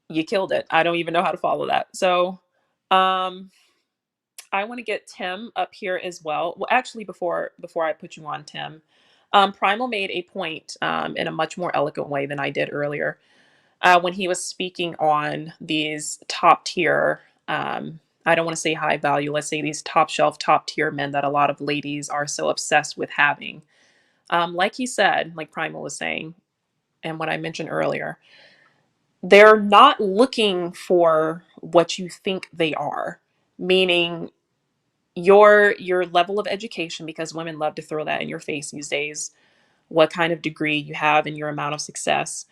you killed it. I don't even know how to follow that. So, I want to get Tim up here as well. Well, actually, before I put you on, Tim, Primal made a point in a much more eloquent way than I did earlier when he was speaking on these top tier. I don't want to say high value. Let's say these top shelf, top tier men that a lot of ladies are so obsessed with having. Like he said, like Primal was saying, and what I mentioned earlier, they're not looking for what you think they are, meaning your level of education, because women love to throw that in your face these days, what kind of degree you have and your amount of success.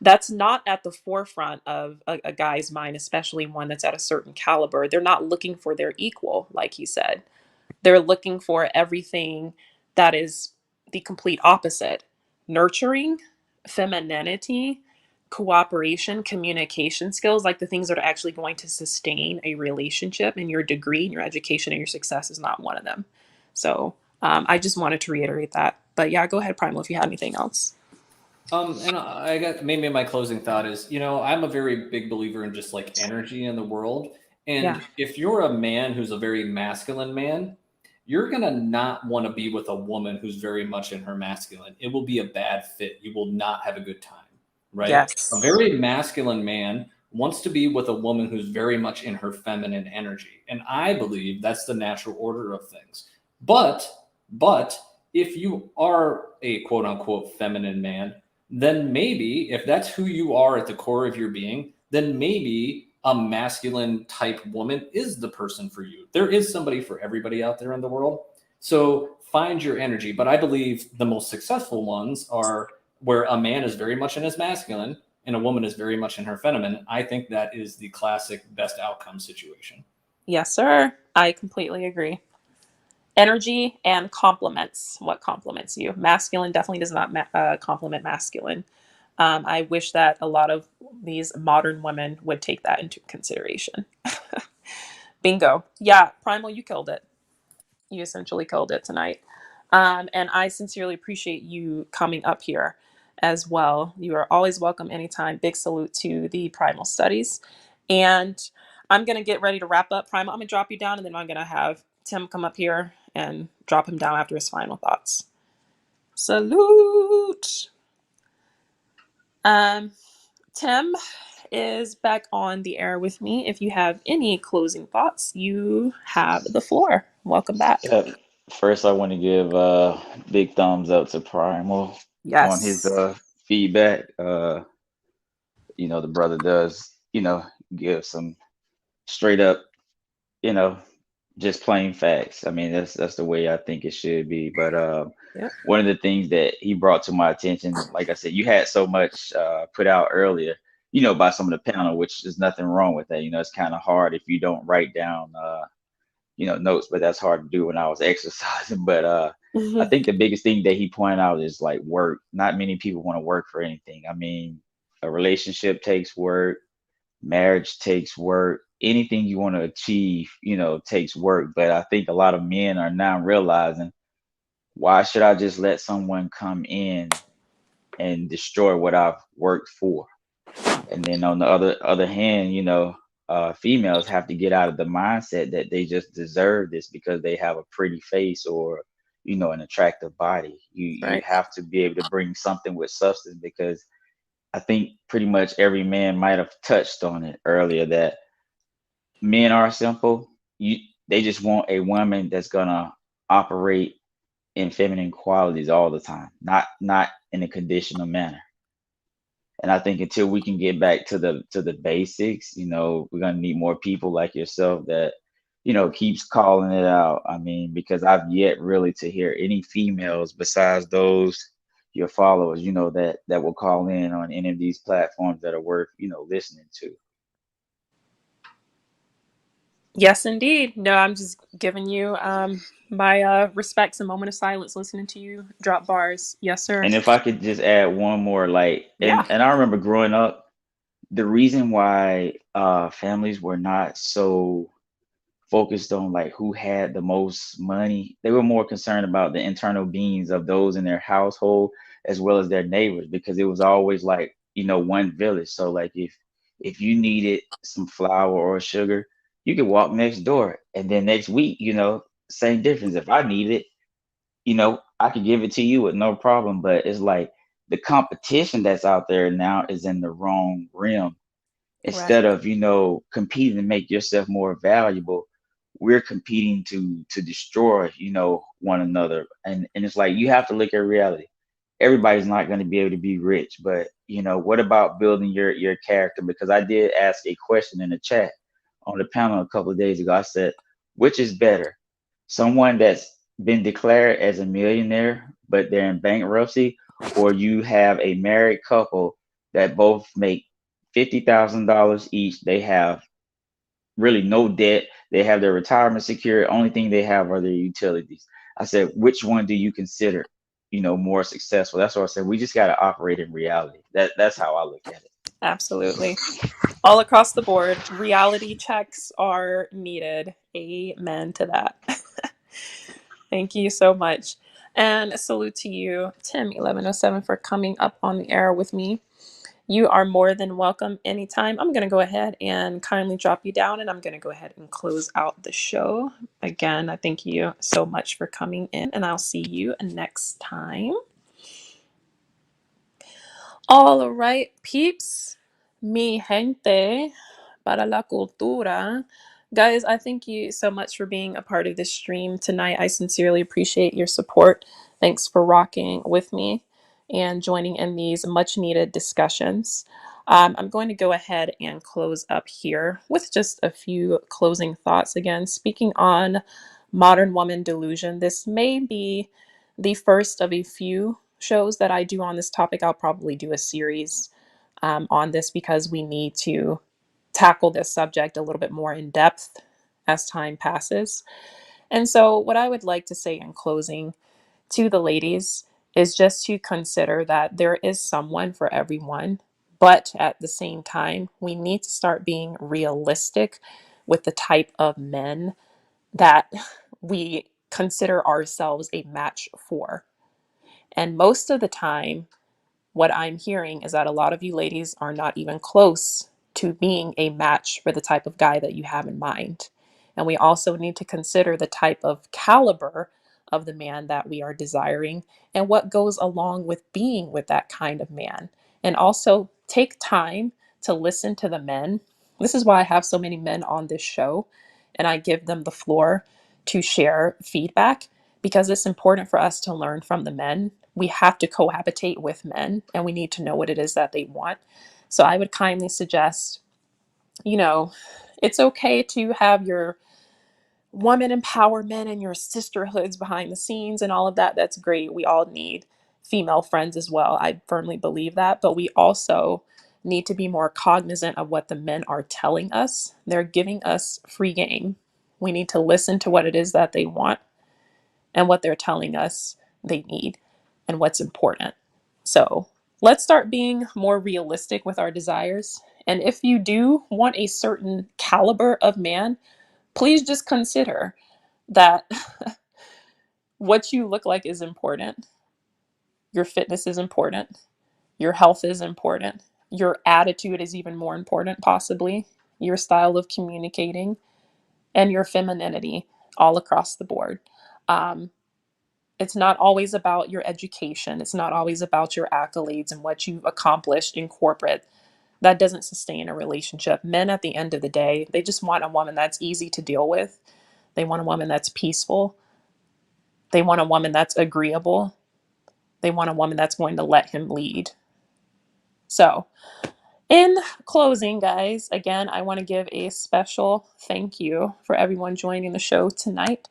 That's not at the forefront of a guy's mind, especially one that's at a certain caliber. They're not looking for their equal, like he said. They're looking for everything that is the complete opposite: nurturing, femininity, cooperation, communication skills, like the things that are actually going to sustain a relationship. And your degree and your education and your success is not one of them. So I just wanted to reiterate that. But yeah, go ahead, Primal, if you had anything else. And I got maybe my closing thought is, I'm a very big believer in just like energy in the world. Yeah. And if you're a man who's a very masculine man, you're going to not want to be with a woman who's very much in her masculine. It will be a bad fit. You will not have a good time, right? A Yes. very masculine man wants to be with a woman who's very much in her feminine energy. And I believe that's the natural order of things. But if you are a quote unquote feminine man, then maybe if that's who you are at the core of your being, then maybe a masculine type woman is the person for you. There is somebody for everybody out there in the world. So find your energy. But I believe the most successful ones are where a man is very much in his masculine and a woman is very much in her feminine. I think that is the classic best outcome situation. Yes, sir. I completely agree. Energy and compliments. What compliments you? Masculine definitely does not complement masculine. I wish that a lot of these modern women would take that into consideration. Bingo. Yeah, Primal, you killed it. You essentially killed it tonight. And I sincerely appreciate you coming up here as well. You are always welcome anytime. Big salute to the Primal Studies. And I'm going to get ready to wrap up. Primal, I'm going to drop you down, and then I'm going to have Tim come up here and drop him down after his final thoughts. Salute. Tim is back on the air with me. If you have any closing thoughts, you have the floor. Welcome back. Yeah, first I want to give big thumbs up to Primal on his Yes. feedback. The brother does, give some straight up, you know, just plain facts. I mean, that's the way I think it should be. But Yep. one of the things that he brought to my attention, like I said, you had so much put out earlier, by some of the panel, which is nothing wrong with that. It's kind of hard if you don't write down, notes, but that's hard to do when I was exercising. But I think the biggest thing that he pointed out is like work. Not many people want to work for anything. I mean, a relationship takes work, marriage takes work, anything you want to achieve, takes work. But I think a lot of men are now realizing, why should I just let someone come in and destroy what I've worked for? And then on the other hand, females have to get out of the mindset that they just deserve this because they have a pretty face or an attractive body. You Right. have to be able to bring something with substance, because I think pretty much every man might have touched on it earlier that men are simple. They just want a woman that's gonna operate in feminine qualities all the time, not in a conditional manner. And I think until we can get back to the basics, we're gonna need more people like yourself that, keeps calling it out. I mean, because I've yet really to hear any females besides those your followers, that will call in on any of these platforms that are worth, listening to. Yes, indeed. No, I'm just giving you my respects, a moment of silence listening to you drop bars. Yes, sir. And if I could just add one more, like, Yeah. and I remember growing up, the reason why families were not so focused on like who had the most money. They were more concerned about the internal beings of those in their household as well as their neighbors, because it was always like, one village. So like if you needed some flour or sugar, you could walk next door. And then next week, same difference. If I need it, I could give it to you with no problem. But it's like the competition that's out there now is in the wrong realm. Right. Instead of, competing to make yourself more valuable, we're competing to destroy, one another. And it's like you have to look at reality. Everybody's not going to be able to be rich, but what about building your character? Because I did ask a question in the chat on the panel a couple of days ago. I said, which is better? Someone that's been declared as a millionaire, but they're in bankruptcy, or you have a married couple that both make $50,000 each. They have really no debt. They have their retirement secure. Only thing they have are their utilities. I said, which one do you consider, more successful? That's what I said. We just got to operate in reality. That's how I look at it. Absolutely. All across the board, reality checks are needed. Amen to that. Thank you so much. And a salute to you, Tim1107, for coming up on the air with me. You are more than welcome anytime. I'm going to go ahead and kindly drop you down, and I'm going to go ahead and close out the show. Again, I thank you so much for coming in, and I'll see you next time. All right, peeps, mi gente, para la cultura. Guys, I thank you so much for being a part of this stream tonight. I sincerely appreciate your support. Thanks for rocking with me and joining in these much needed discussions. I'm going to go ahead and close up here with just a few closing thoughts. Again, speaking on modern woman delusion, this may be the first of a few shows that I do on this topic. I'll probably do a series on this because we need to tackle this subject a little bit more in depth as time passes. And so, what I would like to say in closing to the ladies is just to consider that there is someone for everyone, but at the same time, we need to start being realistic with the type of men that we consider ourselves a match for. And most of the time, what I'm hearing is that a lot of you ladies are not even close to being a match for the type of guy that you have in mind. And we also need to consider the type of caliber of the man that we are desiring and what goes along with being with that kind of man. And also take time to listen to the men. This is why I have so many men on this show and I give them the floor to share feedback because it's important for us to learn from the men. We have to cohabitate with men and we need to know what it is that they want. So I would kindly suggest, it's okay to have your woman empowerment and your sisterhoods behind the scenes and all of that. That's great. We all need female friends as well. I firmly believe that. But we also need to be more cognizant of what the men are telling us. They're giving us free game. We need to listen to what it is that they want and what they're telling us they need and what's important. So let's start being more realistic with our desires. And if you do want a certain caliber of man, please just consider that what you look like is important. Your fitness is important. Your health is important. Your attitude is even more important, possibly. Your style of communicating and your femininity all across the board. Um, It's not always about your education. It's not always about your accolades and what you've accomplished in corporate. That doesn't sustain a relationship. Men, at the end of the day, they just want a woman that's easy to deal with. They want a woman that's peaceful. They want a woman that's agreeable. They want a woman that's going to let him lead. So, in closing, guys, again, I want to give a special thank you for everyone joining the show tonight.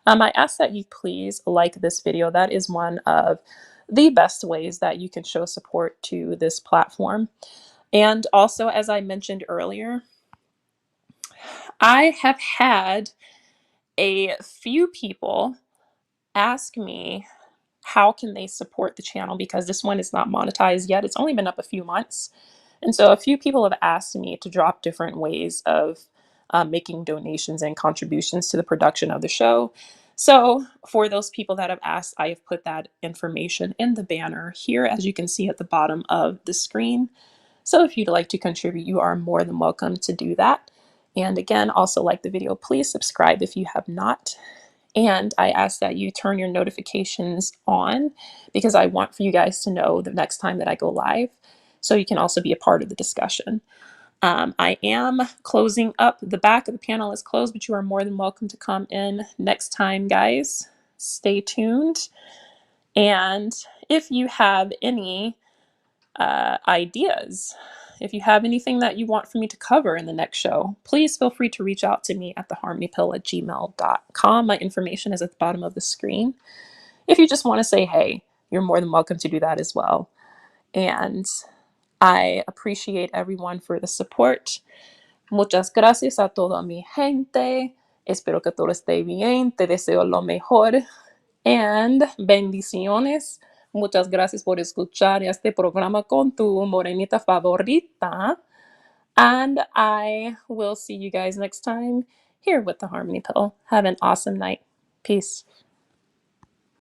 I ask that you please like this video. That is one of the best ways that you can show support to this platform. And also, as I mentioned earlier, I have had a few people ask me how can they support the channel because this one is not monetized yet. It's only been up a few months. And so a few people have asked me to drop different ways of making donations and contributions to the production of the show. So for those people that have asked, I have put that information in the banner here, as you can see at the bottom of the screen. So if you'd like to contribute, you are more than welcome to do that. And again, also like the video, please subscribe if you have not. And I ask that you turn your notifications on because I want for you guys to know the next time that I go live so you can also be a part of the discussion. I am closing up. The back of the panel is closed, but you are more than welcome to come in next time, guys. Stay tuned. And if you have any ideas, if you have anything that you want for me to cover in the next show, please feel free to reach out to me at theharmonypill@gmail.com. My information is at the bottom of the screen. If you just want to say hey, you're more than welcome to do that as well. And I appreciate everyone for the support. Muchas gracias a toda mi gente. Espero que todo esté bien. Te deseo lo mejor. And bendiciones. Muchas gracias por escuchar este programa con tu morenita favorita. And I will see you guys next time here with the Harmony Pill. Have an awesome night. Peace.